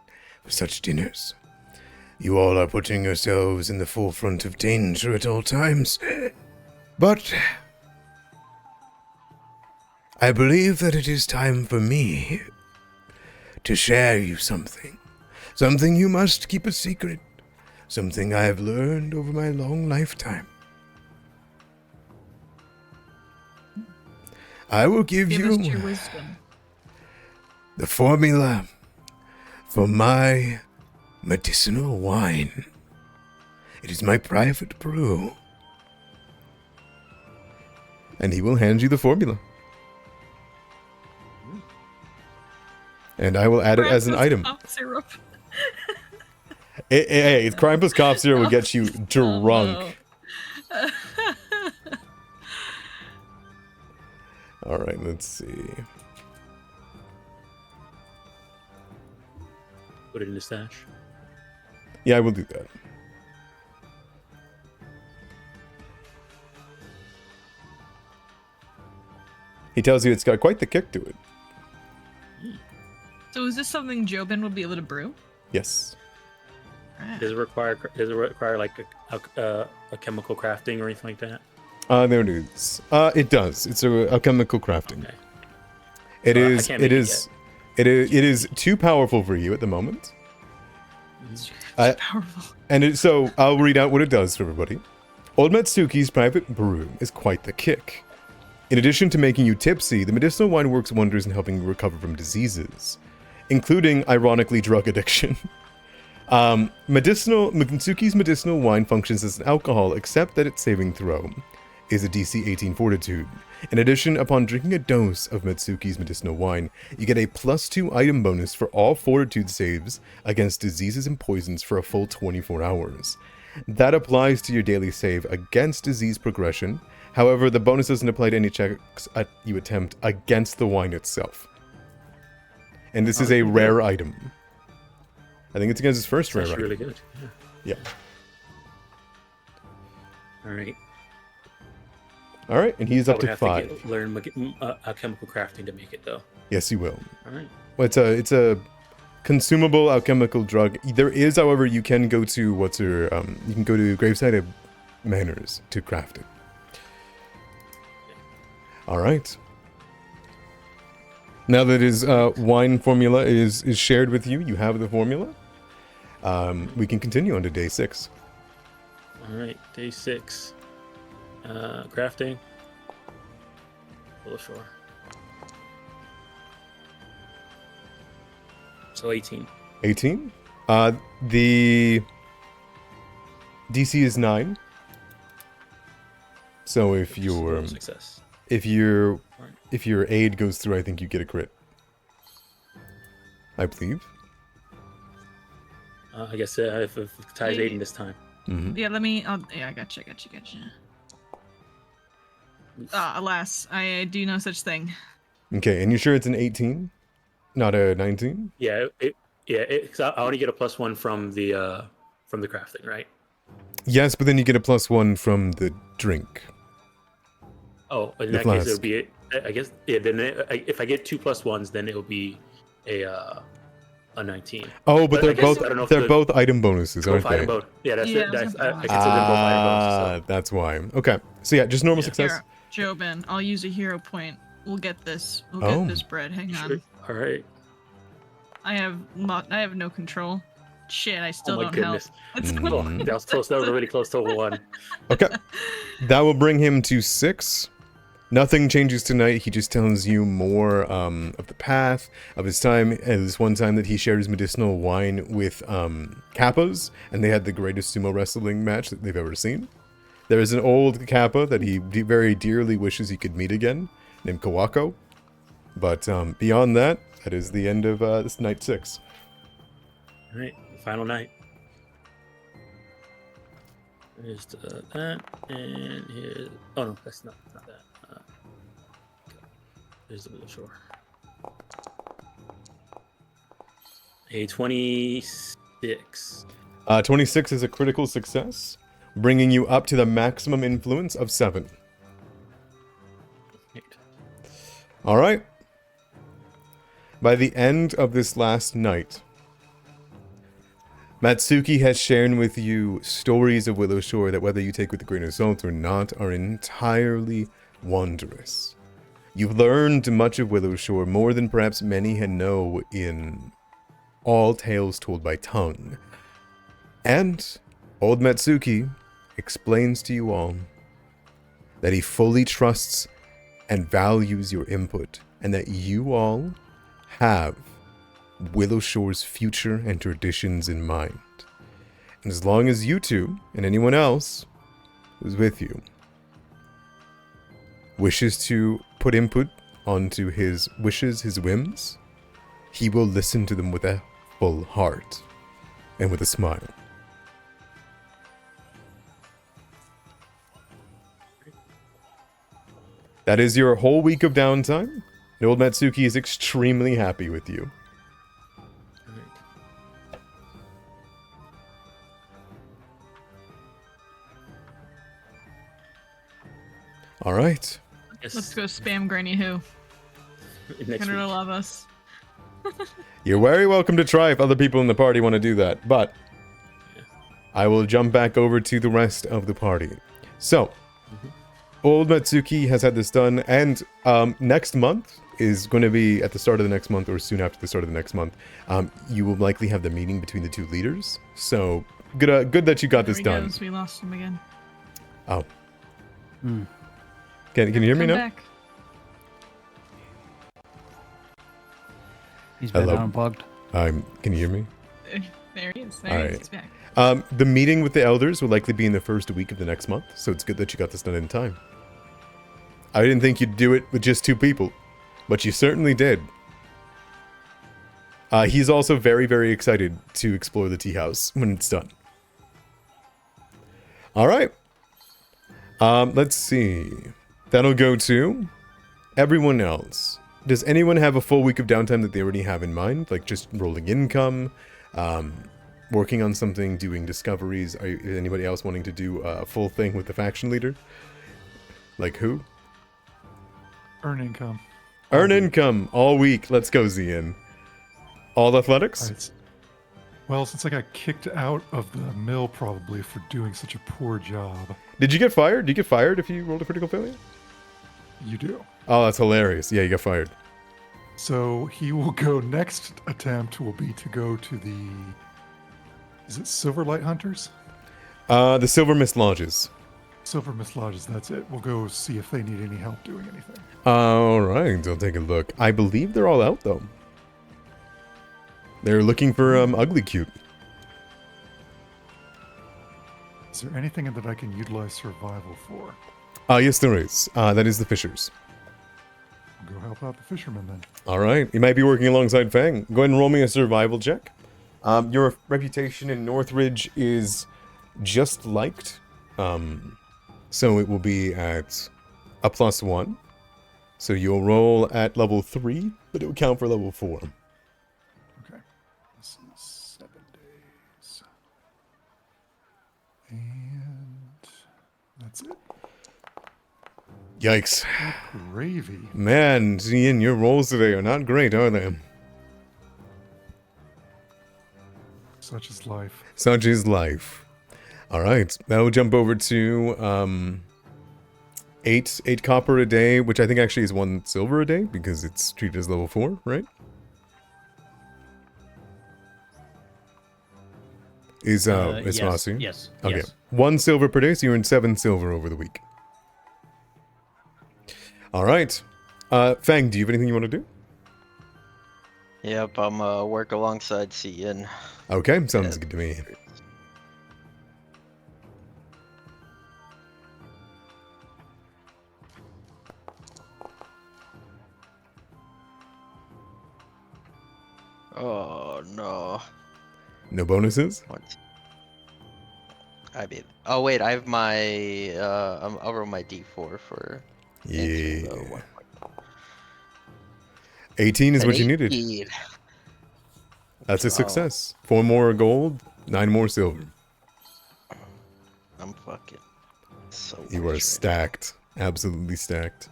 for such dinners. You all are putting yourselves in the forefront of danger at all times. But I believe that it is time for me to share you something. Something you must keep a secret. Something I have learned over my long lifetime. I will give Give you us your wisdom. the formula for my medicinal wine. It is my private brew. And he will hand you the formula. And I will add it as an Krampus item. cough syrup. Hey, crime plus cough syrup will get you drunk. Oh, Alright, let's see. Put it in the stash. Yeah, I will do that. He tells you it's got quite the kick to it. So is this something Jobin would be able to brew? Yes. Does it require like a chemical crafting or anything like that? There it is. It does. It's a chemical crafting. Okay. It Well, I is. can't It make it is. It is too powerful for you at the moment. It's I- powerful. So I'll read out what it does for everybody. Old Matsuki's private brew is quite the kick. In addition to making you tipsy, the medicinal wine works wonders in helping you recover from diseases, including, ironically, drug addiction. Matsuki's medicinal wine functions as an alcohol, except that its saving throw is a DC 18 fortitude. In addition, upon drinking a dose of Matsuki's medicinal wine, you get a +2 item bonus for all fortitude saves against diseases and poisons for a full 24 hours. That applies to your daily save against disease progression. However, the bonus doesn't apply to any checks you attempt against the wine itself. And this is a rare item. I think it's against his first rare That's item. really good. Yeah. Yeah. All right. All right, and he's I up would to have 5. to learn alchemical crafting to make it, though. Yes, you will. All right. Well, it's a consumable alchemical drug. There is, however, you can go to you can go to Graveside Manors to craft it. All right. Now that his wine formula is shared with you, you have the formula. We can continue on to day 6. All right. Day 6. Crafting. Willowshore. So 18. 18. The DC is 9. So if your Success. if your aid goes through, I think you get a crit. I believe. I guess if it ties Yeah. 18 this time. Mm-hmm. Yeah, I gotcha. Alas, I do no such thing. Okay, and you sure it's an 18, not a 19? Yeah, cause I only get a +1 from the crafting, right? Yes, but then you get a +1 from the drink. Oh, in The that case, flask. it'll be. I guess then if I get 2 +1s, then it'll be a 19. Oh, but But I they're guess both I don't know if they're the- both item bonuses, Both aren't they? item bonus. Yeah, that's Yeah, it. I was I gonna consider them both item bonuses. That's why. Okay. So yeah, just normal Yeah. success. Here, Jobin, I'll use a hero point. We'll get this. We'll Oh. get this bread. Hang So. on. Sure. All right. I have no control. Shit, I still Oh my don't goodness. help. It's Mm. Oh, that was close. That was really close to a 1. Okay. That will bring him to 6. Nothing changes tonight. He just tells you more of the path, of his time. And this one time that he shared his medicinal wine with Kappas, and they had the greatest sumo wrestling match that they've ever seen. There is an old Kappa that he very dearly wishes he could meet again, named Kawako. But beyond that, that is the end of this night 6. All right. Final night. Here's that, and here's. Oh no, that's not that. There's the Willowshore. A 26. 26 is a critical success, bringing you up to the maximum influence of 7. All right. By the end of this last night, Matsuki has shared with you stories of Willowshore that, whether you take with a grain of salt or not, are entirely wondrous. You've learned much of Willowshore, more than perhaps many had know in all tales told by tongue. And old Matsuki explains to you all that he fully trusts and values your input, and that you all have Willowshore's future and traditions in mind. And as long as you two and anyone else who's with you wishes to put input onto his wishes, his whims, he will listen to them with a full heart and with a smile. That is your whole week of downtime. And old Matsuki is extremely happy with you. All right. Yes. Let's go spam Granny Who. Next Gonna week. love us. You're very welcome to try if other people in the party want to do that, but I will jump back over to the rest of the party. So, old Matsuki has had this done, and next month is going to be at the start of the next month, or soon after the start of the next month. You will likely have the meeting between the two leaders. So, good that you got There this he done. goes. We lost him again. Oh, Hmm. can you hear me Come now? back. He's been Hello. unplugged. Can you hear me? There he is. All There he right. is. He's back. The meeting with the elders will likely be in the first week of the next month, so it's good that you got this done in time. I didn't think you'd do it with just 2 people, but you certainly did. He's also very, very excited to explore the tea house when it's done. All right. Let's see. That'll go to everyone else. Does anyone have a full week of downtime that they already have in mind? Like just rolling income, working on something, doing discoveries? Is anybody else wanting to do a full thing with the faction leader? Like who? Earn income. Earn income all week. Let's go, Zian. All athletics? Alright. Well, since I got kicked out of the mill probably for doing such a poor job, Did you get fired? Do you get fired if you rolled a critical failure? you do. Oh, that's hilarious. Yeah, you got fired. So he will go, next attempt will be to go to the, is it Silverlight Hunters? The Silver Mist Lodges. Silver Mist Lodges, that's it. We'll go see if they need any help doing anything. All right, I'll take a look. I believe they're all out, though. They're looking for Ugly Cute. Is there anything that I can utilize survival for? Yes, there is. That is the Fishers. I'll go help out the fishermen then. All right, you might be working alongside Fang. Go ahead and roll me a survival check. Your reputation in Northridge is just liked. So it will be at a +1. So you'll roll at level 3, but it will count for level 4. Okay. This is 7 days. And that's it. Yikes. Gravy. Man, Ian, your rolls today are not great, are they? Such is life. Such is life. All right, now we'll jump over to 8 copper a day, which I think actually is 1 silver a day because it's treated as level 4, right? Is yes, Rossi? yes. Okay, Yes. 1 silver per day, so you earn 7 silver over the week. All right, Fang, do you have anything you want to do? Yep, I'm work alongside Cian. Okay, sounds good to me. Oh no. No bonuses? What? I mean, oh wait, I have my I'll roll my D4 for Yeah. answering the 1. 18 is An what you needed. 18. That's a Oh. success. 4 more gold, 9 more silver. I'm fucking so You rich are right stacked. Absolutely stacked.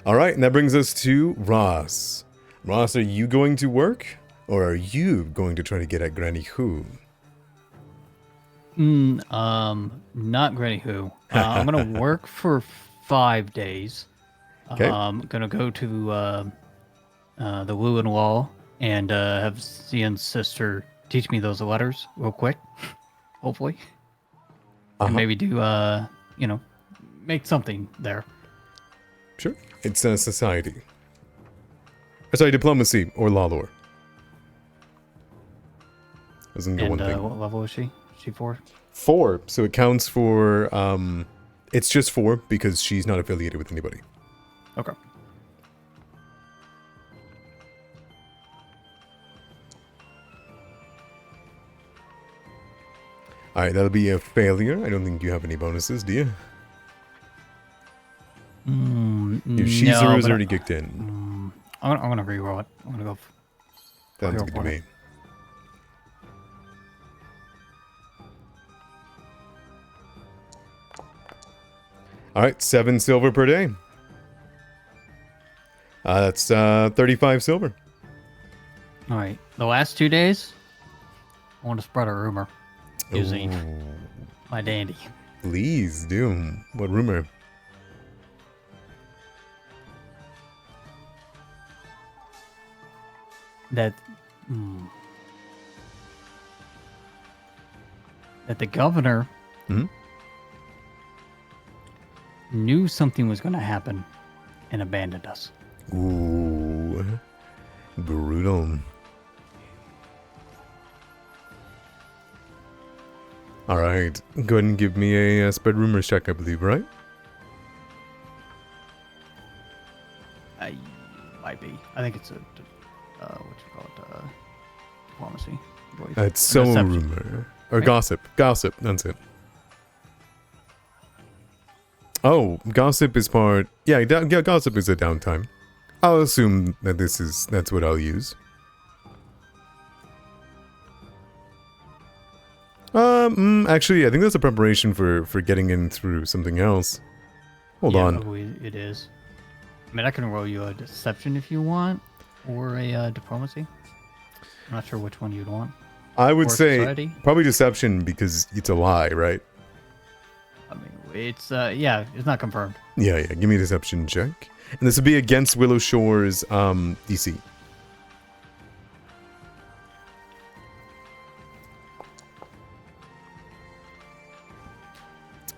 All right, and that brings us to Ross. Ross, are you going to work? Or are you going to try to get at Granny Who? Not Granny Who. I'm gonna work for 5 days. 'Kay. I'm gonna go to the Woo and Wall and have Zian's sister teach me those letters real quick, hopefully, and maybe do make something there. Sure. It's society. Sorry, diplomacy or law lore. Doesn't go And one thing. what level is she? Is she 4? 4, so it counts for, it's just 4 because she's not affiliated with anybody. Okay. Alright, that'll be a failure. I don't think you have any bonuses, do you? Your Shizuru is already kicked in. I'm gonna reroll it. I'm gonna go. Sounds hero good to point. me. Alright, 7 silver per day. That's 35 silver. All right. The last 2 days, I want to spread a rumor using Ooh, my dandy. please do. What rumor? That that the governor Mhm. knew something was going to happen and abandoned us. Ooh, brutal. All right, go ahead and give me a spread rumors check, I believe, right? I might be. I think it's a what you call it, diplomacy. I believe. It's so Deception. rumor or Right. gossip. Gossip. That's it. Oh, gossip is part. Yeah, gossip is a downtime. I'll assume that that's what I'll use. Actually, I think that's a preparation for getting in through something else. Hold Yeah, on. it is. I mean, I can roll you a deception if you want, or a diplomacy. I'm not sure which one you'd want. I would Or say society. probably deception because it's a lie, right? I mean, it's yeah, it's not confirmed. Yeah, yeah. Give me a deception check. And this would be against Willowshore's DC.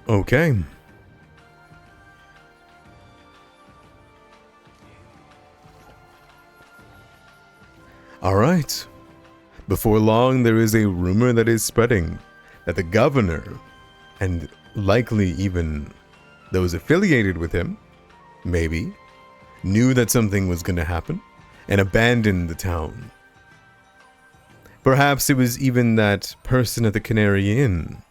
Okay. All right. Before long, there is a rumor that is spreading that the governor, and likely even those affiliated with him, maybe, knew that something was going to happen and abandoned the town. Perhaps it was even that person at the Canary Inn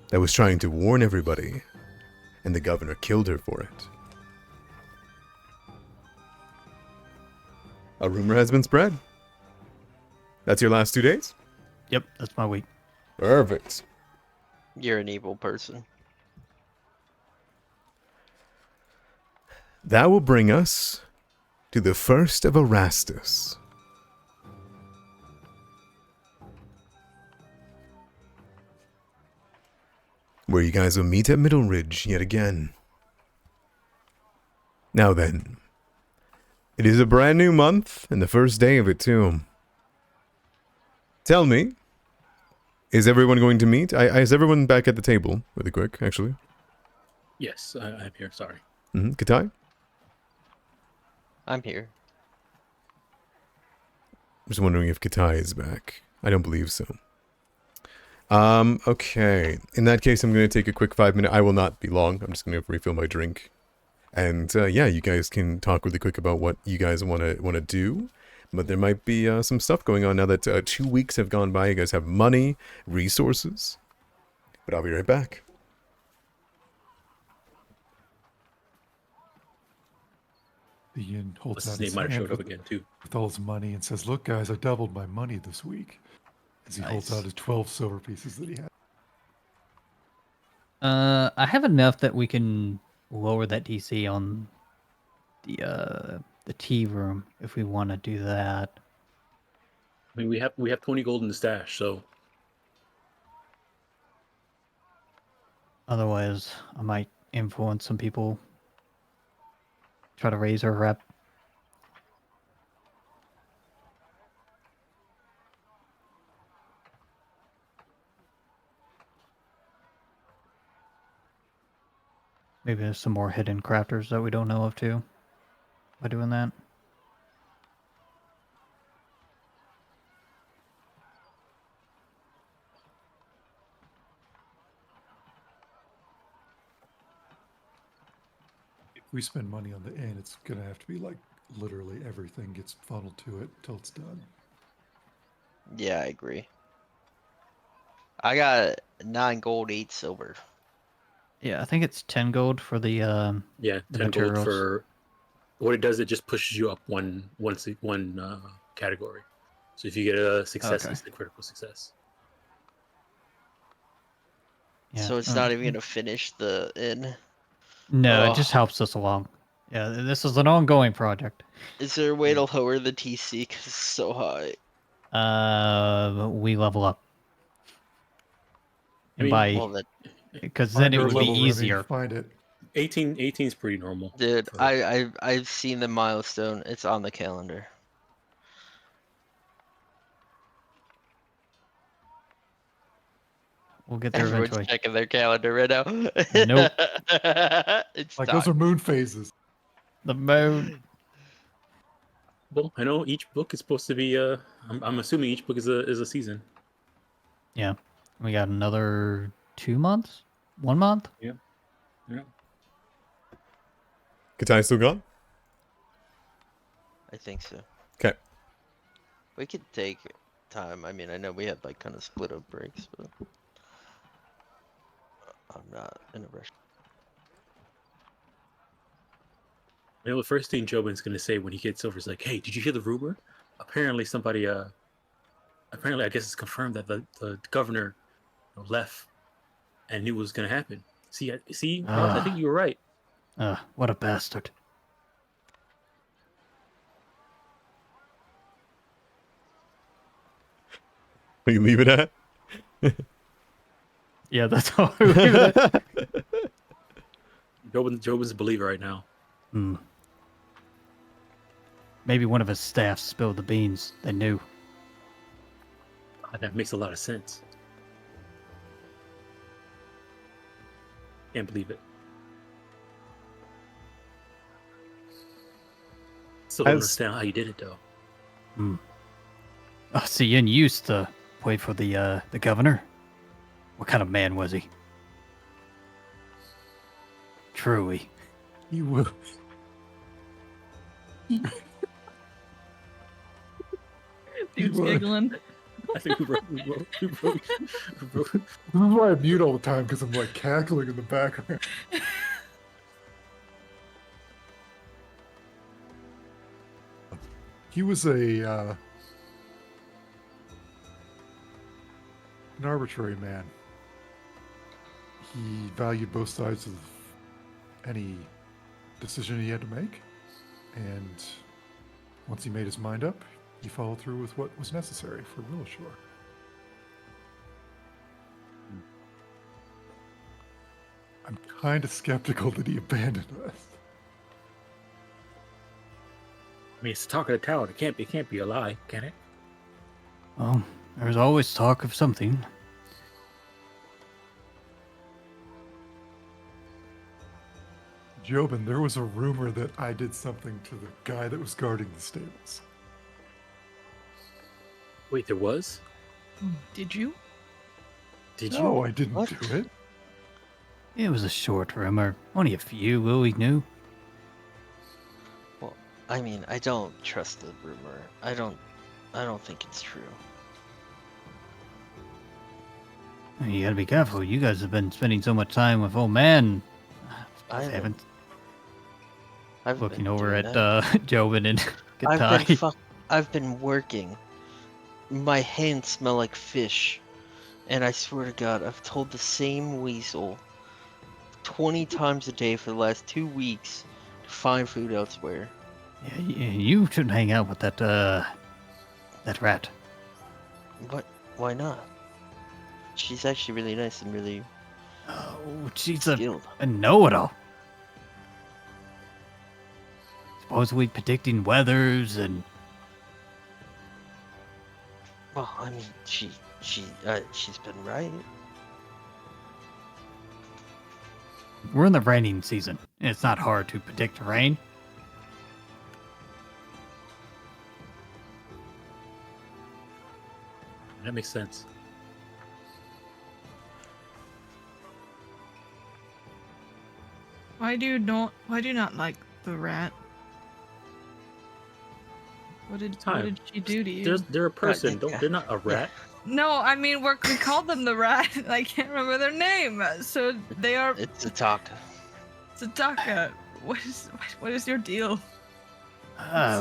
that was trying to warn everybody, and the governor killed her for it. A rumor has been spread. That's your last 2 days? Yep, that's my week. Perfect. You're an evil person. That will bring us to the first of Erastus. Where you guys will meet at Middle Ridge yet again. Now then, it is a brand new month and the first day of it too. Tell me, is everyone going to meet? Is everyone back at the table? Really quick, actually. Yes, I'm here. Sorry. Katai? I'm here. I'm just wondering if Katai is back. I don't believe so. Okay. In that case, I'm going to take a quick 5-minute. I will not be long. I'm just going to refill my drink. And yeah, you guys can talk really quick about what you guys want to do. But there might be some stuff going on now that 2 weeks have gone by. You guys have money, resources. But I'll be right back. The inn holds What's out his name his might have hand showed up with, again too. with all his money and says, "Look, guys, I doubled my money this week." As he holds Nice. out his 12 silver pieces that he had. I have enough that we can lower that DC on the tea room if we want to do that. I mean, we have 20 gold in the stash, so Otherwise, I might influence some people. Try to raise her rep. Maybe there's some more hidden crafters that we don't know of too. By doing that. If we spend money on the inn, it's gonna have to be like literally everything gets funneled to it until it's done. Yeah, I agree. I got 9 gold, 8 silver. Yeah, I think it's 10 gold for the yeah, The 10 gold materials. for what it does. It just pushes you up one category. So if you get a success, Okay. it's the critical success. yeah. So it's not even gonna finish the inn. No, it Ugh. just helps us along. Yeah, this is an ongoing project. Is there a way to lower the TC because it's so high? We level up. I mean, by Well, that because Find then it your would be level, Remy, easier. Find it. 18 is pretty normal. dude, for- I've seen the milestone. It's on the calendar. We'll get there Everyone's eventually. checking their calendar right now. Nope. It's Like time. those are moon phases. The moon. Well, I know each book is supposed to be. I'm assuming each book is a season. Yeah, we got another 2 months. 1 month. Yeah. Katai still gone? I think so. Okay. We could take time. I mean, I know we had like kind of split up breaks, but I'm not in a rush. You know, the first thing Jobin's gonna say when he gets over is like, "Hey, did you hear the rumor? Apparently, somebody. Apparently, I guess it's confirmed that the governor left and knew what was gonna happen. See, Ralph, I think you were right. What a bastard. Will you leave it at? Yeah, that's all. I leave it at. Jobin's a believer right now. Hmm. Maybe one of his staff spilled the beans. They knew. That makes a lot of sense. Can't believe it. Still don't As- understand how you did it though. Hmm. Oh, see, Yin used to wait for the governor. What kind of man was he? Truly. He will. Dude's would. giggling. I think we wrote. This is why I mute all the time, because I'm like cackling in the background. He was an arbitrary man. He valued both sides of any decision he had to make, and once he made his mind up, he followed through with what was necessary for Willowshore. I'm kind of skeptical that he abandoned us. I mean, it's the talk of the town. It can't be a lie, can it? Well, there's always talk of something. Jobin, there was a rumor that I did something to the guy that was guarding the stables. Wait, there was? Did you? Did you? No, I didn't What? do it. It was a short rumor. Only a few Willie knew. Well, I mean, I don't trust the rumor. I don't think it's true. You gotta be careful. You guys have been spending so much time with old man. I haven't I've looking been over doing at that. Jobin and I've been working. My hands smell like fish. And I swear to God, I've told the same weasel 20 times a day for the last 2 weeks to find food elsewhere. Yeah, you shouldn't hang out with that rat. What? Why not? She's actually really nice and really Oh, she's skilled. a know-it-all. Supposedly predicting weathers and Well, I mean, she's been right. we're in the raining season. And it's not hard to predict rain. That makes sense. Why do you not like the rat? What did she do to you? They're a person. yeah. They're not a rat. No, I mean we called them the rat. I can't remember their name. So they are It's a taka. Sataka. What is your deal?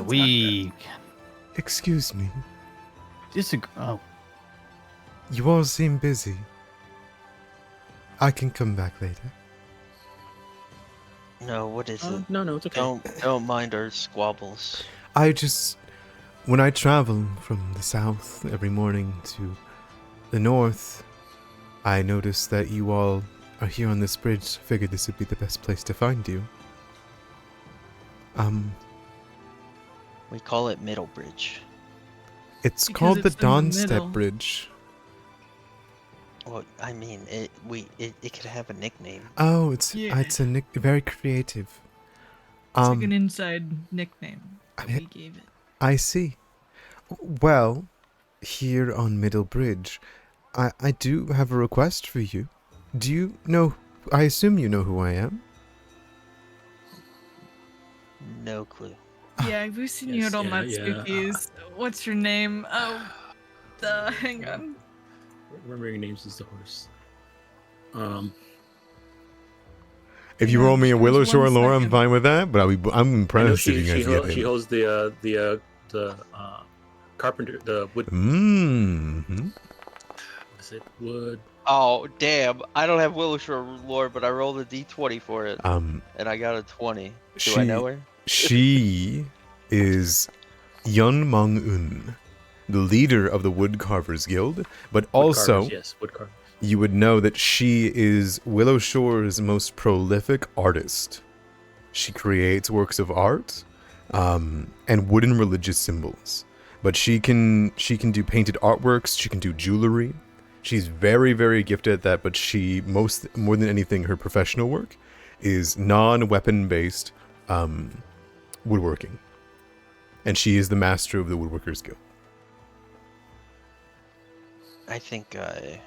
We Excuse me. disagree. Oh, You all seem busy. I can come back later. No, what is it? No, it's okay. Don't mind our squabbles. When I travel from the south every morning to the north, I notice that you all are here on this bridge. Figured this would be the best place to find you. We call it Middle Bridge. It's Because called the it's in the middle. Dawnstep Bridge. Well, I mean, it could have a nickname. Oh, it's Yeah. very creative. It's like an inside nickname that I- we gave it. I see. Well, here on Middle Bridge, I do have a request for you. Do you know? I assume you know who I am. No clue. Yeah, we've seen you Yes, at all my yeah. spookies. What's your name? Oh, hang on. Remembering names is the horse. If you Yeah, roll me a just one Willowshore lore, I'm second. fine with that. But I'm I know impressed if you she guys get she it. holds the carpenter, the wood. Mm-hmm. Is it wood? Oh, damn. I don't have Willowshore lore, but I rolled a d20 for it. Um, And I got a 20. Do I know her? She is Yun Mong Un, the leader of the Woodcarvers Guild, but also Woodcarvers, yes, woodcarvers. you would know that she is Willowshore's most prolific artist. She creates works of art and wooden religious symbols. But she can do painted artworks, she can do jewelry. She's very, very gifted at that, but she more than anything, her professional work is non-weapon based woodworking. And she is the master of the Woodworkers Guild. I think I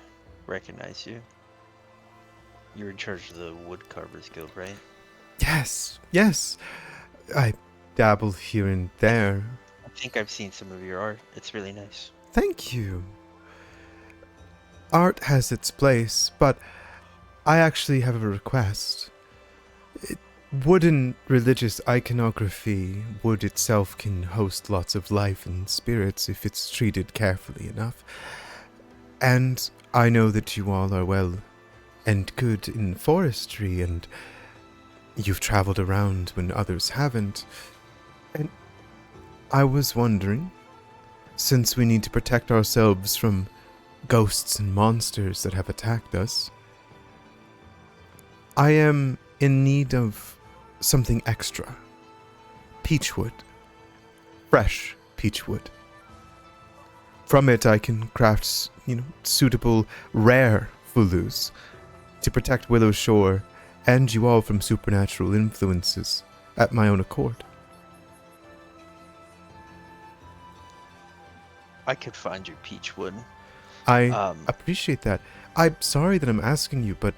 recognize you. You're in charge of the Woodcarvers Guild, right? Yes, yes. I dabble here and there. I think I've seen some of your art. It's really nice. Thank you. Art has its place, but I actually have a request. Wooden religious iconography, wood itself can host lots of life and spirits if it's treated carefully enough. And I know that you all are well and good in forestry, and you've traveled around when others haven't. And I was wondering, since we need to protect ourselves from ghosts and monsters that have attacked us, I am in need of something extra. Peachwood. Fresh peachwood. From it I can craft, suitable rare fulus to protect Willowshore and you all from supernatural influences at my own accord. I could find you peachwood. I appreciate that. I'm sorry that I'm asking you, but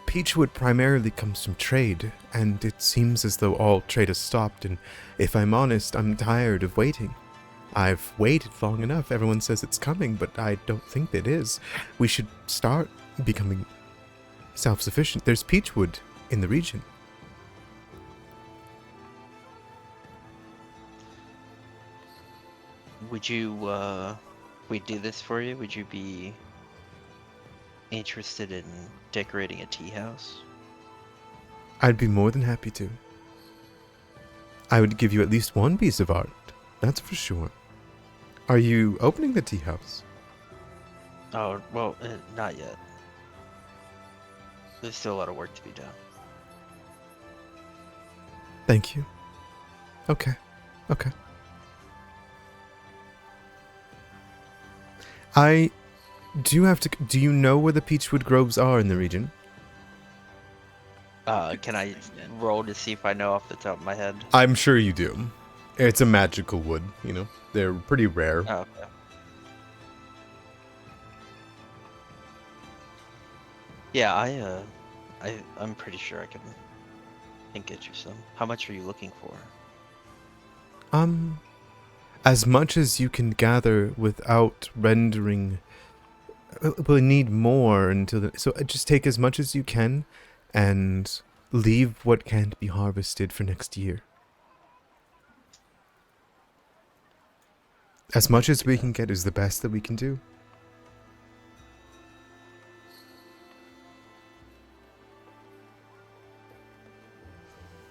peachwood primarily comes from trade, and it seems as though all trade has stopped, and if I'm honest, I'm tired of waiting. I've waited long enough. Everyone says it's coming, but I don't think it is. We should start becoming self-sufficient. There's peachwood in the region. Would you, we do this for you? Would you be interested in decorating a tea house? I'd be more than happy to. I would give you at least one piece of art, that's for sure. Are you opening the tea house? Oh, well, not yet. There's still a lot of work to be done. Thank you. Okay. Do you know where the peachwood groves are in the region? Can I roll to see if I know off the top of my head? I'm sure you do. It's a magical wood, They're pretty rare. Oh, okay. Yeah, I'm pretty sure I can get you some. How much are you looking for? As much as you can gather without rendering. We'll need more so just take as much as you can, and leave what can't be harvested for next year. As much as we can get is the best that we can do.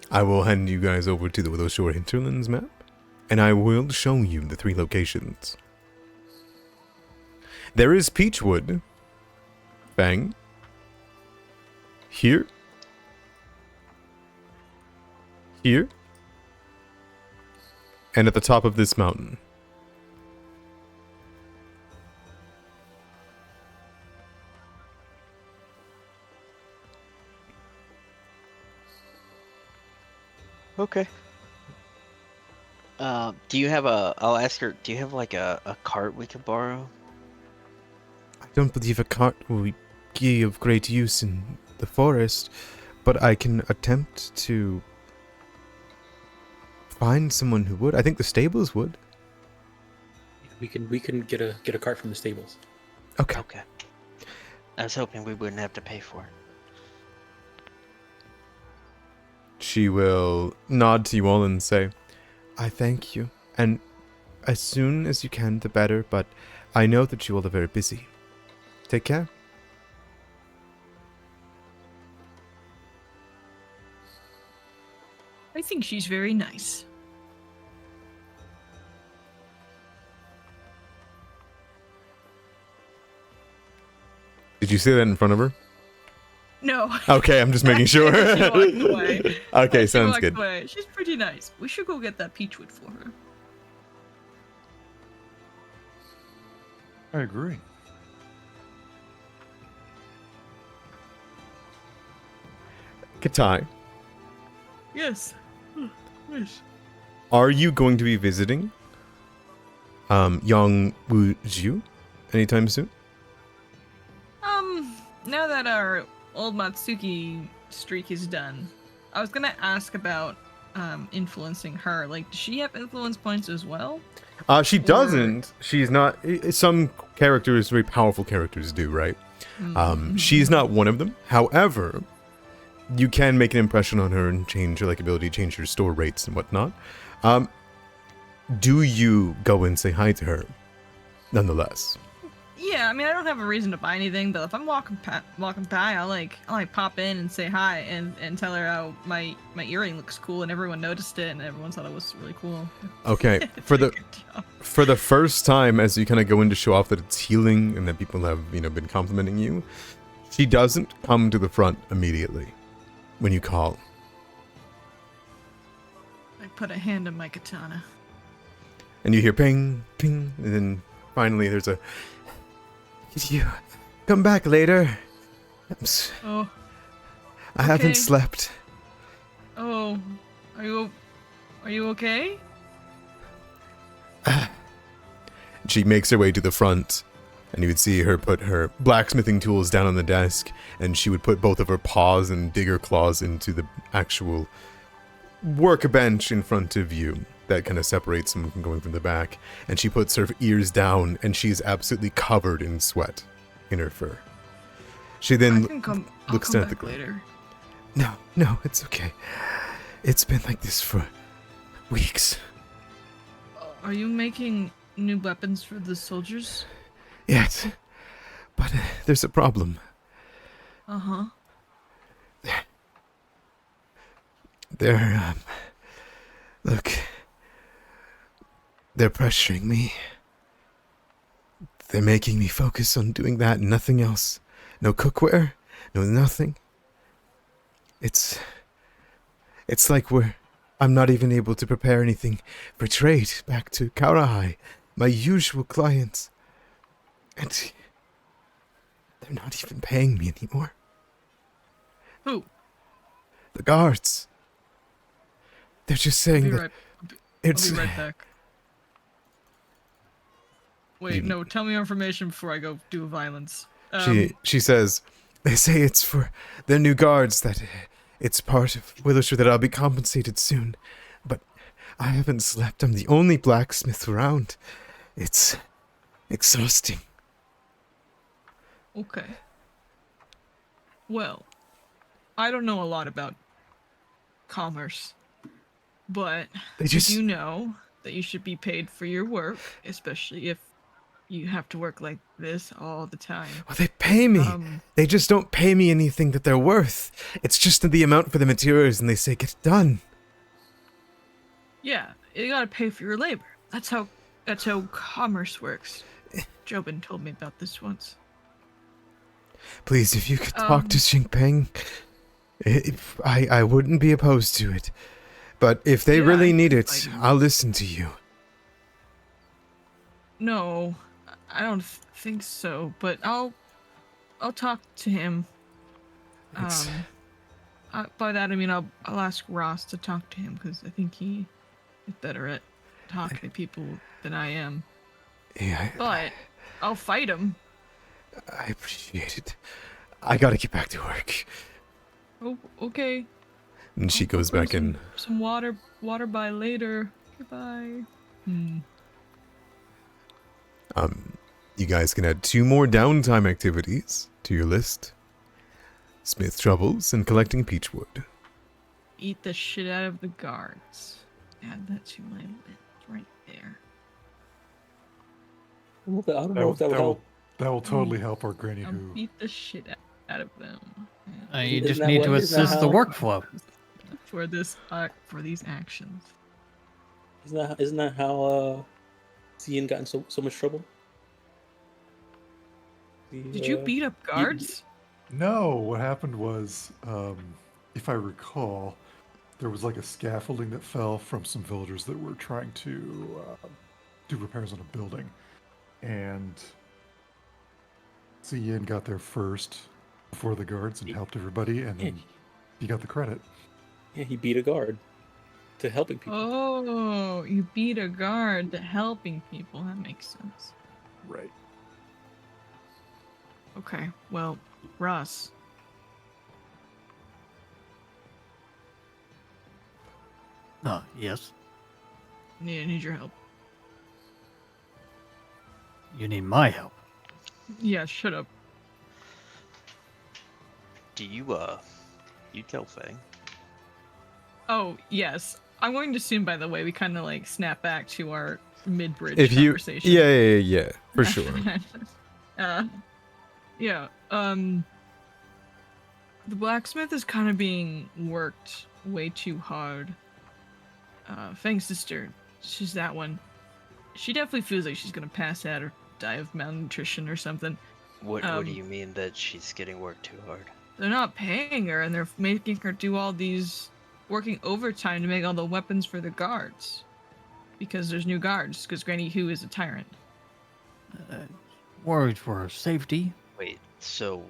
I will hand you guys over to the Willowshore Hinterlands map, and I will show you the 3 locations. There is peachwood. Bang. Here. Here. And at the top of this mountain. Okay. Do you have I'll ask her, do you have like a cart we could borrow? I don't believe a cart will be of great use in the forest, but I can attempt to find someone who would. I think the stables would. We can get a cart from the stables. Okay. Okay. I was hoping we wouldn't have to pay for it. She will nod to you all and say, I thank you, and as soon as you can, the better, but I know that you all are very busy. Take care. I think she's very nice. Did you say that in front of her? No. Okay, I'm just making sure. She walked away. Okay, She sounds walked good. away. She's pretty nice. We should go get that peachwood for her. I agree. Katai, Yes. Yes. are you going to be visiting Yang Wu Jiu anytime soon? Now that our old Matsuki streak is done, I was gonna ask about influencing her. Like, does she have influence points as well? She doesn't. She's not. Some characters, very powerful characters, do, right? She's not one of them. However, you can make an impression on her and change her ability, change her store rates and whatnot. Do you go and say hi to her, nonetheless? Yeah, I mean, I don't have a reason to buy anything, but if I'm walking by, I'll pop in and say hi and tell her how my earring looks cool and everyone noticed it and everyone thought it was really cool. Okay, for Did a the good job. for the first time, as you kind of go in to show off that it's healing and that people have been complimenting you, she doesn't come to the front immediately when you call. I put a hand on my katana. And you hear ping, ping, and then finally there's a... Could you come back later? Oh, I haven't okay. slept. oh, are you okay? She makes her way to the front, and you would see her put her blacksmithing tools down on the desk, and she would put both of her paws and dig her claws into the actual workbench in front of you that kind of separates them from going from the back, and she puts her ears down, and she's absolutely covered in sweat in her fur. She then I'll looks come down at the back ground. later. No, it's okay. It's been like this for weeks. Are you making new weapons for the soldiers? Yes, but there's a problem. Uh-huh. They're, look, they're pressuring me. They're making me focus on doing that and nothing else. No cookware, no nothing. It's like I'm not even able to prepare anything for trade back to Kaurahai, my usual clients. And they're not even paying me anymore. Who? The guards. They're just saying that I'll be right back. Wait, You- no, tell me your information before I go do violence. She says, they say it's for their new guards, that it's part of Willowshore, that I'll be compensated soon. But I haven't slept. I'm the only blacksmith around. It's exhausting. Okay. Well, I don't know a lot about commerce, but They just... you know that you should be paid for your work, especially if you have to work like this all the time. Well, they pay me. They just don't pay me anything that they're worth. It's just the amount for the materials, and they say, get it done. Yeah, you gotta pay for your labor. That's how commerce works. Jobin told me about this once. Please, if you could talk to Xingpeng, I wouldn't be opposed to it. But if they Yeah, really I need can it, fight him. I'll listen to you. No, I don't think so. But I'll talk to him. It's- By that I mean I'll ask Ross to talk to him because I think he is better at talking to people than I am. Yeah, But I'll fight him. I appreciate it. I gotta get back to work. Oh, okay. And she I'll goes bring back in. some water by later. Goodbye. You guys can add 2 more downtime activities to your list. Smith troubles and collecting peachwood. Eat the shit out of the guards. Add that to my list right there. I don't know if that would help. That will totally help our granny I'll who. beat the shit out of them. You Isn't just that need what- to isn't that assist the how- workflow. for these actions. Isn't that how Cian got in so much trouble? Did you beat up guards? No, what happened was, if I recall, there was like a scaffolding that fell from some villagers that were trying to do repairs on a building. And Cian got there first before the guards and helped everybody, and then he got the credit. Yeah, he beat a guard to helping people. Oh, you beat a guard to helping people. That makes sense. Right. Okay, well, Russ. Yes. I need your help. You need my help. Yeah, shut up. Do you tell Fang? Oh, yes. I'm going to assume, by the way, we kind of like snap back to our mid-bridge If you, conversation. yeah, for sure. Yeah. The blacksmith is kind of being worked way too hard. Fang's sister, she's that one. She definitely feels like she's gonna pass out or die of malnutrition or something. What do you mean that she's getting worked too hard? They're not paying her, and they're making her do all these working overtime to make all the weapons for the guards. Because there's new guards, because Granny Who is a tyrant. Worried for her safety. Wait, so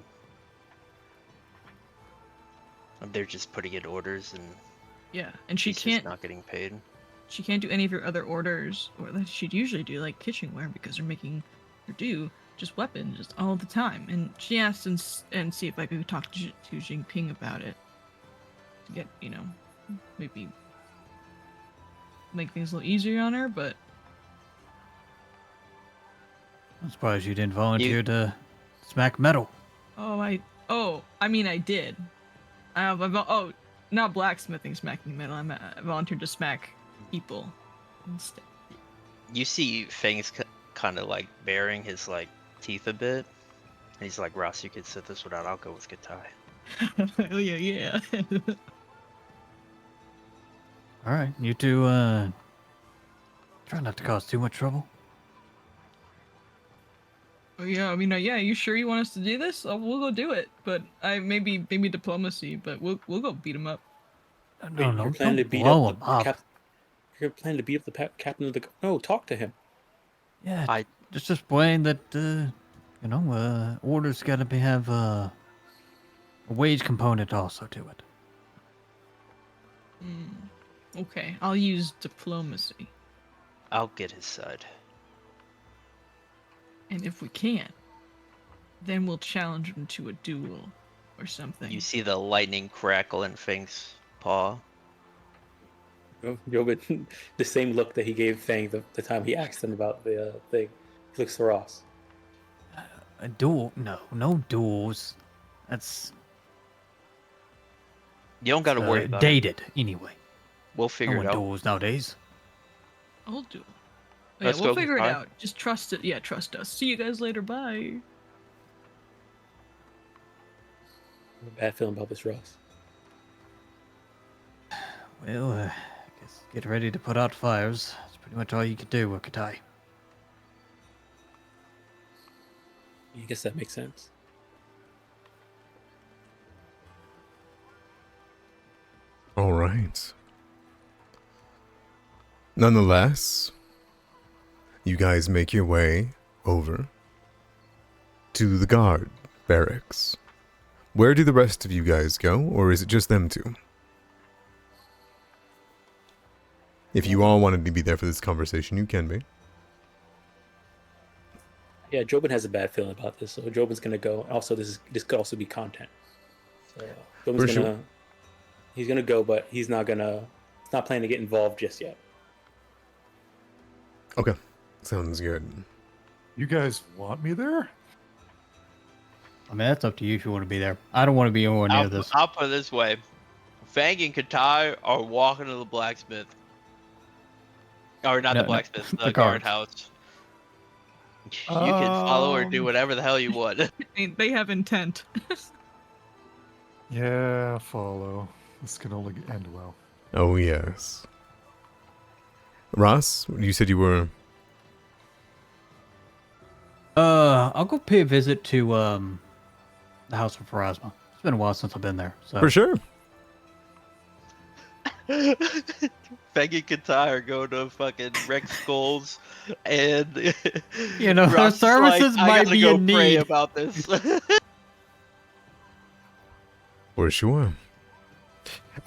they're just putting in orders and Yeah, and she she's can't just not getting paid? she can't do any of her other orders, or that she'd usually do, like kitchenware, because they're making her do just weapons just all the time. And she asked and see if I could talk to Jinping about it to get, maybe make things a little easier on her. But I'm surprised you didn't volunteer to smack metal. I mean I did. Not blacksmithing, smacking metal. I volunteered to smack people instead. You see Fang's kind of like baring his like teeth a bit. And he's like, Ross, you could sit this one out. I'll go with Katai. Oh yeah. All right, you two, try not to cause too much trouble. Oh yeah, I mean, yeah. You sure you want us to do this? We'll go do it. But maybe diplomacy. But we'll go beat him up. No, You're planning to don't beat blow up him the up. You're planning to beat up the captain of the. No, talk to him. Yeah, just explain that, orders got to have a wage component also to it. Okay, I'll use diplomacy. I'll get his side. And if we can't, then we'll challenge him to a duel or something. You see the lightning crackle in Fang's paw? Jobin, the same look that he gave Fang the time he asked him about the thing. He looks to Ross. A duel? No duels. That's You don't got to worry about it. dated anyway. We'll No figure one it out. duels nowadays. I'll duel. Yeah, Let's we'll go, figure it bye. out. Just trust it. Yeah, trust us. See you guys later. Bye. I have a bad feeling about this, Ross. Well, I guess get ready to put out fires. That's pretty much all you can do, Katai. I guess that makes sense. All right. Nonetheless, you guys make your way over to the guard barracks. Where do the rest of you guys go, or is it just them two? If you all wanted to be there for this conversation, you can be. Yeah, Jobin has a bad feeling about this, so Jobin's gonna go. Also, this could also be content. So Jobin's For gonna sure. he's gonna go, but he's not planning to get involved just yet. Okay, sounds good. You guys want me there? I mean, that's up to you if you want to be there. I don't want to be anywhere near this. I'll put it this way. Fang and Katai are walking to the blacksmith. Or not the blacksmith, the guards. guardhouse. You can follow or do whatever the hell you want. They have intent. Yeah, follow. This can only end well. Oh, yes. Ross, you said you were... I'll go pay a visit to the House of Pharasma. It's been a while since I've been there. So. For sure. Feng and Katai are going to fucking wreck skulls, and You know, their Ross is services like, I might gotta be go in pray need. about this. For sure.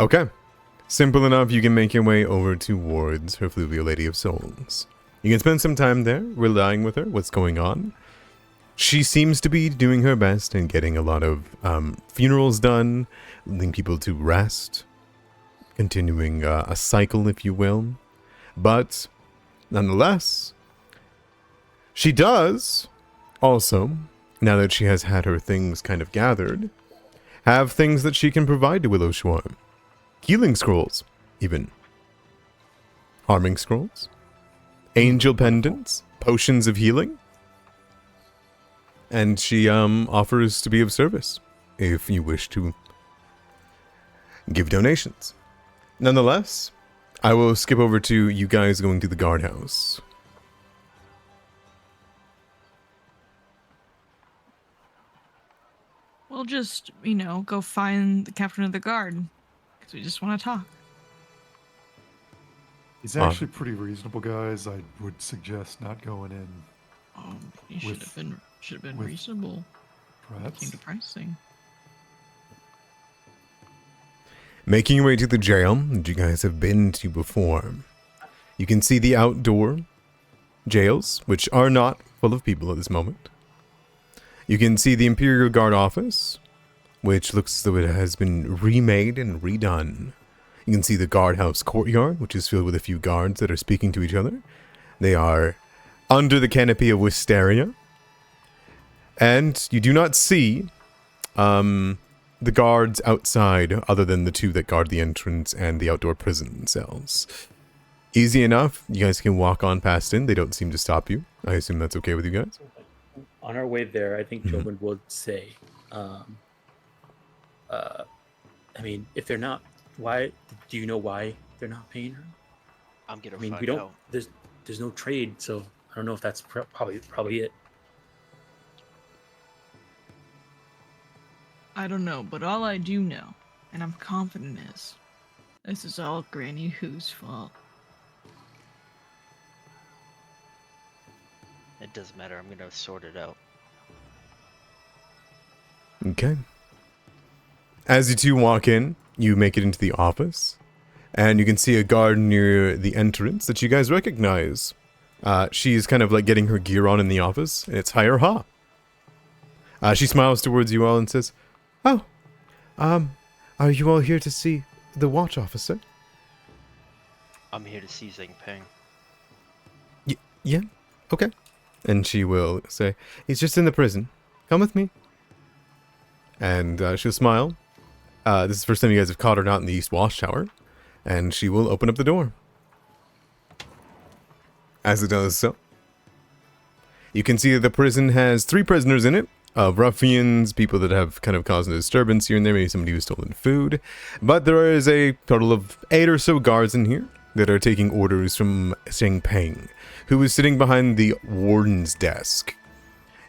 Okay. Simple enough, you can make your way over towards her Fluvial Lady of Souls. You can spend some time there, relying with her, what's going on. She seems to be doing her best and getting a lot of funerals done, leading people to rest, continuing a cycle, if you will. But, nonetheless, she does also, now that she has had her things kind of gathered, have things that she can provide to Willowshore. Healing scrolls, even. Harming scrolls. Angel pendants. Potions of healing. And she offers to be of service if you wish to give donations. Nonetheless, I will skip over to you guys going to the guardhouse. We'll just, you know, go find the captain of the guard. Because we just want to talk. He's actually pretty reasonable, guys. I would suggest not going in. You should have been with reasonable when it Perhaps. came to pricing. Making your way to the jail that you guys have been to before. You can see the outdoor jails, which are not full of people at this moment. You can see the Imperial Guard office, which looks as though it has been remade and redone. You can see the guardhouse courtyard, which is filled with a few guards that are speaking to each other. They are under the canopy of wisteria. And you do not see the guards outside, other than the two that guard the entrance and the outdoor prison cells. Easy enough. You guys can walk on past in. They don't seem to stop you. I assume that's okay with you guys. On our way there, I think Mhm. Jobin would say, I mean, if they're not, why do you know why they're not paying her? I'm gonna I mean, find we don't. out. There's no trade, so I don't know if that's probably it. I don't know, but all I do know, and I'm confident is, this is all Granny Who's fault. It doesn't matter. I'm gonna sort it out. Okay. As you two walk in, you make it into the office, and you can see a guard near the entrance that you guys recognize. She's kind of like getting her gear on in the office, and it's Hire Ha. She smiles towards you all and says, "Oh, are you all here to see the watch officer?" I'm here to see Zhang Peng. Yeah, okay. And she will say, "He's just in the prison. Come with me." And she'll smile. This is the first time you guys have caught her not in the East Watchtower. And she will open up the door. As it does so, you can see that the prison has 3 prisoners in it. Ruffians, people that have kind of caused a disturbance here and there, maybe somebody who's stolen food. But there is a total of 8 or so guards in here that are taking orders from Zhang Peng, who is sitting behind the warden's desk.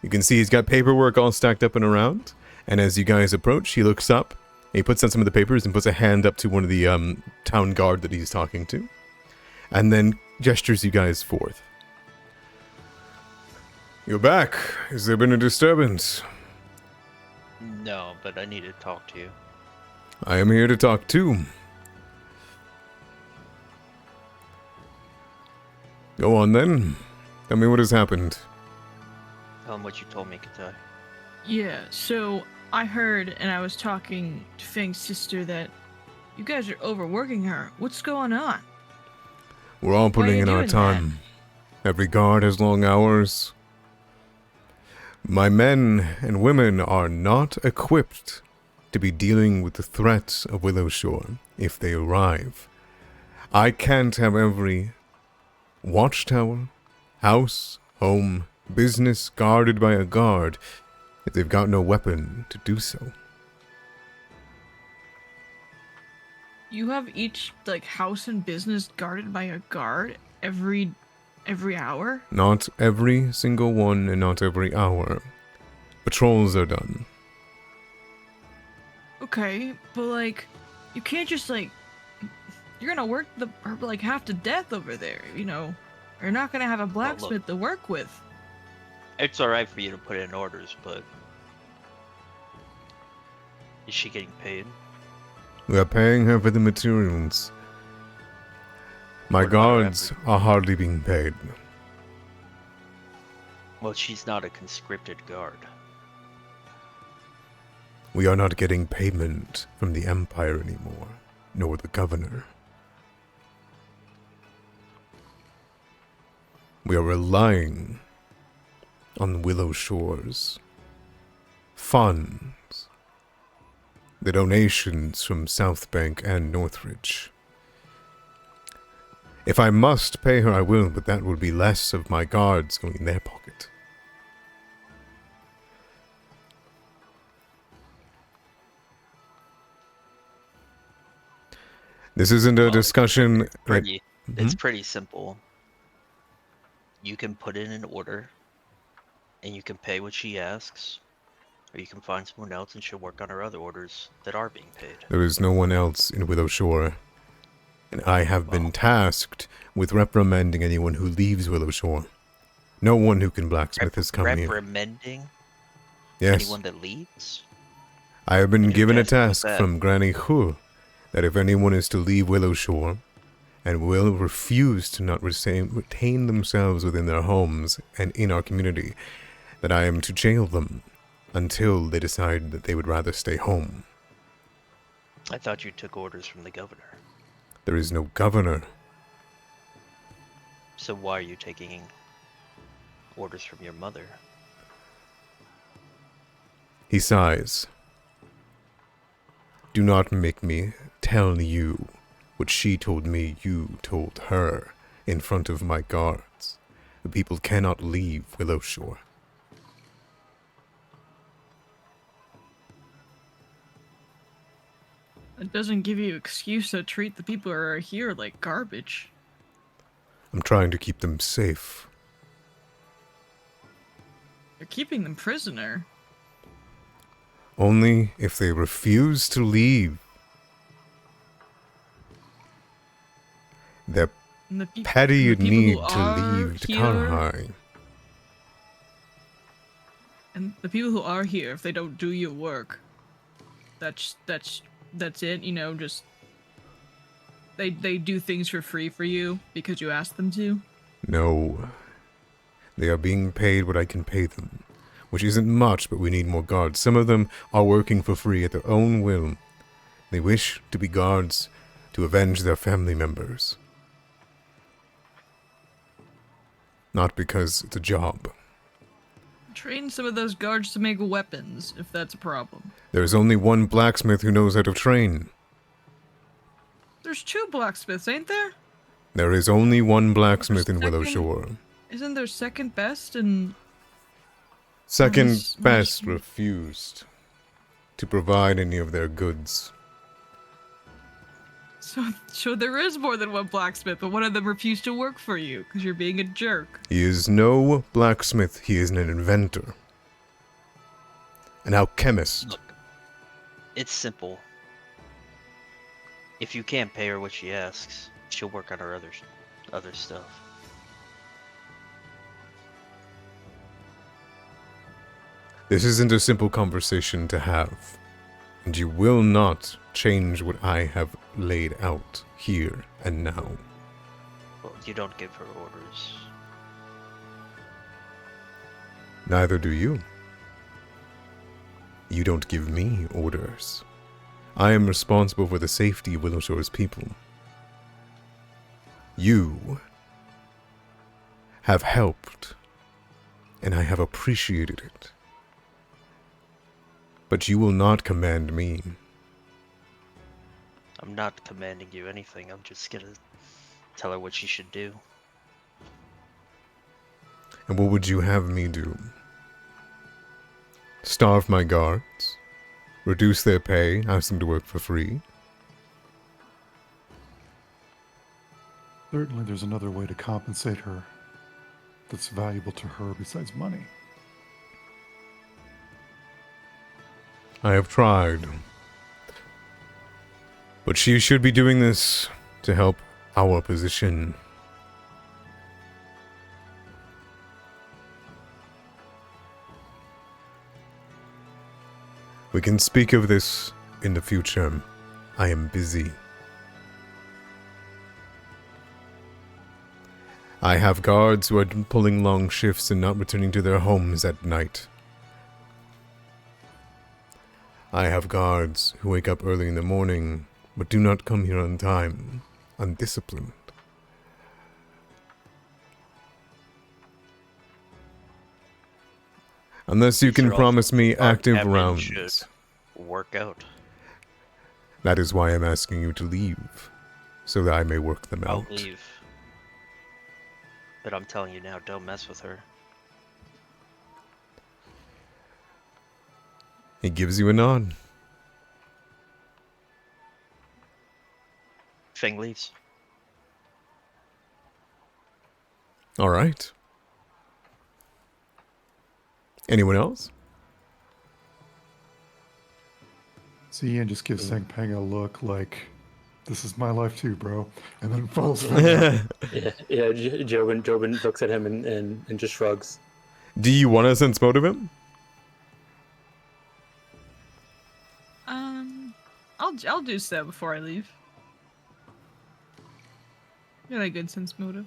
You can see he's got paperwork all stacked up and around. And as you guys approach, he looks up. He puts down some of the papers and puts a hand up to one of the town guard that he's talking to. And then gestures you guys forth. "You're back. Has there been a disturbance?" No, but I need to talk to you. "I am here to talk too." "Go on then. Tell me what has happened." Tell him what you told me, Katai. Yeah, so I heard, and I was talking to Feng's sister, that you guys are overworking her. What's going on? "We're all Why are putting you in our doing time. Every guard has long hours. My men and women are not equipped to be dealing with the threats of Willowshore if they arrive. I can't have every watchtower, house, home, business guarded by a guard if they've got no weapon to do so." You have each like house and business guarded by a guard every hour? Not every single one and not every hour. Patrols are done. Okay, but like you can't just like you're gonna work the like half to death over there, you know. You're not gonna have a blacksmith to work with. It's alright for you to put in orders, but is she getting paid? We are paying her for the materials. My What about her guards effort? are hardly being paid. Well, she's not a conscripted guard. We are not getting payment from the Empire anymore, nor the governor. We are relying on Willowshore's funds, the donations from South Bank and Northridge. If I must pay her, I will, but that would be less of my guards going in their pocket. This isn't a Well, discussion It's pretty simple. You can put in an order, and you can pay what she asks, or you can find someone else and she'll work on her other orders that are being paid. There is no one else in Willowshore, and I have been tasked with reprimanding anyone who leaves Willowshore. No one who can blacksmith has come here. Reprimanding Yes, anyone that leaves? I have been And who given a tasked you with task that? from Granny Hu that if anyone is to leave Willowshore and will refuse to not retain themselves within their homes and in our community, that I am to jail them until they decide that they would rather stay home. I thought you took orders from the governor. There is no governor. So why are you taking orders from your mother? He sighs. Do not make me tell you what she told me you told her in front of my guards. The people cannot leave Willowshore. It doesn't give you excuse to treat the people who are here like garbage. I'm trying to keep them safe. You're keeping them prisoner. Only if they refuse to leave. They're And the petty the in people who need to are leave to here- Karhai. And the people who are here, if they don't do your work, that's it. You know, just they do things for free for you because you asked them to. No. They are being paid what I can pay them, which isn't much, but we need more guards. Some of them are working for free at their own will. They wish to be guards to avenge their family members. Not because it's a job. Train some of those guards to make weapons, if that's a problem. There is only one blacksmith who knows how to train. There's 2 blacksmiths, ain't there? There is only one blacksmith in Second- Willowshore. Isn't there second best and Second Nice, best nice. refused to provide any of their goods. so there is more than one blacksmith, but one of them refused to work for you because you're being a jerk. He is no blacksmith, he is an inventor. An alchemist. Look, it's simple. If you can't pay her what she asks, she'll work on her other stuff. This isn't a simple conversation to have, and you will not change what I have laid out here and now. Well, you don't give her orders. Neither do you. You don't give me orders. I am responsible for the safety of Willowshore's people. You have helped, and I have appreciated it. But you will not command me. I'm not commanding you anything. I'm just gonna tell her what she should do. And what would you have me do? Starve my guards? Reduce their pay? Ask them to work for free? Certainly there's another way to compensate her that's valuable to her besides money. I have tried. But she should be doing this to help our position. We can speak of this in the future. I am busy. I have guards who are pulling long shifts and not returning to their homes at night. I have guards who wake up early in the morning but do not come here on time, undisciplined. Unless you These can are all promise me our active admin rounds. should work out. That is why I'm asking you to leave, so that I may work them I'll out. leave. But I'm telling you now, don't mess with her. He gives you a nod. Feng leaves. All right. Anyone else? So Ian just gives Sengpeng a look like, this is my life too, bro. And then follows him. Yeah. Jobin looks at him and just shrugs. Do you want to sense motive him? I'll do so before I leave. Got a good sense motive.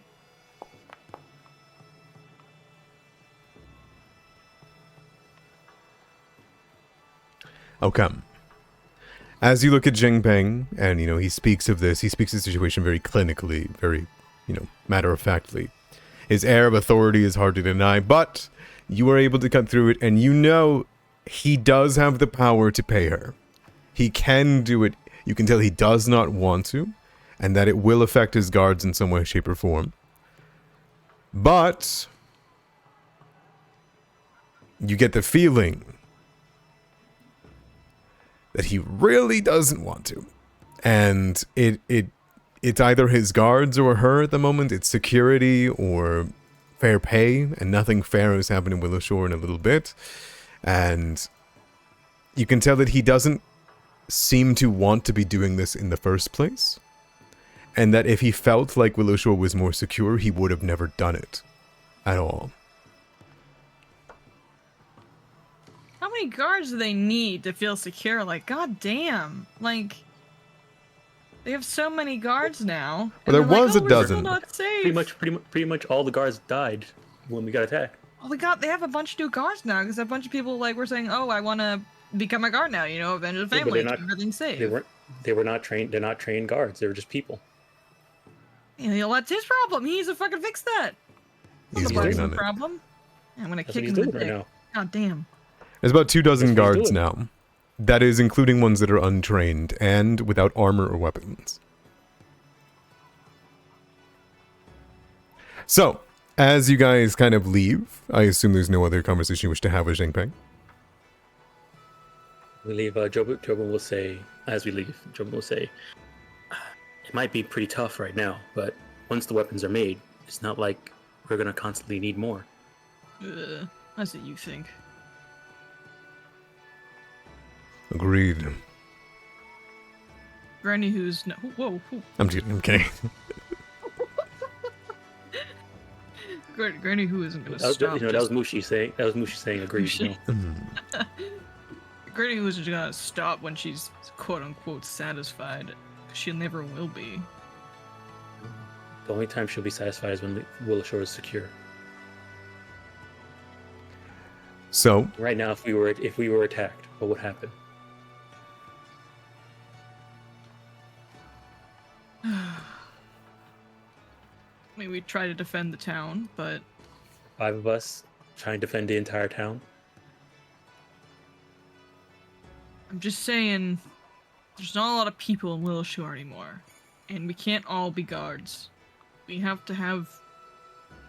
Okay. As you look at Jingpeng, and, he speaks of this, he speaks of the situation very clinically, very, matter-of-factly. His air of authority is hard to deny, but you are able to cut through it, and he does have the power to pay her. He can do it. You can tell he does not want to, and that it will affect his guards in some way, shape, or form. But you get the feeling that he really doesn't want to. And it's either his guards or her at the moment. It's security or fair pay, and nothing fair has happened in Willowshore in a little bit. And you can tell that he doesn't seem to want to be doing this in the first place. And that if he felt like Willowshore was more secure, he would have never done it at all. How many guards do they need to feel secure? Like, goddamn. Like, they have so many guards now. Well, there was a we're dozen. still not safe. Pretty much all the guards died when we got attacked. Oh, they have a bunch of new guards now because a bunch of people were saying, "Oh, I want to become a guard now." Avenge the Yeah, but family, they're keep everything safe. They were not trained. They're not trained guards. They were just people. That's his problem. He needs to fucking fix that. He's That's working the on it. problem. I'm gonna That's kick what him he's in the doing right dick. now. God damn. There's about 24 That's what he's guards doing. now. That is including ones that are untrained and without armor or weapons. So, as you guys kind of leave, I assume there's no other conversation you wish to have with Zhengpeng. We leave. Jobin will say, as we leave, Jobin will say, it might be pretty tough right now, but once the weapons are made, it's not like we're gonna constantly need more. That's what you think. Agreed. Granny, who's no. Whoa. I'm kidding. Granny, who isn't gonna That was, stop. that was Mushi saying. That was Mushi saying agreed. Mushi. Granny, who isn't gonna stop when she's quote unquote satisfied. She never will be. The only time she'll be satisfied is when the Willowshore is secure. So, Right now, if we were attacked, what would happen? I mean, we try to defend the town, but 5 of us trying to defend the entire town. I'm just saying, there's not a lot of people in Willowshore anymore, and we can't all be guards. We have to have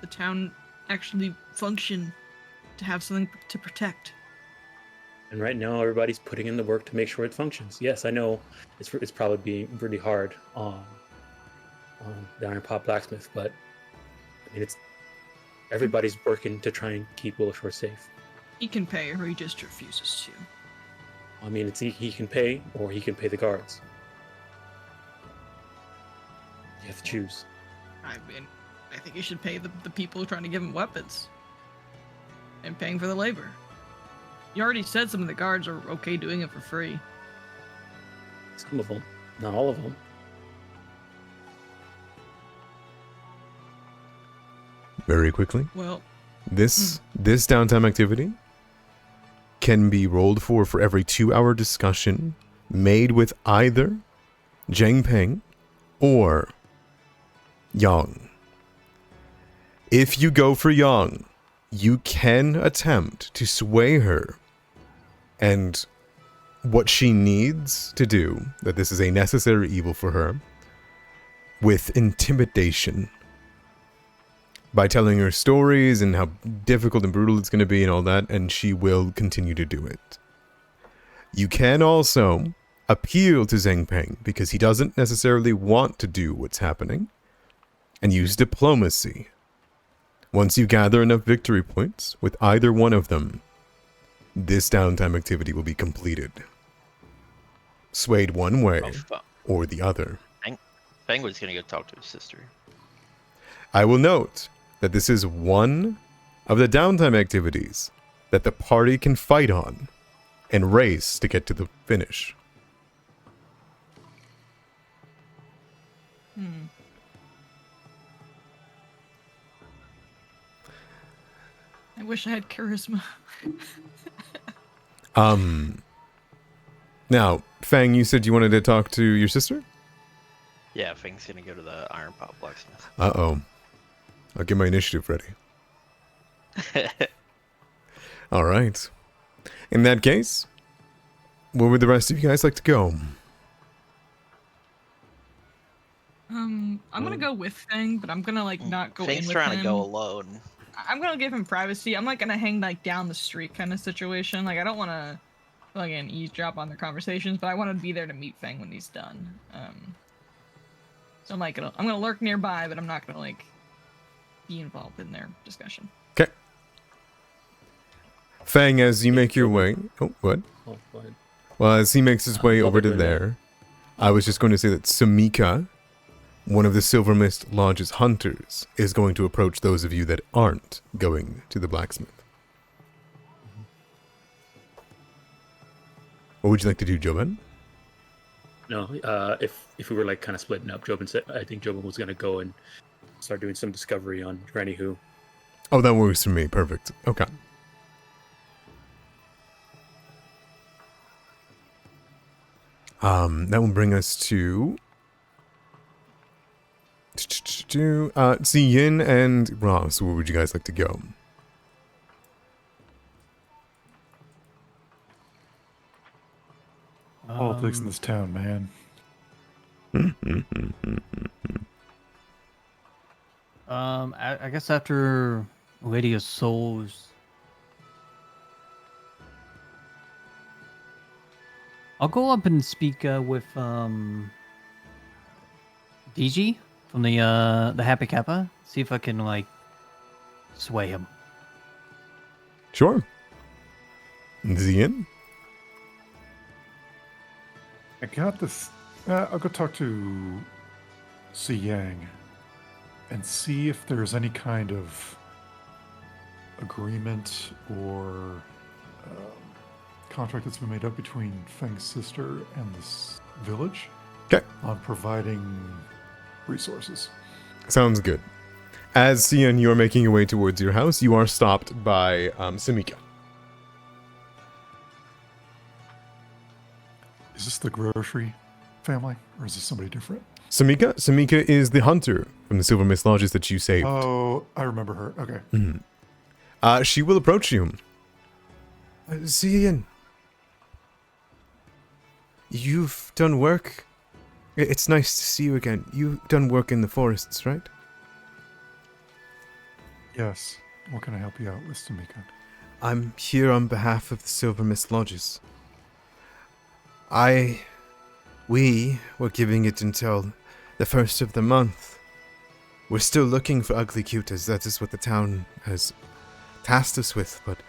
the town actually function to have something to protect. And right now, everybody's putting in the work to make sure it functions. Yes, I know it's probably being really hard on on the Iron Pot Blacksmith, but I mean, it's everybody's working to try and keep Willowshore safe. He can pay, or he just refuses to. I mean, it's he can pay, or he can pay the guards. You have to choose. I mean, I think he should pay the people who are trying to give him weapons. And paying for the labor. You already said some of the guards are okay doing it for free. Some of them, not all of them. Very quickly. Well, This downtime activity can be rolled for every 2-hour discussion made with either Zhang Peng or Yang. If you go for Yang, you can attempt to sway her and what she needs to do, that this is a necessary evil for her, with intimidation. By telling her stories and how difficult and brutal it's going to be and all that, and she will continue to do it. You can also appeal to Zhang Peng, because he doesn't necessarily want to do what's happening, and use diplomacy. Once you gather enough victory points with either one of them, this downtime activity will be completed. Swayed one way or the other. Fang was gonna go talk to his sister. I will note that this is one of the downtime activities that the party can fight on and race to get to the finish. I wish I had charisma. Now, Fang, you said you wanted to talk to your sister? Yeah, Fang's gonna go to the Iron Pot Blacksmith. Uh-oh. I'll get my initiative ready. All right. In that case, where would the rest of you guys like to go? I'm gonna go with Fang, but I'm gonna not go in Fang's with trying him. to go alone. I'm gonna give him privacy. I'm gonna hang down the street kind of situation. I don't want to eavesdrop on their conversations, but I want to be there to meet Fang when he's done. So I'm gonna lurk nearby, but I'm not gonna be involved in their discussion. Okay. Fang, as you make your way... Oh, what? Oh, go ahead. Well, as he makes his way I'll over be to doing that. there, I was just going to say that Samika, one of the Silver Mist Lodge's hunters, is going to approach those of you that aren't going to the blacksmith. What would you like to do, Joban? No, if we were kind of splitting up, Jobin said I think Jobin was gonna go and start doing some discovery on Granny Who. Oh, that works for me. Perfect. Okay. That will bring us to Ziyin and Ross. Where would you guys like to go? Politics in this town, man. I guess after Lady of Souls, I'll go up and speak with DG from the Happy Kappa. See if I can sway him. Sure. Ziyin? I got this. I'll go talk to Si Yang and see if there's any kind of agreement or contract that's been made up between Feng's sister and this village. Okay. On providing resources. Sounds good. As Ziyin, you are making your way towards your house, you are stopped by Samika. Is this the grocery family, or is this somebody different? Samika is the hunter from the Silver Mist Lodges that you saved. Oh, I remember her. Okay. She will approach you. Ziyin, you've done work. It's nice to see you again. You've done work in the forests, right? Yes. What can I help you out with, Samika? I'm here on behalf of the Silver Mist Lodges. We were giving it until the first of the month. We're still looking for Ugly Cute, as that is what the town has tasked us with, but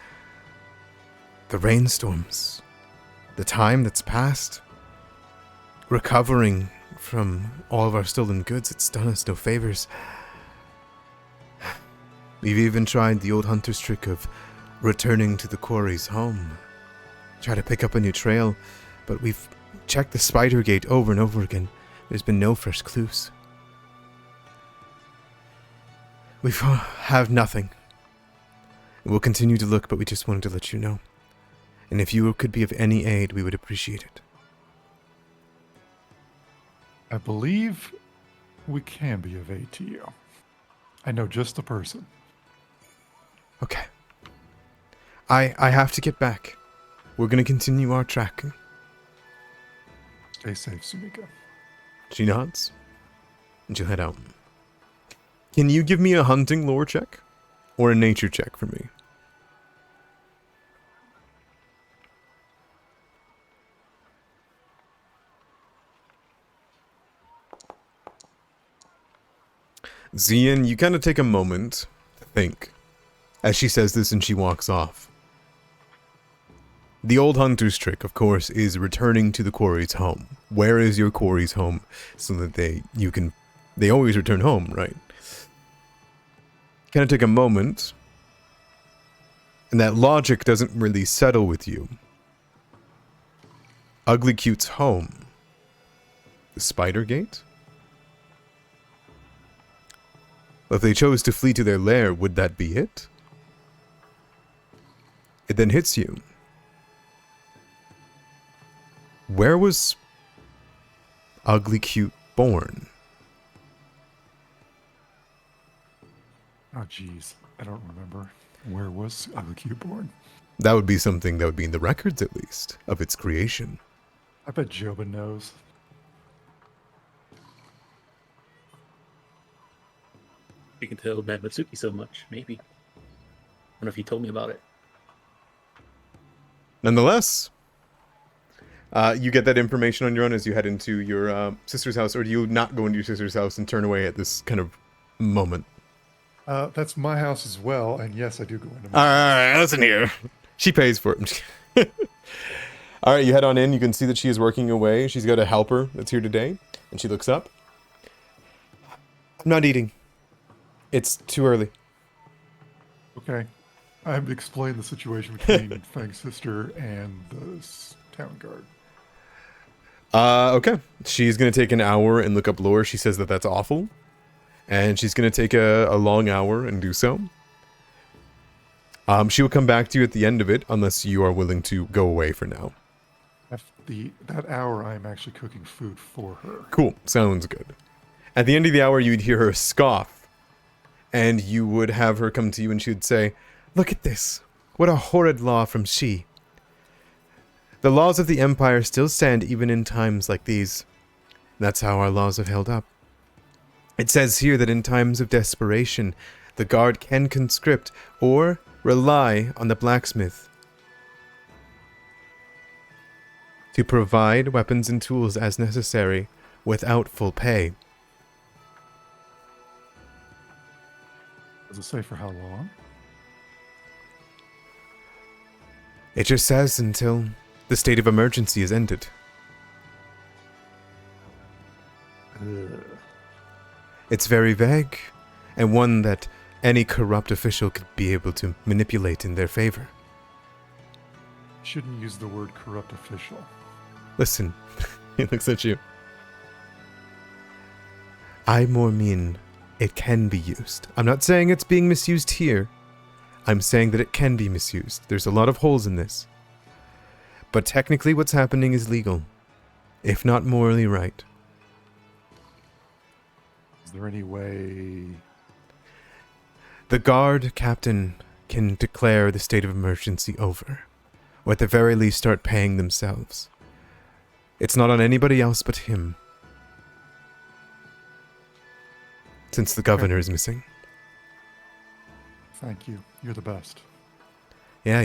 the rainstorms, the time that's passed, recovering from all of our stolen goods, it's done us no favors. We've even tried the old hunter's trick of returning to the quarry's home. Try to pick up a new trail, but we've checked the spider gate over and over again. There's been no fresh clues. We have nothing. We'll continue to look, but we just wanted to let you know. And if you could be of any aid, we would appreciate it. I believe we can be of aid to you. I know just the person. Okay. I have to get back. We're going to continue our tracking. Stay safe, Sumika. She nods, and she'll head out. Can you give me a hunting lore check? Or a nature check for me? Zian, you kind of take a moment to think as she says this and she walks off. The old hunter's trick, of course, is returning to the quarry's home. Where is your quarry's home? So that they always return home, right? Kind of take a moment, and that logic doesn't really settle with you. Ugly Cute's home. The spider gate? Well, if they chose to flee to their lair, would that be it? It then hits you. Where was Ugly Cute born? Oh, jeez. I don't remember. Where was Ugly Cute born? That would be something that would be in the records, at least, of its creation. I bet Joba knows. You can tell about Mitsuki so much, maybe. I don't know if he told me about it. Nonetheless, you get that information on your own as you head into your sister's house, or do you not go into your sister's house and turn away at this kind of moment? That's my house as well, and yes, I do go into All my right, listen here. She pays for it. All right, you head on in. You can see that she is working away. She's got a helper that's here today, and she looks up. I'm not eating. It's too early. Okay. I've explained the situation between Fang's sister and the town guard. Okay. She's going to take an hour and look up lore. She says that that's awful. And she's going to take a long hour and do so. She will come back to you at the end of it, unless you are willing to go away for now. That hour, I'm actually cooking food for her. Cool. Sounds good. At the end of the hour, you'd hear her scoff. And you would have her come to you and she would say, "Look at this. What a horrid law from she. The laws of the Empire still stand even in times like these. That's how our laws have held up. It says here that in times of desperation, the guard can conscript or rely on the blacksmith to provide weapons and tools as necessary without full pay." Does it say for how long? It just says until the state of emergency is ended. Ugh. It's very vague, and one that any corrupt official could be able to manipulate in their favor. Shouldn't use the word corrupt official. Listen, he looks at you. I more mean it can be used. I'm not saying it's being misused here. I'm saying that it can be misused. There's a lot of holes in this. But technically what's happening is legal, if not morally right. Is there any way... The guard captain can declare the state of emergency over, or at the very least start paying themselves. It's not on anybody else but him, since the governor is missing. Thank you. You're the best. Yeah.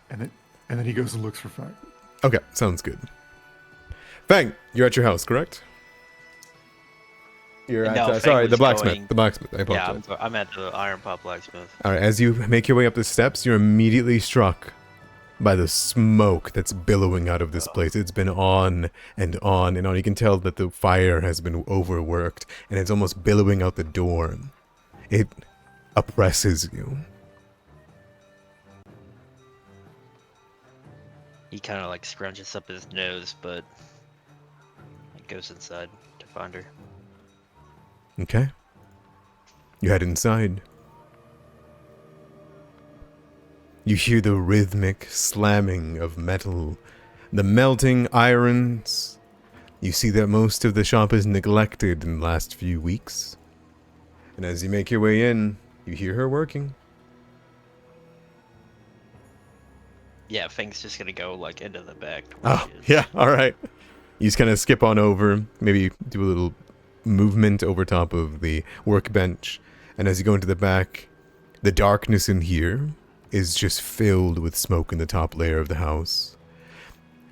And then he goes and looks for Fang. Okay, sounds good. Fang, you're at your house, correct? You're at, No, Fang sorry, the was blacksmith. going- The blacksmith. I Yeah, apologize. I'm at the Iron Pot Blacksmith. All right, as you make your way up the steps, you're immediately struck by the smoke that's billowing out of this place. It's been on and on and on. You can tell that the fire has been overworked, and it's almost billowing out the door. It oppresses you. He kind of like scrunches up his nose, but he goes inside to find her. Okay. You head inside. You hear the rhythmic slamming of metal, the melting irons. You see that most of the shop is neglected in the last few weeks. And as you make your way in, you hear her working. Yeah, Fang's just gonna go like into the back. To where Oh, she is. yeah, alright. You just kind of skip on over, maybe do a little movement over top of the workbench. And as you go into the back, the darkness in here is just filled with smoke in the top layer of the house.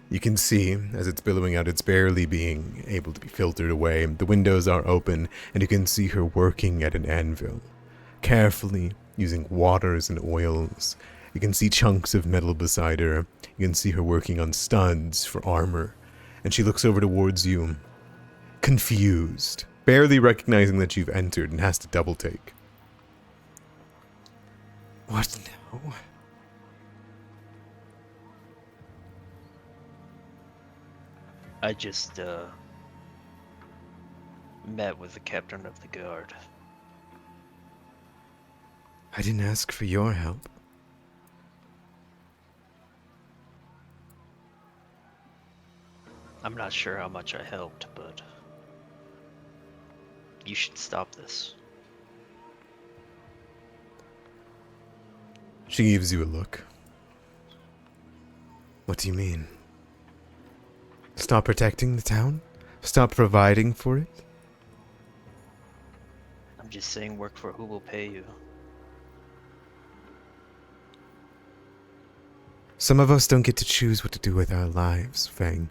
You can see, as it's billowing out, it's barely being able to be filtered away. The windows are open, and you can see her working at an anvil, carefully using waters and oils. You can see chunks of metal beside her. You can see her working on studs for armor. And she looks over towards you, confused, barely recognizing that you've entered, and has to double take. What now? I just met with the captain of the guard. I didn't ask for your help. I'm not sure how much I helped, but you should stop this. She gives you a look. What do you mean? Stop protecting the town? Stop providing for it? I'm just saying work for who will pay you. Some of us don't get to choose what to do with our lives, Fang.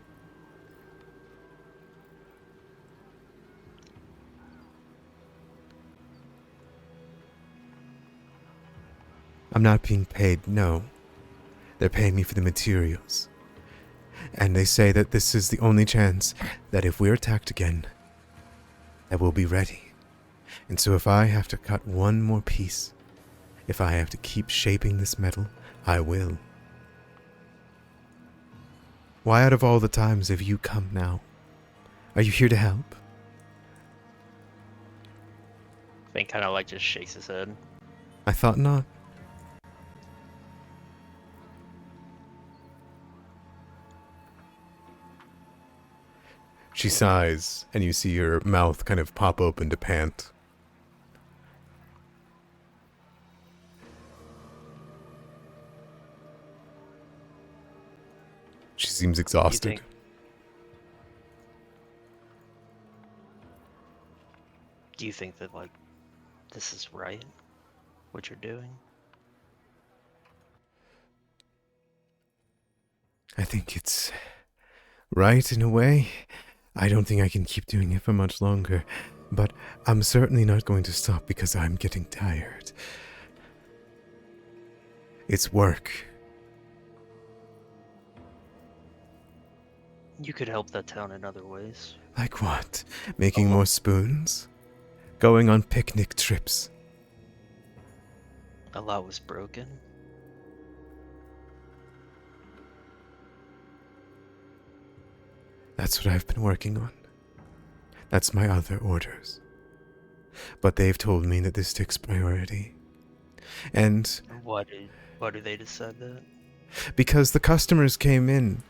I'm not being paid, no. They're paying me for the materials. And they say that this is the only chance that if we're attacked again, that we'll be ready. And so if I have to cut one more piece, if I have to keep shaping this metal, I will. Why out of all the times have you come now? Are you here to help? Fang kind of like just shakes his head. I thought not. She sighs, and you see her mouth kind of pop open to pant. She seems exhausted. Do you think that, like, this is right? What you're doing? I think it's right in a way. I don't think I can keep doing it for much longer, but I'm certainly not going to stop because I'm getting tired. It's work. You could help that town in other ways. Like what? Making more spoons? Going on picnic trips? A lot was broken. That's what I've been working on. That's my other orders. But they've told me that this takes priority. And Why do they decide that? because the customers came in,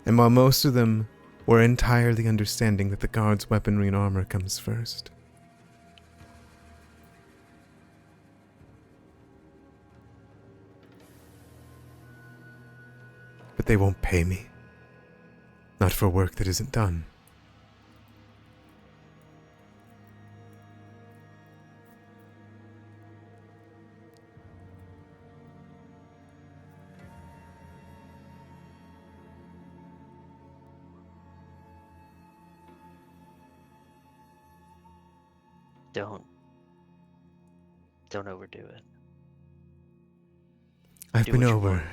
and while most of them were entirely understanding that the guard's weaponry and armor comes first. But they won't pay me. Not for work that isn't done. Don't overdo it. I've Do been what you over. want.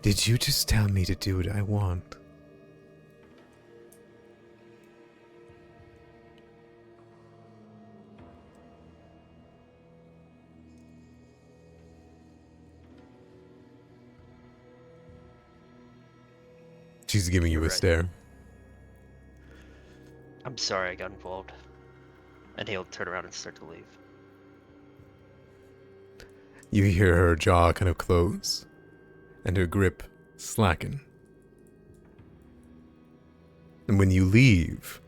Did you just tell me to do what I want? She's giving you You're a right. stare. I'm sorry I got involved. And he'll turn around and start to leave. You hear her jaw kind of close and her grip slacken. And when you leave,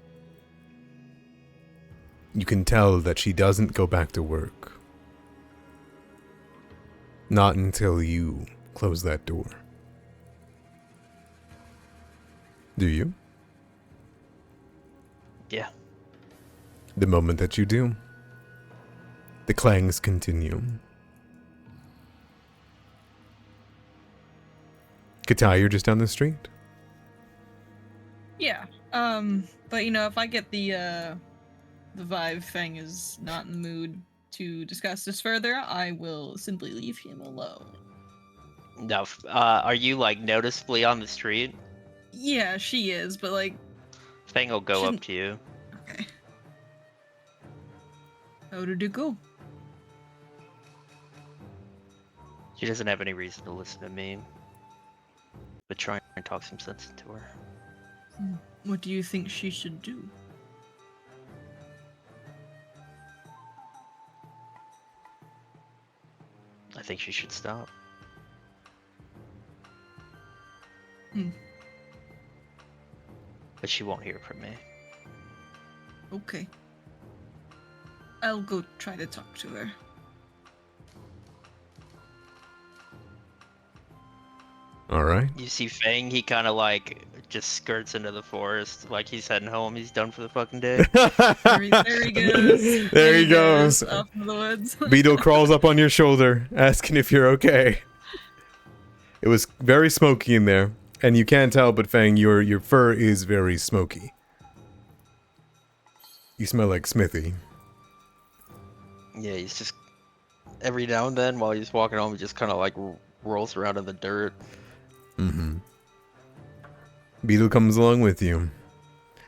you can tell that she doesn't go back to work. Not until you close that door. Do you? Yeah. The moment that you do, the clangs continue. Katai, you're just down the street. Yeah. But you know, if I get the vibe thing is not in the mood to discuss this further, I will simply leave him alone. Now, are you like noticeably on the street? Yeah, she is, but like, Fang will go up Shouldn't- to you. okay. How did it go? She doesn't have any reason to listen to me. But try and talk some sense into her. What do you think she should do? I think she should stop. But she won't hear from me. Okay. I'll go try to talk to her. All right. You see Fang, he kind of like just skirts into the forest, like he's heading home. He's done for the fucking day. There he goes. There he goes. Off in the woods. Beetle crawls up on your shoulder, asking if you're okay. It was very smoky in there, and you can't tell, but Fang, your fur is very smoky. You smell like Smithy. Yeah, he's just every now and then while he's walking home, he just kind of like rolls around in the dirt. Mm-hmm. Beetle comes along with you. And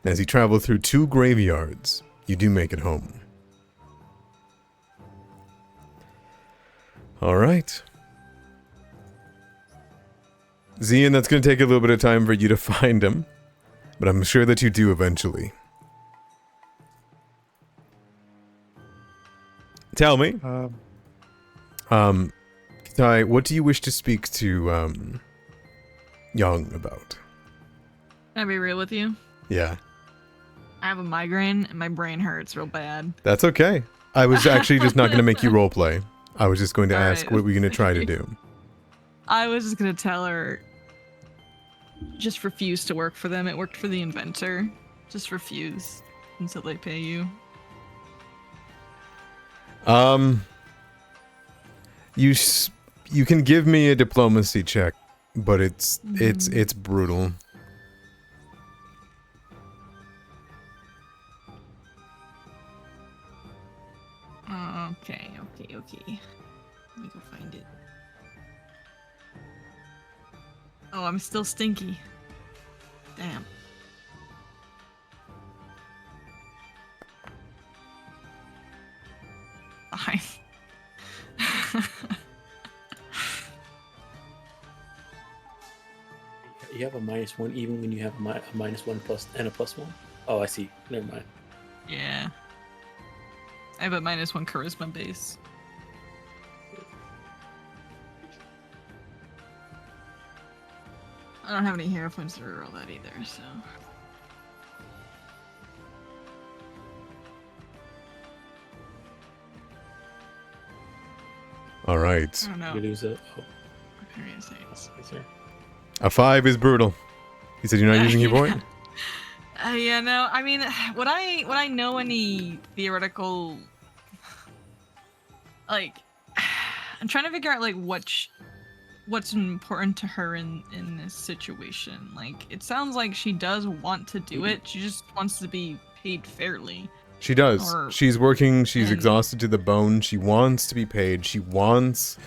as you travel through 2 graveyards, you do make it home. All right. Zian, that's going to take a little bit of time for you to find him, but I'm sure that you do eventually. Tell me, Katai, what do you wish to speak to Young about? Can I be real with you? Yeah, I have a migraine and my brain hurts real bad. that's okay. I was actually just not going to make you roleplay. I was just going to All ask right. what we're going to try to do. I was just gonna tell her, just refuse to work for them. It worked for the inventor. Just refuse until they pay you. You can give me a diplomacy check, but it's brutal. Okay. Let me go find it. Oh, I'm still stinky. Damn. Fine. You have a -1 even when you have a -1 plus and a +1. Oh, I see. Never mind. Yeah. I have a -1 charisma base. I don't have any hero points to reroll that either, so. All right. I don't know. You lose a. Oh, Period saves. yes, sir. A 5 is brutal. You said you're not using your point? Yeah, no. I mean, would I know any theoretical, like, I'm trying to figure out like what's important to her in this situation. Like, it sounds like she does want to do it. She just wants to be paid fairly. She does. Or- She's working. She's and- exhausted to the bone. She wants to be paid. She wants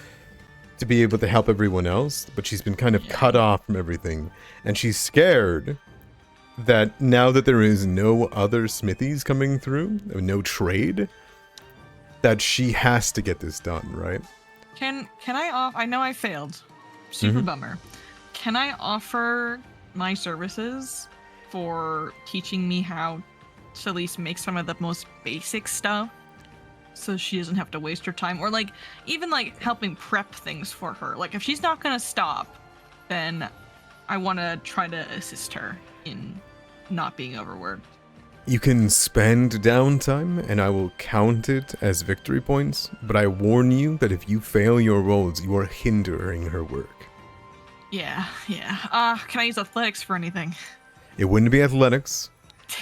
to be able to help everyone else, but she's been kind of cut off from everything. And she's scared that now that there is no other smithies coming through, no trade, that she has to get this done, right? Can I off? I know I failed. Super Mhm. bummer. Can I offer my services for teaching me how to at least make some of the most basic stuff, so she doesn't have to waste her time, or like even like helping prep things for her. Like if she's not gonna stop, then I want to try to assist her in not being overworked. You can spend downtime, and I will count it as victory points, but I warn you that if you fail your rolls, you are hindering her work. Yeah. Can I use athletics for anything? It wouldn't be athletics,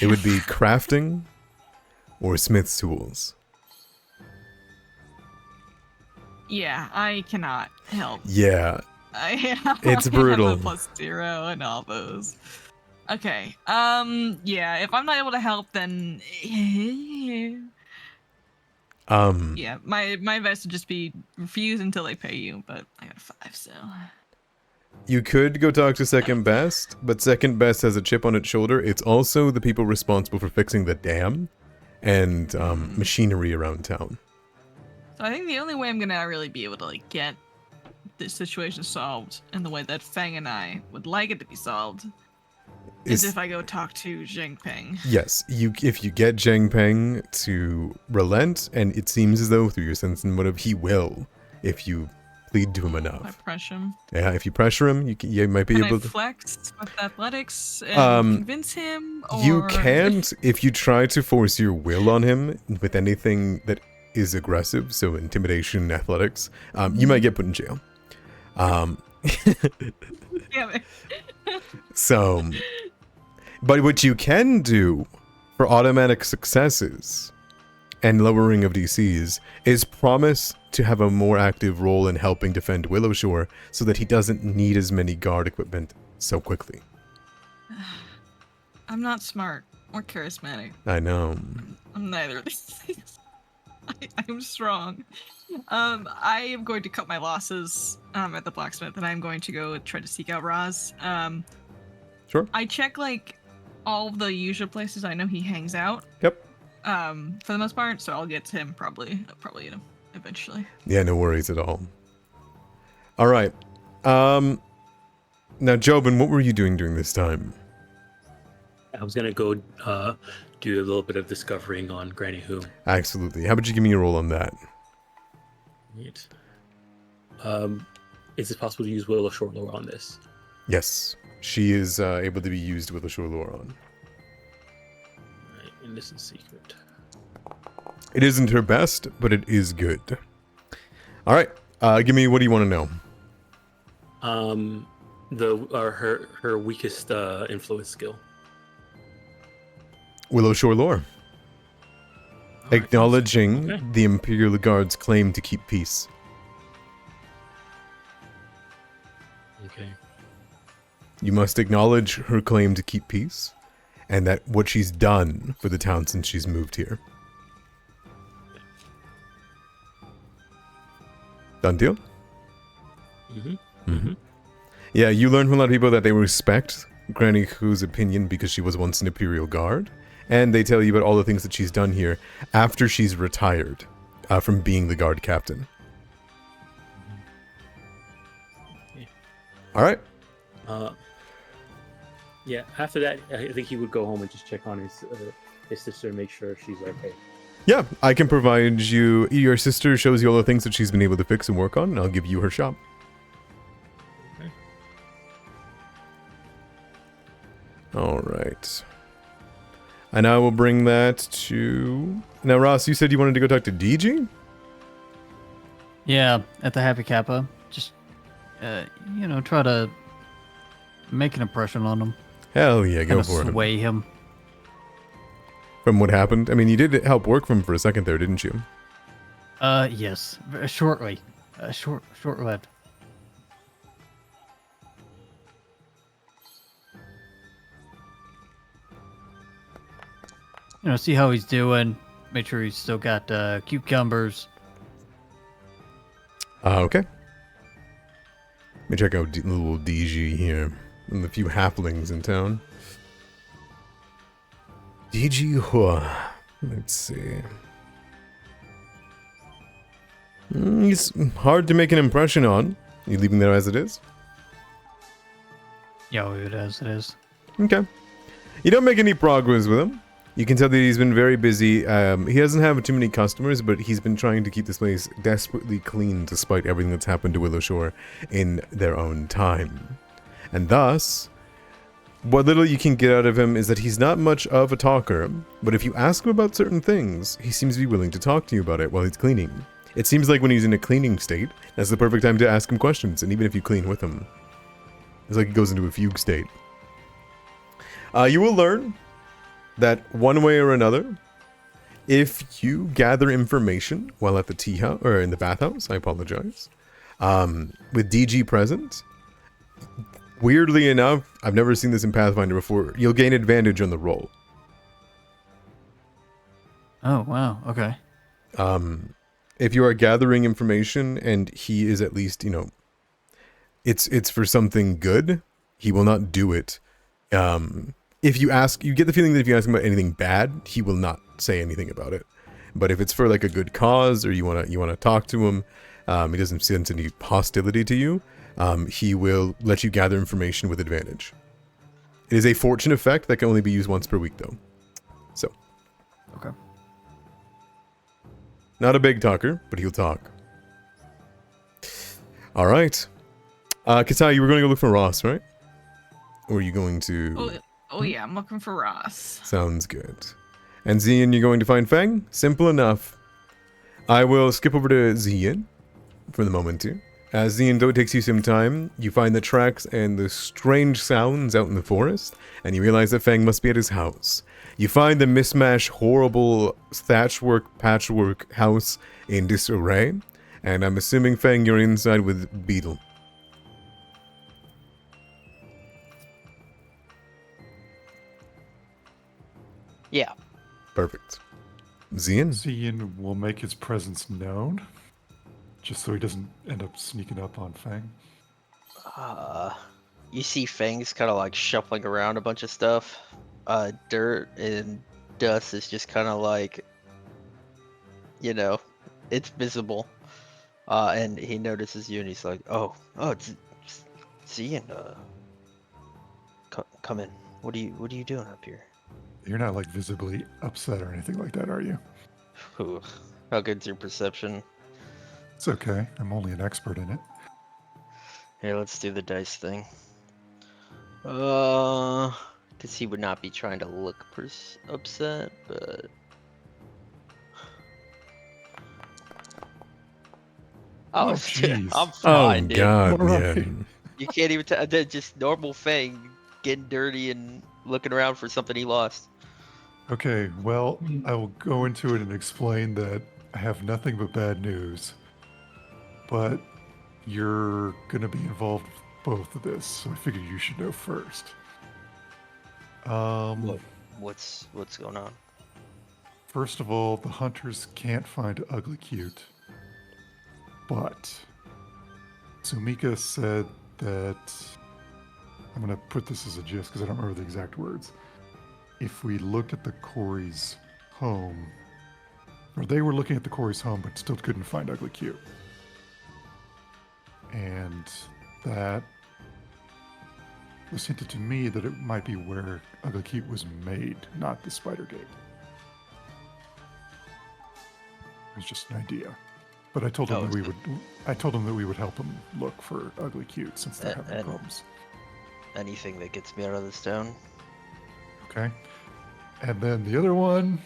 it would be crafting or smith's tools. Yeah, I cannot help. Yeah, I It's I brutal. have a +0 and all those. Okay. Yeah. If I'm not able to help, then yeah. My best would just be refuse until they pay you. But I got a 5, so you could go talk to second best, but second best has a chip on its shoulder. It's also the people responsible for fixing the dam and machinery around town. I think the only way I'm gonna really be able to like get this situation solved in the way that Fang and I would like it to be solved is if I go talk to Zhengping. Yes, if you get Zheng Peng to relent, and it seems as though through your sense and motive he will, if you plead to him I enough. pressure him. Yeah, if you pressure him, you might be Can able I to. flex with athletics and convince him? Or... You can't if you try to force your will on him with anything that is aggressive, so intimidation, athletics. You might get put in jail. Damn it. So, but what you can do for automatic successes and lowering of DCs is promise to have a more active role in helping defend Willowshore so that he doesn't need as many guard equipment so quickly. I'm not smart or charismatic. I know. I'm neither of these things. I'm strong. I am going to cut my losses at the blacksmith, and I'm going to go try to seek out Raz. Sure. I check like all of the usual places I know he hangs out. Yep. For the most part, so I'll get to him probably eventually. Yeah, no worries at all. All right. Now, Jobin, what were you doing during this time? I was gonna go do a little bit of discovering on Granny Who. Absolutely. How about you give me a roll on that? Right. Is it possible to use Willowshore lore on this? Yes. She is able to be used with a shore lore on. Right, and this is secret. It isn't her best, but it is good. All right. Give me, what do you want to know? Her weakest influence skill. Willowshore lore. Alright, Acknowledging okay. the Imperial Guard's claim to keep peace. Okay. You must acknowledge her claim to keep peace, and that what she's done for the town since she's moved here. Done deal? Mm-hmm. Yeah, you learn from a lot of people that they respect Granny Hu's opinion because she was once an Imperial Guard, and they tell you about all the things that she's done here after she's retired from being the guard captain. Yeah. All right. Yeah. After that, I think he would go home and just check on his sister and make sure she's okay. Yeah, I can provide you. Your sister shows you all the things that she's been able to fix and work on, and I'll give you her shop. Okay. All right. And I will bring that to... Now, Ross, you said you wanted to go talk to DG? Yeah, at the Happy Kappa. Just, try to make an impression on him. Hell yeah, go Kinda for it. sway him. From what happened? I mean, you did help work for him for a second there, didn't you? Yes, shortly. Short-lived. See how he's doing. Make sure he's still got cucumbers. Okay. Let me check out little DG here. And the few halflings in town. DG Hua. Let's see. He's hard to make an impression on. You leaving there as it is? Yeah, I'll leave it as it is. Okay. You don't make any progress with him. You can tell that he's been very busy. He doesn't have too many customers, but he's been trying to keep this place desperately clean despite everything that's happened to Willowshore in their own time. And thus, what little you can get out of him is that he's not much of a talker, but if you ask him about certain things, he seems to be willing to talk to you about it while he's cleaning. It seems like when he's in a cleaning state, that's the perfect time to ask him questions, and even if you clean with him. It's like he goes into a fugue state. You will learn that one way or another, if you gather information while at the tea house, or in the bathhouse, I apologize, with DG present, weirdly enough, I've never seen this in Pathfinder before, you'll gain advantage on the roll. Oh, wow. Okay. If you are gathering information and he is at least, it's for something good, he will not do it. If you ask, you get the feeling that if you ask him about anything bad, he will not say anything about it. But if it's for like a good cause, or you wanna talk to him, he doesn't sense any hostility to you, he will let you gather information with advantage. It is a fortune effect that can only be used once per week, though. So. Okay. Not a big talker, but he'll talk. All right. Katai, you were going to go look for Ross, right? Or are you going to... Oh yeah, I'm looking for Ross. Sounds good. And Zian, you're going to find Fang? Simple enough. I will skip over to Zian for the moment here. As Zian, though it takes you some time, you find the tracks and the strange sounds out in the forest, and you realize that Fang must be at his house. You find the mismatched, horrible thatchwork, patchwork house in disarray, and I'm assuming, Fang, you're inside with Beetle. Yeah. Perfect. Zian? Zian will make his presence known, just so he doesn't end up sneaking up on Fang. You see Fang's kind of like shuffling around a bunch of stuff. Dirt and dust is just kind of like, it's visible. And he notices you and he's like, oh, it's Zian. Come in. What are you doing up here? You're not like visibly upset or anything like that, are you? Ooh, how good's your perception? It's okay. I'm only an expert in it. Here, let's do the dice thing. Because he would not be trying to look upset, but... Oh, jeez. I'm fine, dude. God, Alright. yeah. You can't even tell. Just normal Fang getting dirty and looking around for something he lost. Okay, well, I will go into it and explain that I have nothing but bad news. But you're going to be involved with both of this, so I figured you should know first. What's going on? First of all, the hunters can't find Ugly Cute. But Sumika said that... I'm going to put this as a gist because I don't remember the exact words. If we looked at the Corey's home, or they were looking at the Corey's home but still couldn't find Ugly Cute. And that was hinted to me that it might be where Ugly Cute was made, not the Spider Gate. It was just an idea. But I told him that we would. I told him that we would help him look for Ugly Cute since they're having problems. Anything that gets me out of this town. Okay. And then the other one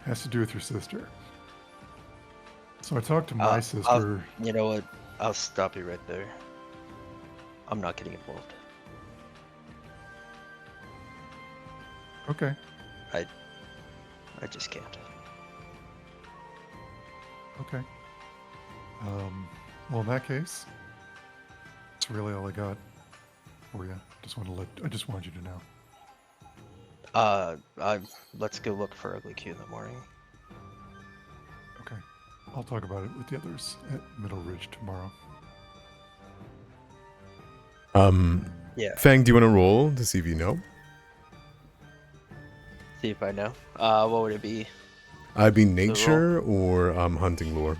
has to do with your sister. So I talked to my sister. You know what? I'll stop you right there. I'm not getting involved. Okay. I just can't. Okay. Well, in that case, that's really all I got for you. I just wanted you to know. Let's go look for Ugly Q in the morning. Okay. I'll talk about it with the others at Middle Ridge tomorrow. Yeah. Fang, do you want to roll to see if you know? See if I know. What would it be? I'd be nature or hunting lore.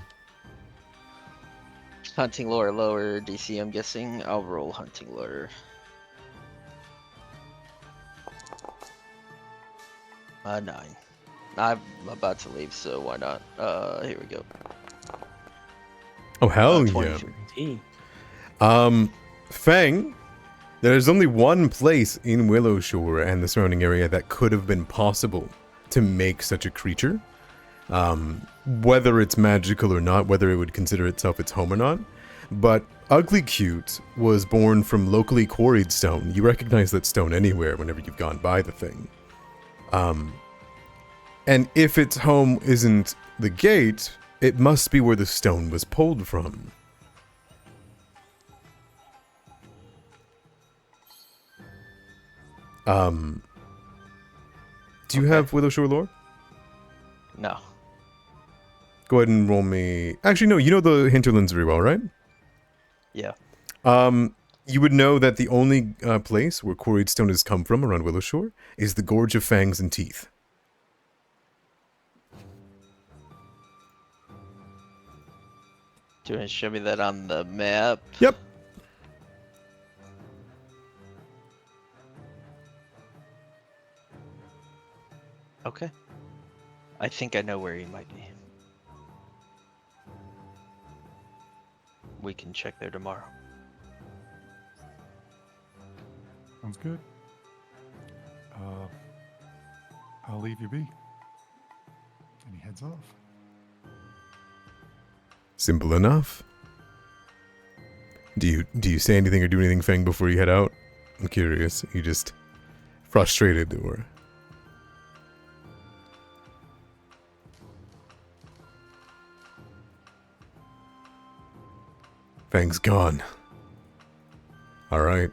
Hunting lore lower DC, I'm guessing. I'll roll hunting lore. 9. I'm about to leave, so why not? Here we go. Oh hell yeah! 23. 18. Fang, there's only one place in Willowshore and the surrounding area that could have been possible to make such a creature. Whether it's magical or not, whether it would consider itself its home or not. But Ugly Cute was born from locally quarried stone. You recognize that stone anywhere whenever you've gone by the thing. And if its home isn't the gate, it must be where the stone was pulled from. Do you have Willowshore lore? No. Go ahead and roll me... Actually, no, you know the hinterlands very well, right? Yeah. You would know that the only place where quarried stone has come from around Willowshore is the Gorge of Fangs and Teeth. Do you want to show me that on the map? Yep. Okay. I think I know where he might be. We can check there tomorrow. Sounds good. I'll leave you be. And he heads off. Simple enough. Do you say anything or do anything, Fang, before you head out? I'm curious. You just frustrated or... Fang's gone. Alright.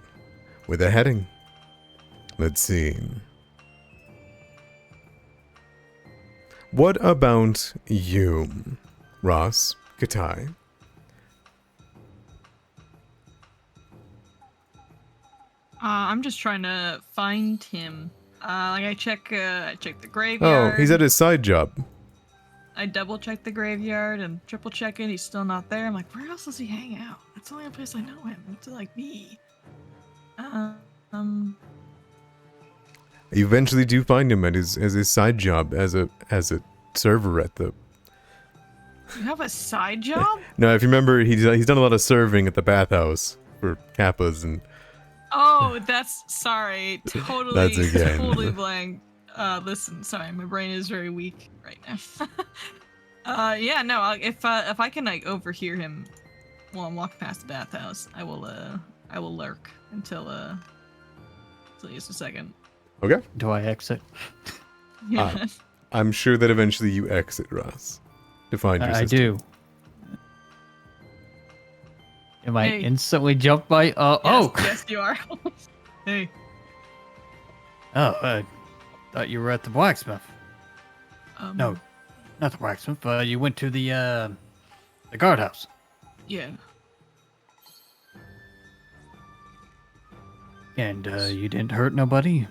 Where they're heading? Let's see. What about you, Ross, Katai? I'm just trying to find him. Like I check the graveyard. Oh, he's at his side job. I double check the graveyard and triple check it. He's still not there. I'm like, where else does he hang out? That's the only place I know him. To like me. You eventually do find him at his side job as a server at the... You have a side job? No, if you remember, he's done a lot of serving at the bathhouse for Kappas and... Oh, that's sorry. Totally, That's okay. totally blank. Listen, sorry, my brain is very weak right now. Yeah, no. If I can like overhear him while I'm walking past the bathhouse, I will lurk until just a second. Okay. Do I exit? Yeah. I'm sure that eventually you exit, Ross, to find your I sister. do. Am I Hey. instantly jumped by? Yes, you are. Hey. Oh, I thought you were at the blacksmith. No, not the blacksmith. You went to the guardhouse. Yeah. And you didn't hurt nobody?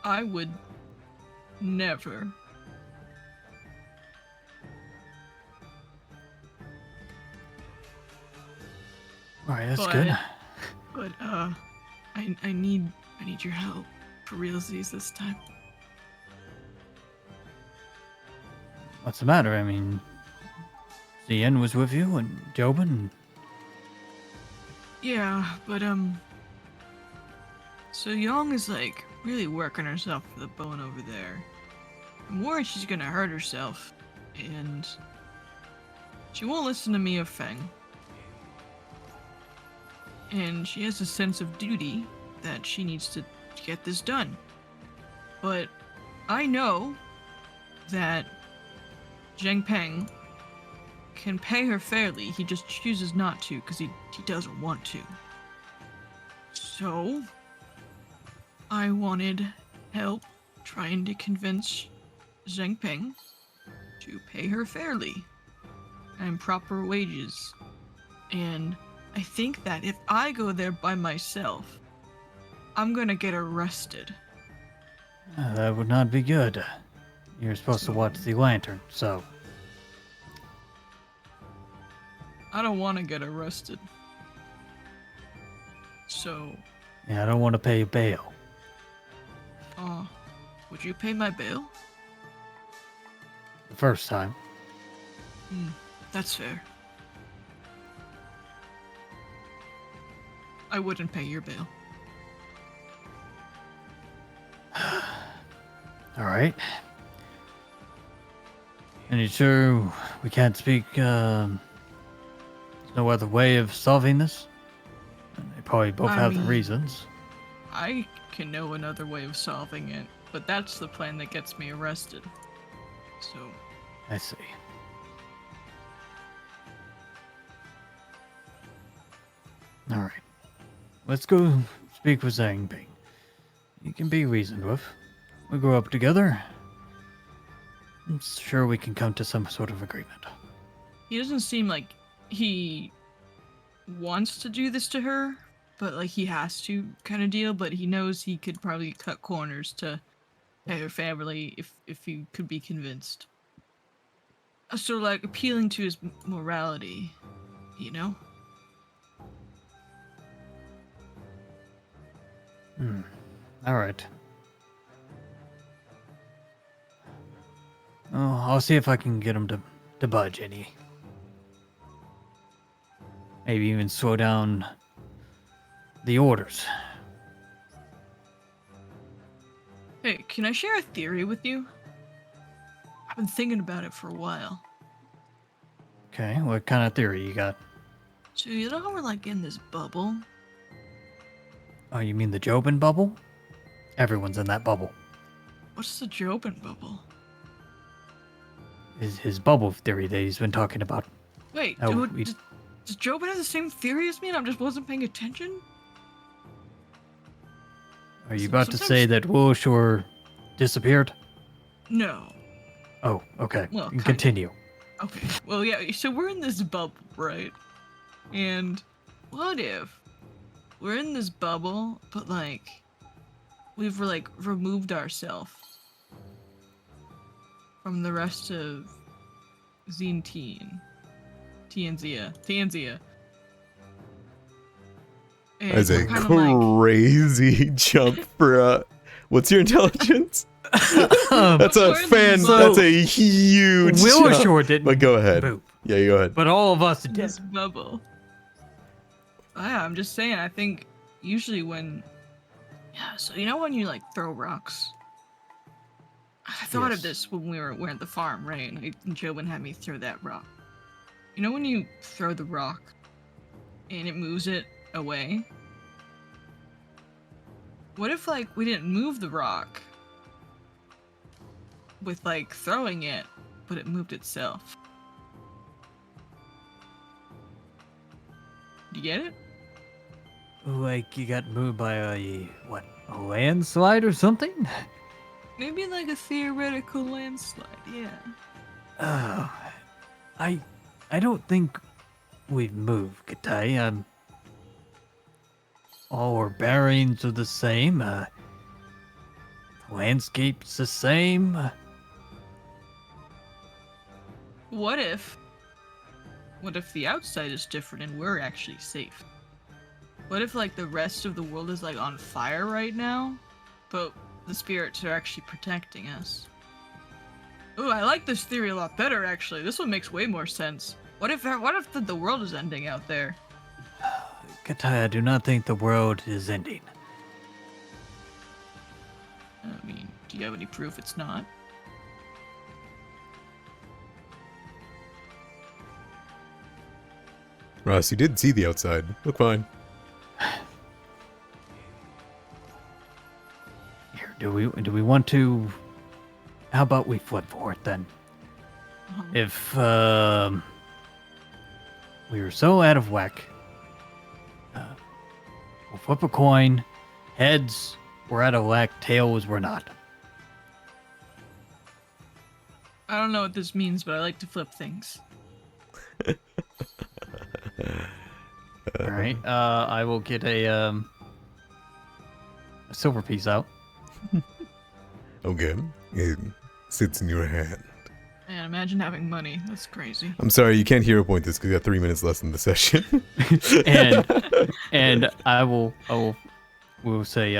I would never. Alright, that's But- good. But I need your help for realsies this time. What's the matter? I mean, Zian was with you and Jobin. Yeah, but so Young is like really working herself for the bone over there. I'm worried she's gonna hurt herself, and she won't listen to me or Feng. And she has a sense of duty that she needs to get this done. But I know that Zheng Peng can pay her fairly. He just chooses not to because he doesn't want to. So I wanted help trying to convince Zhengping to pay her fairly and proper wages. And I think that if I go there by myself, I'm gonna get arrested. That would not be good. You're supposed to watch the lantern, so. I don't want to get arrested. So, Yeah, I don't want to pay bail. would you pay my bail? The first time. That's fair. I wouldn't pay your bail. Alright. And you sure we can't speak, there's no other way of solving this? And they probably both have the mean, reasons. I can know another way of solving it, but that's the plan that gets me arrested. So, I see. Alright. Let's go speak with Zhang Ping. You can be reasoned with. We grew up together. I'm sure we can come to some sort of agreement. he doesn't seem like he wants to do this to her, but like he has to kind of deal, but he knows he could probably cut corners to pay her fairly if he could be convinced. So like appealing to his morality, you know? Alright. Oh, I'll see if I can get him to budge any. Maybe even slow down the orders. Hey, can I share a theory with you? I've been thinking about it for a while. Okay, what kind of theory you got? So you know how we're like in this bubble? Oh, you mean the Jobin bubble? Everyone's in that bubble. What's the Jobin bubble? His bubble theory that he's been talking about. Wait, Oh, does Jobin have the same theory as me and I just wasn't paying attention? Are you about to Sometimes- say that Willowshore disappeared? No. Oh, okay. Well, kind of. Continue. Okay. Well, yeah, so we're in this bubble, right? And what if we're in this bubble, but like we've like removed ourselves from the rest of Teen. Tanzia. And That's a we're kind of like, crazy jump for what's your intelligence? That's a that's a huge jump. Willowshore didn't. But go ahead. Boop. Yeah, you go ahead. But all of us did. this bubble. Yeah, I'm just saying, I think usually when, so you know when you like throw rocks? I thought of Yes. this when we're at the farm, right? And Jobin had me throw that rock. You know when you throw the rock and it moves it away? What if like we didn't move the rock with like throwing it, but it moved itself? Do you get it? Like you got moved by a landslide or something? Maybe like a theoretical landslide, yeah. Oh, I don't think we've moved, Katai. All our bearings are the same. Landscape's the same. What if the outside is different and we're actually safe? What if like the rest of the world is like on fire right now, but the spirits are actually protecting us? Ooh, I like this theory a lot better actually. This one makes way more sense. What if the world is ending out there? Katai, I do not think the world is ending. I mean, do you have any proof it's not? Ross, you did see the outside. Look fine. Here, do we want to? How about we flip for it then? If we were so out of whack, we'll flip a coin. Heads, we're out of whack. Tails, we're not. I don't know what this means, but I like to flip things. All right. I will get a silver piece out. Okay. It sits in your hand. Man, imagine having money. That's crazy. I'm sorry, you can't hero point this because we got 3 minutes left in the session. and I will say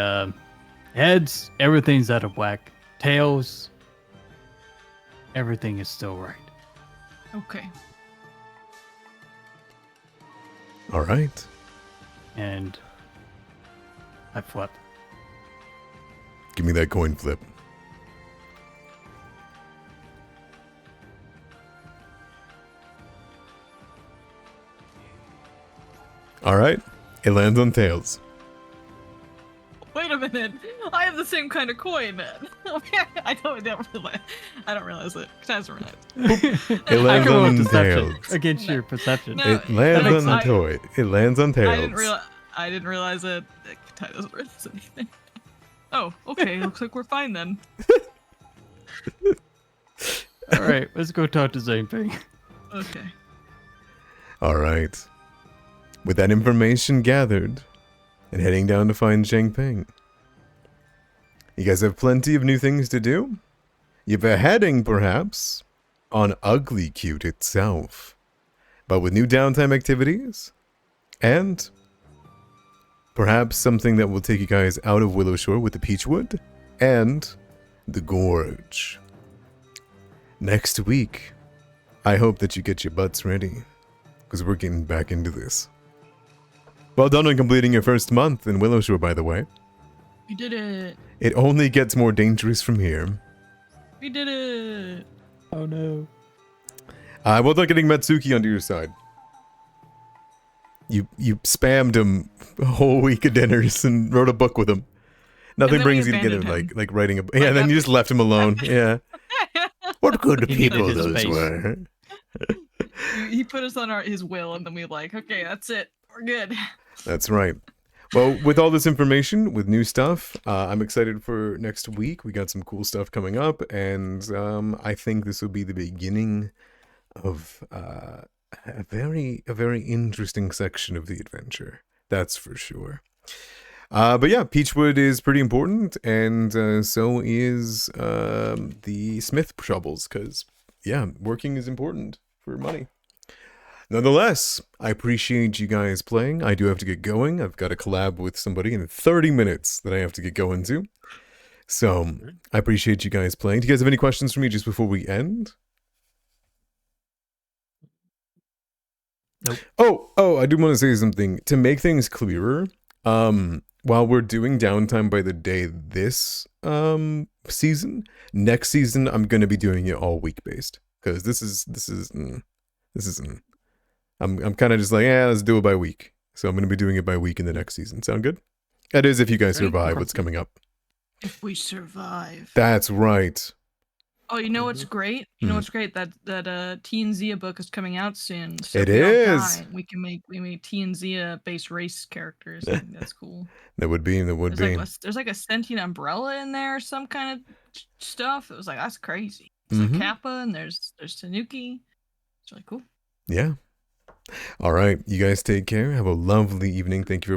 heads, everything's out of whack. Tails, everything is still right. Okay. All right. And I flip. Give me that coin flip. All right. It lands on tails. Wait a minute. I have the same kind of coin. I don't realize it. I doesn't realize. It I lands can roll on deception tails. against your perception. No, It lands on I- toy. It lands on tails. I didn't realize it. Ty doesn't realize anything. Oh, okay. Looks like we're fine then. All right, let's go talk to Zhang. Okay. All right. With that information gathered, and heading down to find Zhangping. You guys have plenty of new things to do. You're beheading, perhaps, on Ugly Cute itself, but with new downtime activities, and perhaps something that will take you guys out of Willowshore with the Peachwood and the Gorge. Next week, I hope that you get your butts ready, because we're getting back into this. Well done on completing your first month in Willowshore, by the way. We did it. It only gets more dangerous from here. We did it. Oh no. Well done getting Matsuki onto your side. You spammed him a whole week of dinners and wrote a book with him. Nothing then brings we you together abandoned him. like writing a book. Yeah, then you just left him alone. Yeah. What good He needed people his those space. were. He put us on his will, and then we were like, okay, that's it. We're good. That's right. Well, with all this information, with new stuff, I'm excited for next week. We got some cool stuff coming up, and I think this will be the beginning of a very interesting section of the adventure. That's for sure. But yeah, Peachwood is pretty important, and so is the Smith shovels, because yeah, working is important for money. Nonetheless, I appreciate you guys playing. I do have to get going. I've got a collab with somebody in 30 minutes that I have to get going to. So, I appreciate you guys playing. Do you guys have any questions for me just before we end? Nope. Oh, I do want to say something. To make things clearer, while we're doing downtime by the day this season, next season I'm going to be doing it all week based. Because this isn't. I'm kind of just like, yeah, let's do it by week. So I'm going to be doing it by week in the next season. Sound good? That is if you guys survive what's coming up. If we survive. That's right. Oh, you know what's great? You know what's great? That T and Zia book is coming out soon. So It if we all is. die, we make T and Zia based race characters. I think that's cool. That would be. There's like a sentient umbrella in there, or some kind of stuff. It was like, that's crazy. There's like Kappa, and there's Tanuki. It's really cool. Yeah. All right. You guys take care. Have a lovely evening. Thank you for